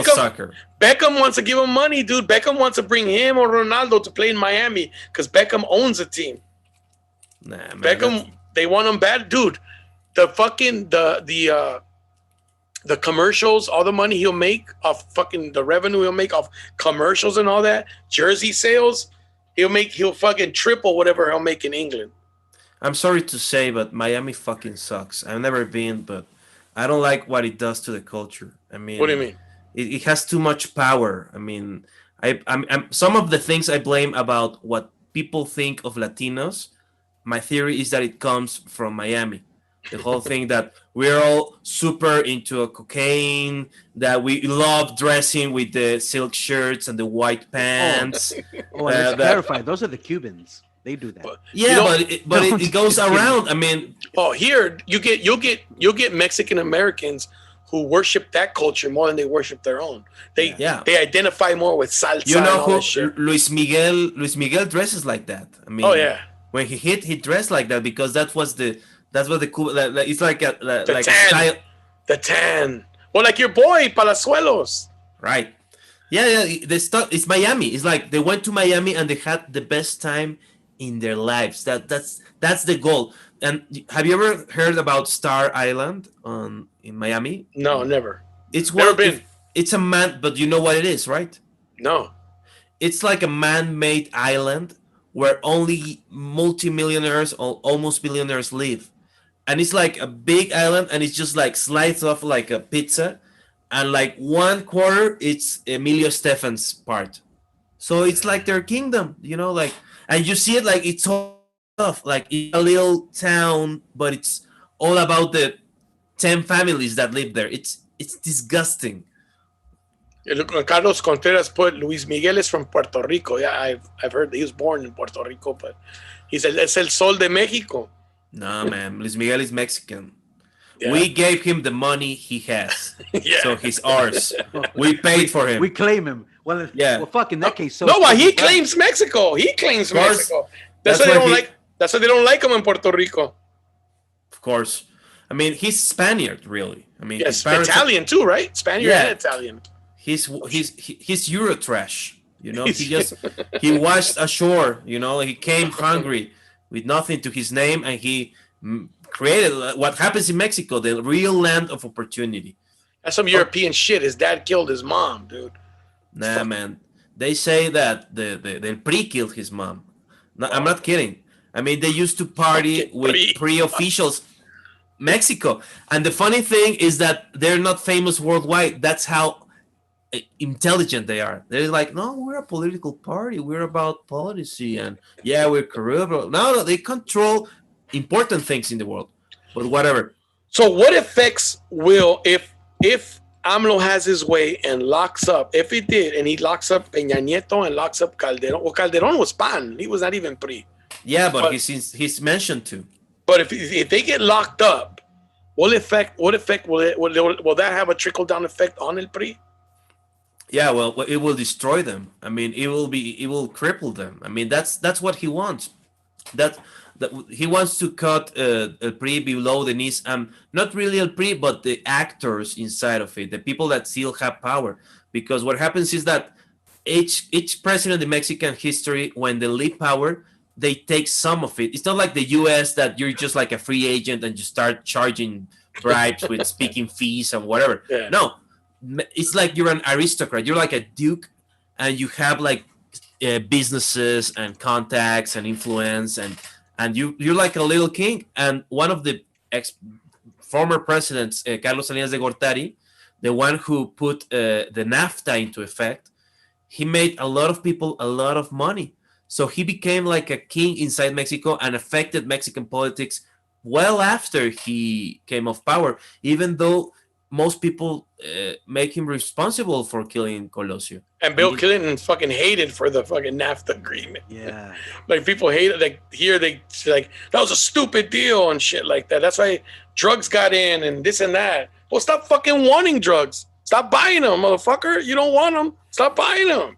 soccer.
Beckham wants to give him money, dude. Beckham wants to bring him or Ronaldo to play in Miami because Beckham owns a team.
Nah, man,
Beckham, they want him bad, dude. The fucking the commercials, all the money he'll make off fucking the revenue he'll make off commercials and all that, jersey sales, he'll fucking triple whatever he'll make in England.
I'm sorry to say, but Miami fucking sucks. I've never been, but I don't like what it does to the culture. I mean,
what do you mean?
It has too much power. I mean, I'm some of the things I blame about what people think of Latinos. My theory is that it comes from Miami. The whole thing that we're all super into cocaine, that we love dressing with the silk shirts and the white pants.
Let's clarify. Those are the Cubans. They do that.
Yeah, but it goes around. I mean,
here you'll get Mexican Americans who worship that culture more than they worship their own. They identify more with salsa.
You know who Luis Miguel dresses like that. I mean, when he dressed like that because that's what the cool. It's like a style.
The tan. Well, like your boy Palazuelos.
Right. Yeah. It's Miami. It's like they went to Miami and they had the best time in their lives. That's the goal. And have you ever heard about Star Island in Miami?
No, never.
It's
never been.
It's a man, but you know what it is, right?
No.
It's like a man-made island where only multimillionaires or almost billionaires live. And it's like a big island, and it's just like slides off like a pizza, and like 1/4 it's Emilio Estefan's part. So it's like their kingdom, like, and you see it like it's all stuff, like it's a little town, but it's all about the 10 families that live there. It's disgusting.
Carlos Contreras put Luis Miguel is from Puerto Rico. Yeah, I've heard that he was born in Puerto Rico, but he said es el sol de México.
No, man, Luis Miguel is Mexican. Yeah. We gave him the money he has, so he's ours. We paid for him.
We claim him. Well, fuck, in that case. So
no, but he claims Mexico. He claims Mexico. That's why they don't like. That's why they don't like him in Puerto Rico.
Of course, I mean he's Spaniard, really. I mean,
yes, Italian too, right? Spaniard and Italian.
He's Eurotrash. He washed ashore. He came hungry with nothing to his name, and he created what happens in Mexico, the real land of opportunity.
That's some European shit. His dad killed his mom, dude.
Nah, man. They say that the PRI killed his mom. No, I'm not kidding. I mean, they used to party with PRI officials. Mexico. And the funny thing is that they're not famous worldwide. That's how intelligent they are. They're like, no, we're a political party. We're about policy. And we're corrupt. No, they control important things in the world. But whatever.
So what effects will, if AMLO has his way and locks up, if he did, and he locks up Peña Nieto and locks up Calderon. Well, Calderon was PAN. He was not even PRI.
Yeah, but he's mentioned to.
But if they get locked up, will that have a trickle down effect on El PRI?
Yeah, well, it will destroy them. I mean, it will cripple them. I mean, that's what he wants. That he wants to cut El PRI below the knees. Not really El PRI, but the actors inside of it, the people that still have power. Because what happens is that each president in Mexican history, when they leave power, they take some of it. It's not like the U.S. that you're just like a free agent and you start charging bribes with speaking fees and whatever.
Yeah.
No, it's like you're an aristocrat. You're like a duke, and you have like businesses and contacts and influence, and you're like a little king. And one of the former presidents, Carlos Salinas de Gortari, the one who put the NAFTA into effect, he made a lot of people a lot of money. So he became like a king inside Mexico and affected Mexican politics well after he came off power, even though most people make him responsible for killing Colosio.
And Bill Clinton fucking hated for the fucking NAFTA agreement.
Yeah.
Like people hate it. Like here they like that was a stupid deal and shit like that. That's why drugs got in and this and that. Well, stop fucking wanting drugs. Stop buying them, motherfucker. You don't want them. Stop buying them.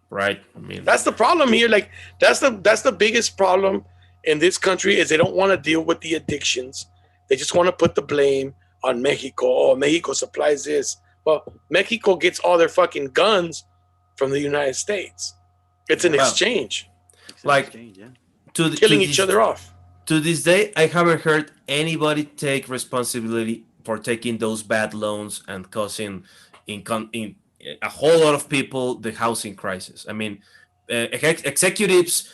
Right. I mean,
that's the problem here. Like that's the biggest problem in this country is they don't want to deal with the addictions. They just want to put the blame on Mexico. Oh, Mexico supplies this. Well, Mexico gets all their fucking guns from the United States. It's an exchange.
Like
killing each other off.
To this day, I haven't heard anybody take responsibility for taking those bad loans and causing in a whole lot of people the housing crisis. I mean, executives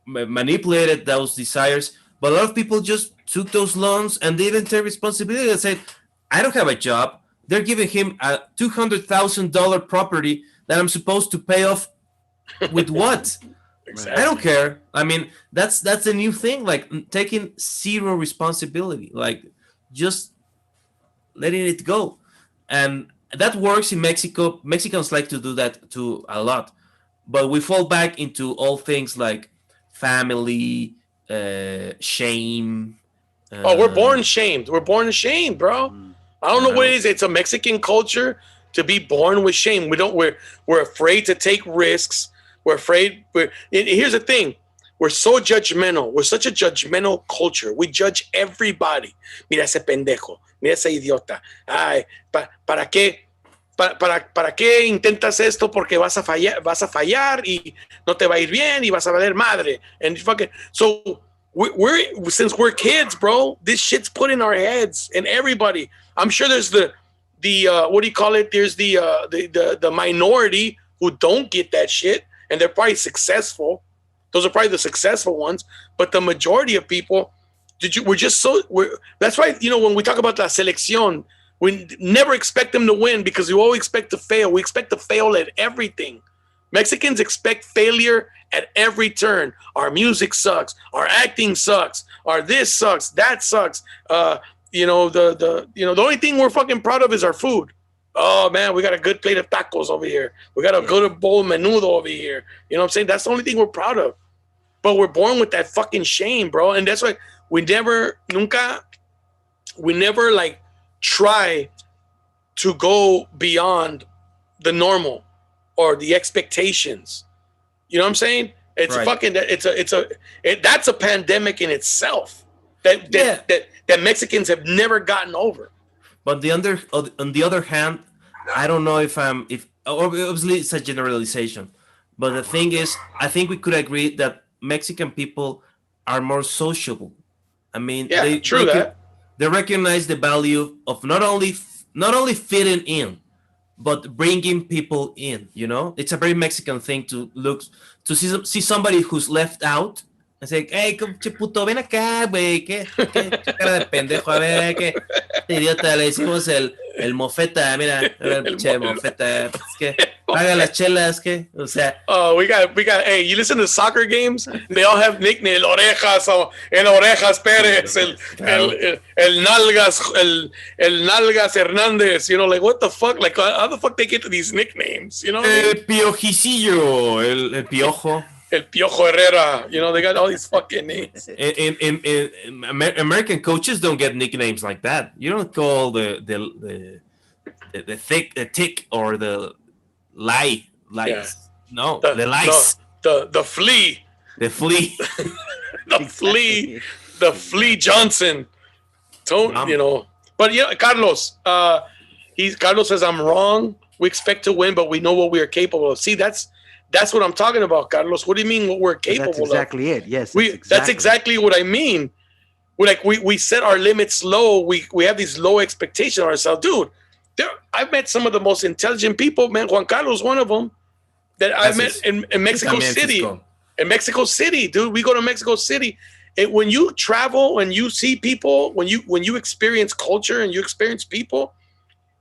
manipulated those desires, but a lot of people just took those loans and they didn't take responsibility and said, I don't have a job. They're giving him a $200,000 property that I'm supposed to pay off with what?
Exactly.
I don't care. I mean, that's a new thing, like taking zero responsibility, like just letting it go. And that works in Mexico. Mexicans like to do that too a lot. But we fall back into all things like family, shame.
We're born shamed. We're born ashamed, bro. I don't know what it is. It's a Mexican culture to be born with shame. We're afraid to take risks. We're afraid. Here's the thing. We're so judgmental. We're such a judgmental culture. We judge everybody. Mira ese pendejo. Mira ese idiota. Ay, ¿para qué? ¿Para qué intentas esto? Porque vas a fallar y no te va a ir bien y vas a valer madre. And fucking so since we're kids, bro, this shit's put in our heads and everybody. I'm sure there's the what do you call it? There's the minority who don't get that shit and they're probably successful. Those are probably the successful ones, but the majority of people, that's why, when we talk about la selección, we never expect them to win because we always expect to fail. We expect to fail at everything. Mexicans expect failure at every turn. Our music sucks. Our acting sucks. Our this sucks. That sucks. The only thing we're fucking proud of is our food. Oh man, we got a good plate of tacos over here. We got a good bowl of menudo over here. You know what I'm saying? That's the only thing we're proud of. But we're born with that fucking shame, bro. And that's why we never like try to go beyond the normal or the expectations. You know what I'm saying? It's right. Fucking that's a pandemic in itself that Mexicans have never gotten over.
But on the other hand, I don't know if obviously it's a generalization, but the thing is, I think we could agree that Mexican people are more sociable. I mean, they recognize the value of not only fitting in, but bringing people in. It's a very Mexican thing to see somebody who's left out and say, hey, che puto, ven acá, güey, qué cara de pendejo, a ver, qué idiota, le decimos el mofeta, mira, che mofeta, es que paga las chelas, que, o sea.
Oh, we got, hey, you listen to soccer games? They all have nicknames, el Orejas Pérez, el Nalgas Hernández, like what the fuck, like how the fuck they get to these nicknames,
El Piojicillo, el Piojo.
El Piojo Herrera. You know, they got all these fucking names.
American coaches don't get nicknames like that. You don't call the tick or the lice.
Yeah.
No, the lice.
The flea.
The flea.
The flea Johnson. You know. But yeah, Carlos. Carlos says I'm wrong. We expect to win, but we know what we are capable of. See, that's what I'm talking about, Carlos. What do you mean what we're capable of?
That's exactly it. Yes.
That's exactly what I mean. We set our limits low. We have these low expectations of ourselves. Dude, I've met some of the most intelligent people, man. Juan Carlos, one of them, that I met in Mexico City.
Cisco.
In Mexico City, dude. We go to Mexico City. And when you travel and you see people, when you experience culture and you experience people,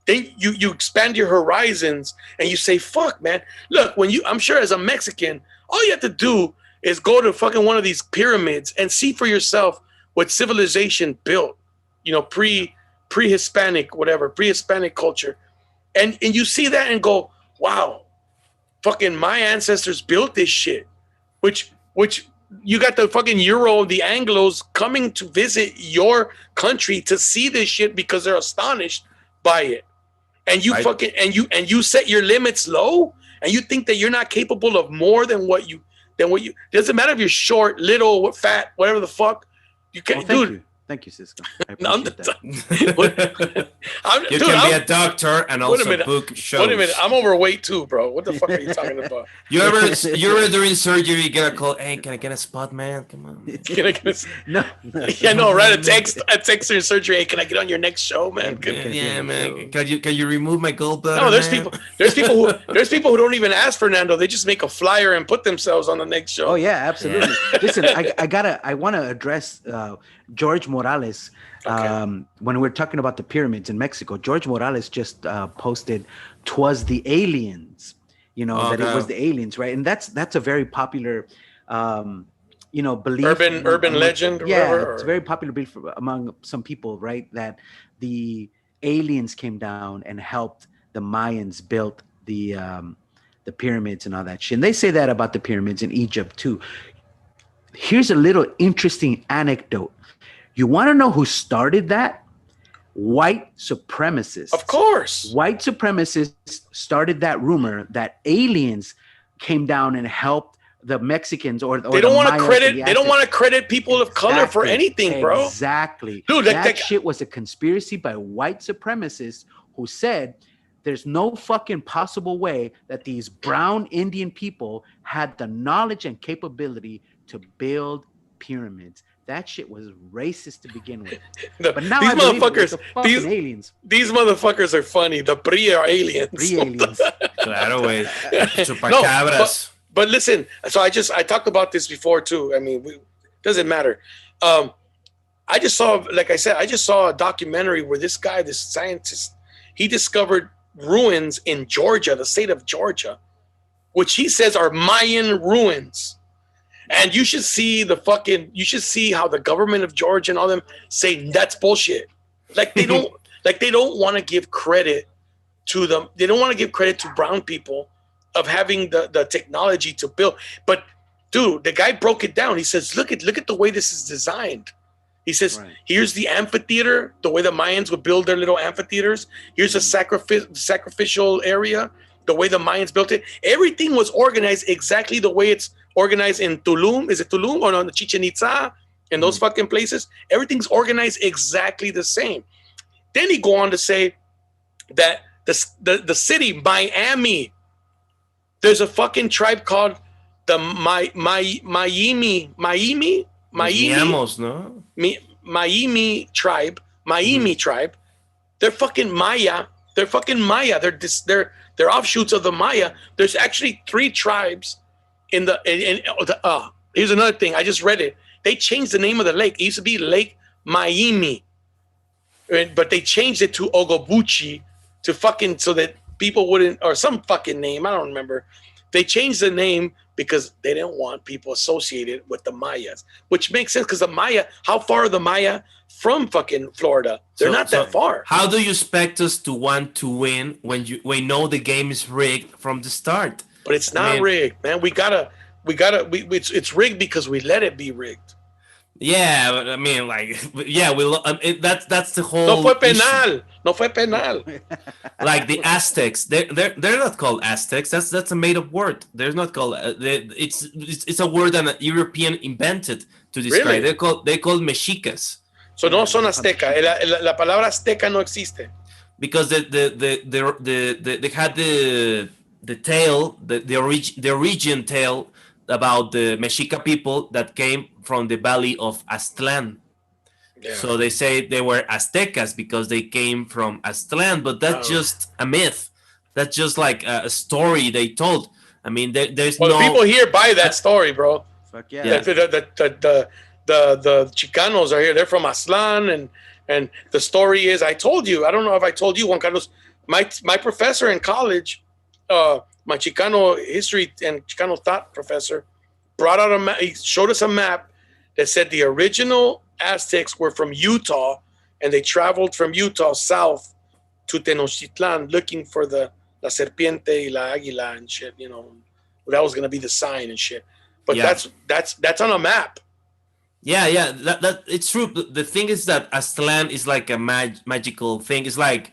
then you expand your horizons and you say, fuck, man. Look, I'm sure as a Mexican, all you have to do is go to fucking one of these pyramids and see for yourself what civilization built, you know, pre-Hispanic, whatever, pre-Hispanic culture. And you see that and go, wow, fucking my ancestors built this shit, which you got the fucking Euro, the Anglos coming to visit your country to see this shit because they're astonished by it. And you fucking and you set your limits low, and you think that you're not capable of more than what you doesn't matter if you're short, little, fat, whatever the fuck. You can't, dude.
Thank you, Cisco. I appreciate that.
You can be a doctor and also book shows.
Wait a minute, I'm overweight too, bro. What the fuck are you talking about?
You ever during surgery you get a call? Hey, can I get a spot, man? Come on.
No.
Yeah, no, right. A text during surgery. Hey, can I get on your next show, man?
Yeah, man. Can you remove my gallbladder?
No, there's people who don't even ask Fernando. They just make a flyer and put themselves on the next show.
Oh yeah, absolutely. Listen, I want to address George Morales.
Okay.
When we're talking about the pyramids in Mexico, George Morales just posted "'Twas the aliens," you know, that it was the aliens, right? And that's a very popular, belief.
Urban legend.
Yeah,
whatever,
it's a very popular belief among some people, right? That the aliens came down and helped the Mayans build the pyramids and all that shit. And they say that about the pyramids in Egypt too. Here's a little interesting anecdote. You want to know who started that? White supremacists.
Of course.
White supremacists started that rumor that aliens came down and helped the Mexicans or
they don't want to credit. They don't want to credit people of color for anything, bro.
Exactly.
Dude,
that shit was a conspiracy by white supremacists who said there's no fucking possible way that these brown Indian people had the knowledge and capability to build pyramids. That shit was racist to begin with. But now
these
I believe
motherfuckers,
aliens.
These motherfuckers are funny. The PRI are aliens.
Claro, güey. Chupacabras.
But listen, so I talked about this before too. I mean, doesn't matter. I just saw a documentary where this scientist, he discovered ruins in Georgia, the state of Georgia, which he says are Mayan ruins. And you should see how the government of Georgia and all them say that's bullshit. Like they don't want to give credit to them. They don't want to give credit to brown people of having the technology to build. But dude, the guy broke it down. He says, look at the way this is designed. He says, Here's the amphitheater, the way the Mayans would build their little amphitheaters. Here's a sacrificial area, the way the Mayans built it. Everything was organized exactly the way it's organized in Tulum. Is it Tulum or no, Chichen Itza and those fucking places? Everything's organized exactly the same. Then he go on to say that the city Miami, there's a fucking tribe called the Miami tribe. Miami tribe. They're fucking Maya. They're offshoots of the Maya. There's actually 3 tribes. Here's another thing. I just read it. They changed the name of the lake. It used to be Lake Miami, but they changed it to Ogobuchi to fucking so that people wouldn't, or some fucking name. I don't remember. They changed the name because they didn't want people associated with the Mayas, which makes sense because the Maya. How far are the Maya from fucking Florida? They're not that far.
How do you expect us to want to win when we know the game is rigged from the start?
But it's not rigged, man. We gotta it's rigged because we let it be rigged.
Yeah, but I mean, like, yeah, that's the whole.
No fue
issue.
penal. No fue penal.
Like the Aztecs, they're not called Aztecs. That's a made up word. They're not called. It's a word that a European invented to describe.
Really?
They called Mexicas.
So no son azteca. La palabra azteca no existe.
Because they had the tale, the origin tale about the Mexica people that came from the valley of Aztlan.
Yeah.
So they say they were Aztecas because they came from Aztlan, but that's just a myth. That's just like a story they told. I mean, there's
well,
no
people here buy that story, bro.
Fuck yeah.
The Chicanos are here. They're from Aztlan, and the story is, I told you. I don't know if I told you, Juan Carlos. My professor in college, my Chicano history and Chicano thought professor, brought out a map. He showed us a map that said the original Aztecs were from Utah, and they traveled from Utah south to Tenochtitlan looking for la serpiente y la águila and shit. You know, that was gonna be the sign and shit. But that's on a map.
Yeah, that it's true. The thing is that Aztlan is like a magical thing. It's like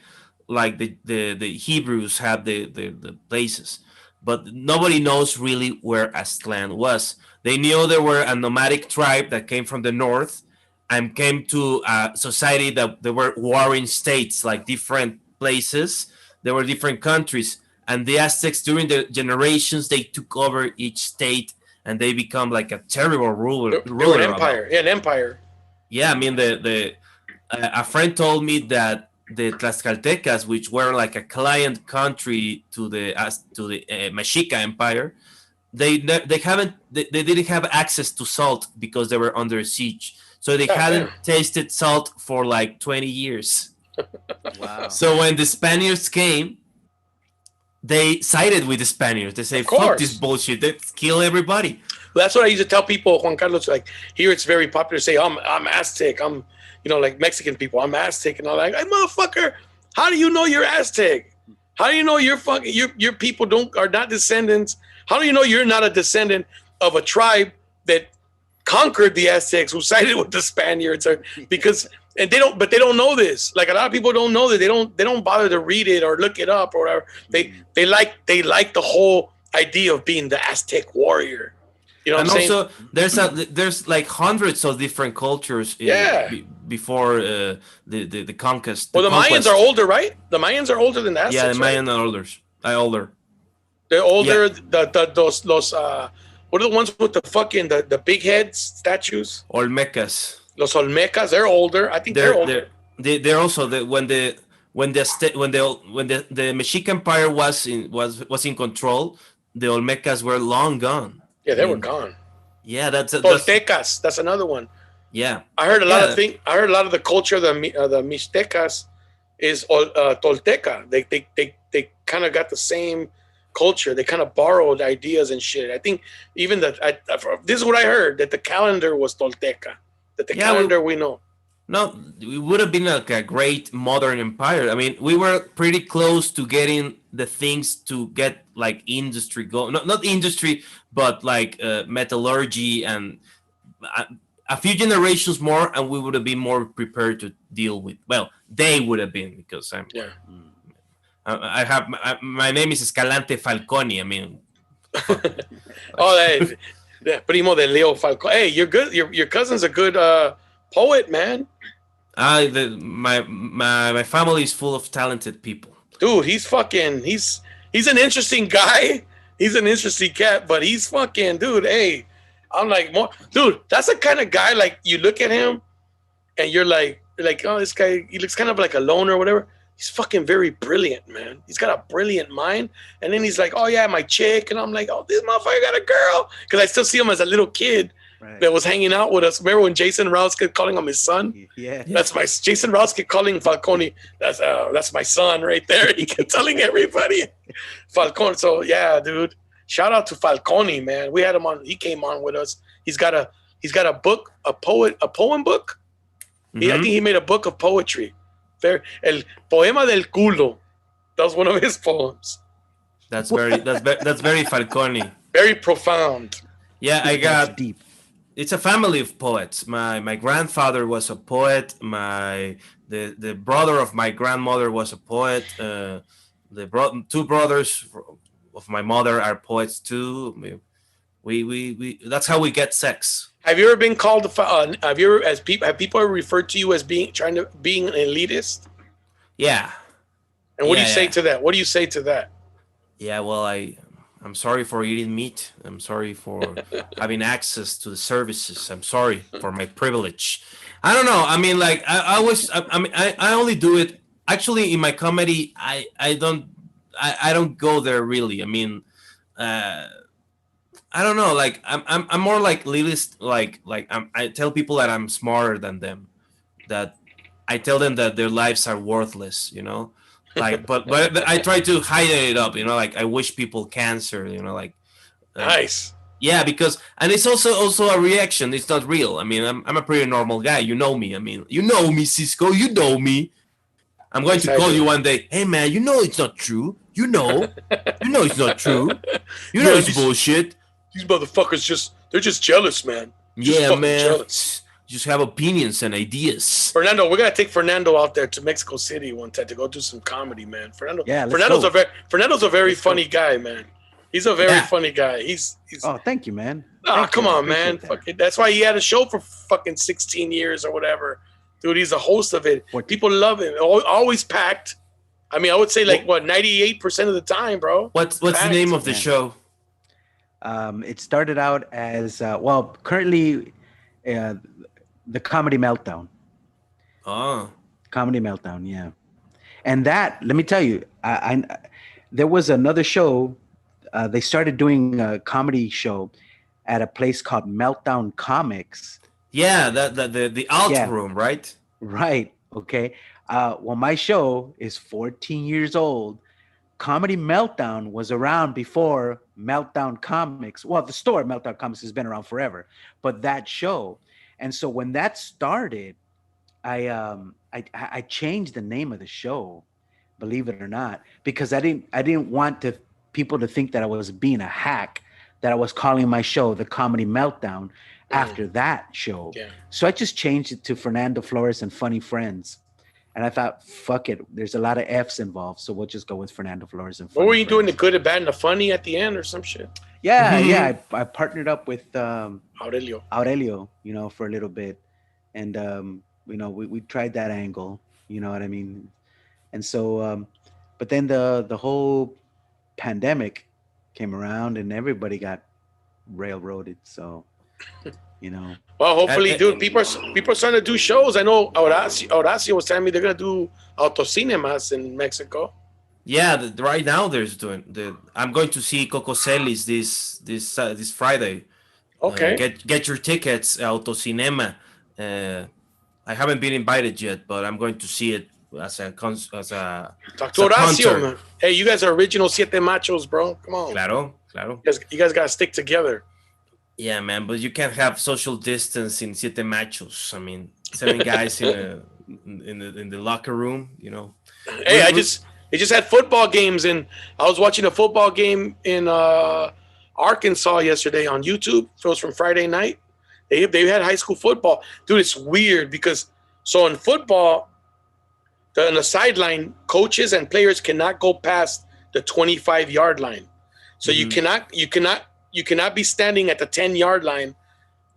the Hebrews have the places, but nobody knows really where Aztlan was. They knew there were a nomadic tribe that came from the north and came to a society that there were warring states, like different places. There were different countries, and the Aztecs during the generations they took over each state, and they become like a terrible ruler.
An empire. Yeah, an empire.
Yeah, I mean a friend told me that the Tlaxcaltecas, which were like a client country to the Mexica Empire, they didn't have access to salt because they were under siege. So they hadn't tasted salt for like 20 years.
Wow.
So when the Spaniards came, they sided with the Spaniards. They say, fuck this bullshit. Let's kill everybody.
Well, that's what I used to tell people, Juan Carlos. Like, here it's very popular to say, I'm Aztec. I'm, like Mexican people. I'm Aztec. And I'm like, hey, motherfucker, how do you know you're Aztec? How do you know your people are not descendants? How do you know you're not a descendant of a tribe that conquered the Aztecs, who sided with the Spaniards? They don't know this. Like, a lot of people don't know that. They don't bother to read it or look it up or whatever. They like the whole idea of being the Aztec warrior. You know what I'm saying?
Also, there's like hundreds of different cultures before the conquest.
Well, the Mayans are older, right? The Mayans are older than the Aztecs.
Yeah, the Mayans are older.
They're older. Yeah. Those what are the ones with the fucking the big heads statues?
Olmecas.
Los Olmecas, they're older. I think they're older.
They're also when the Mexican Empire was in control, the Olmecas were long gone.
Yeah, they were gone.
Yeah,
Toltecas. That's another one.
Yeah,
I heard a lot of things. I heard a lot of the culture of the Mixtecas is Tolteca. They kind of got the same culture. They kind of borrowed ideas and shit. I think even this is what I heard, that the calendar was Tolteca. That the calendar we know.
No, it would have been like a great modern empire. I mean, we were pretty close to getting the things to get like industry going. Not industry, but like metallurgy, and a few generations more, and we would have been more prepared to deal with. Well, they would have been, because I'm. Yeah. I have my name is Escalante Falconi. I mean.
Primo de Leo Falcone. Hey, you're good. Your cousin's a good poet, man.
My family is full of talented people.
Dude, he's an interesting guy. He's an interesting cat, but he's fucking, dude. Hey, I'm like, dude, that's the kind of guy, like, you look at him and you're like, oh, this guy, he looks kind of like a loner or whatever. He's fucking very brilliant, man. He's got a brilliant mind. And then he's like, oh yeah, my chick. And I'm like, oh, this motherfucker got a girl. Because I still see him as a little kid that was hanging out with us. Remember when Jason Rouse kept calling him his son?
Yeah.
That's Jason Rouse kept calling Falcone. That's my son right there. He kept telling everybody. Falcone. So yeah, dude. Shout out to Falcone, man. We had him on. He came on with us. He's got a book, a poem book. Mm-hmm. I think he made a book of poetry. El Poema del Culo. That was one of his poems.
That's very Falcone.
Very profound.
Yeah, I
That's
got.
deep.
It's a family of poets. My grandfather was a poet. The brother of my grandmother was a poet. Two brothers of my mother are poets too. We that's how we get sex.
Have you ever been called? Have you ever, as people, have people ever referred to you as being an elitist?
Yeah,
And what do you say
yeah.
to that? What do you say to that?
Yeah, well, I'm sorry for eating meat. I'm sorry for having access to the services. I'm sorry for my privilege. I don't know. I mean, like I was. I mean, I only do it actually in my comedy. I don't go there really. I mean, uh, I don't know. Like I'm more like elitist. I tell people that I'm smarter than them. That I tell them that their lives are worthless. Like, but I try to hide it up. Like I wish people cancer. Uh,
Nice.
yeah, because and it's also a reaction. It's not real. I mean, I'm a pretty normal guy. You know me. I mean, you know me, Cisco. You know me. I'm going
Yes,
to
I
call
do.
you one day. Hey man, you know it's not true. You know it's not true. You know
Man,
it's bullshit.
these motherfuckers they're just jealous, man. Just
Yeah,
fucking
man.
jealous.
Just have opinions and ideas.
Fernando, we're gonna take Fernando out there to Mexico City one time to go do some comedy, man.
Yeah, let's
Fernando's
go.
Fernando's a very
Let's go.
funny guy, man. He's a very
Yeah.
funny guy. He's
Oh, thank you, man.
ah,
Thank
come
you. I
on, man.
appreciate that.
Fuck it. That's why he had a show for fucking 16 years or whatever. Dude, he's a host of it.
14.
People love him. Always packed. I mean, I would say like 98% of the time, bro.
What's the
Fact,
name of the
man.
show?
It started out as currently the Comedy Meltdown.
Oh,
Comedy Meltdown, yeah. And that, let me tell you, I there was another show. They started doing a comedy show at a place called Meltdown Comics.
yeah, the alt
Yeah.
room, right?
Right. Okay. Well, my show is 14 years old. Comedy Meltdown was around before Meltdown Comics. Well, the store Meltdown Comics has been around forever, but that show. And so when that started, I changed the name of the show, believe it or not, because I didn't want people to think that I was being a hack, that I was calling my show the Comedy Meltdown after that show.
Yeah.
So I just changed it to Fernando Flores and Funny Friends. And I thought, fuck it, there's a lot of F's involved, so we'll just go with Fernando Flores and Funny
What were you doing? The
Friends.
good, the bad, and the funny at the end or some shit?
Yeah,
Mhm.
yeah. I partnered up with
Aurelio.
Aurelio, for a little bit. And we tried that angle, you know what I mean? And so but then the whole pandemic came around and everybody got railroaded. So,
Well, hopefully,
And-
dude, people are starting to do shows. I know Horacio was telling me they're gonna do autocinemas in Mexico.
Yeah, right now I'm going to see Coco Celis this Friday.
Okay.
Get your tickets, Autocinema. I haven't been invited yet, but I'm going to see it as a
Talk to
it's a
Horacio,
concert.
man. Hey, you guys are original Siete Machos, bro. Come on.
Claro.
You guys gotta stick together.
Yeah, man, but you can't have social distance in Siete Machos. I mean, 7 guys in the locker room,
Hey, they just had football games, and I was watching a football game in Arkansas yesterday on YouTube. It was from Friday night. They had high school football, dude. It's weird because so in football, on the sideline, coaches and players cannot go past the 25-yard line. So you cannot be standing at the 10-yard line.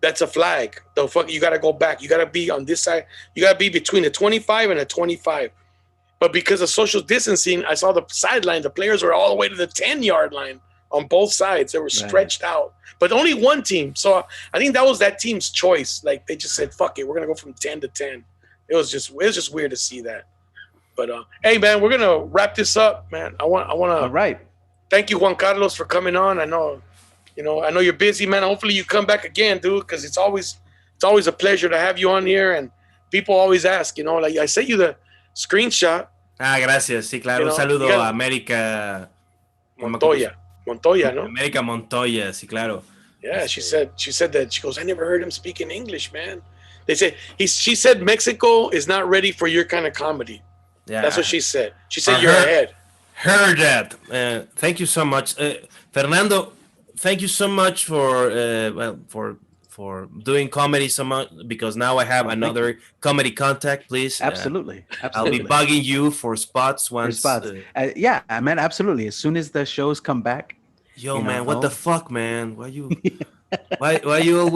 That's a flag. You got to go back. You got to be on this side. You got to be between the 25 and the 25. But because of social distancing, I saw the sideline. The players were all the way to the 10-yard line on both sides. They were stretched out. But only one team. So I think that was that team's choice. Like they just said, "Fuck it, we're gonna go from 10 to 10." It was just weird to see that. But hey, man, we're gonna wrap this up, man. I want
all
to
right.
thank you, Juan Carlos, for coming on. I know you're busy, man. Hopefully you come back again, dude, because it's always a pleasure to have you on here. And people always ask, like I sent you the screenshot.
Gracias. Sí, claro. Un saludo a América
Montoya, no?
América Montoya, sí, claro.
Yeah, she said that. She goes, I never heard him speak in English, man. They said she said Mexico is not ready for your kind of comedy.
Yeah,
That's what she said. She said you're ahead.
Heard that. Thank you so much, Fernando. thank you so much for for doing comedy so much, because now I have
Oh, thank
another comedy contact. Please,
Absolutely,
I'll be
absolutely.
bugging you for spots
For
once.
spots. Yeah, man, absolutely. As soon as the shows come back,
Yo,
you
man, what the
know.
fuck, man? Why you always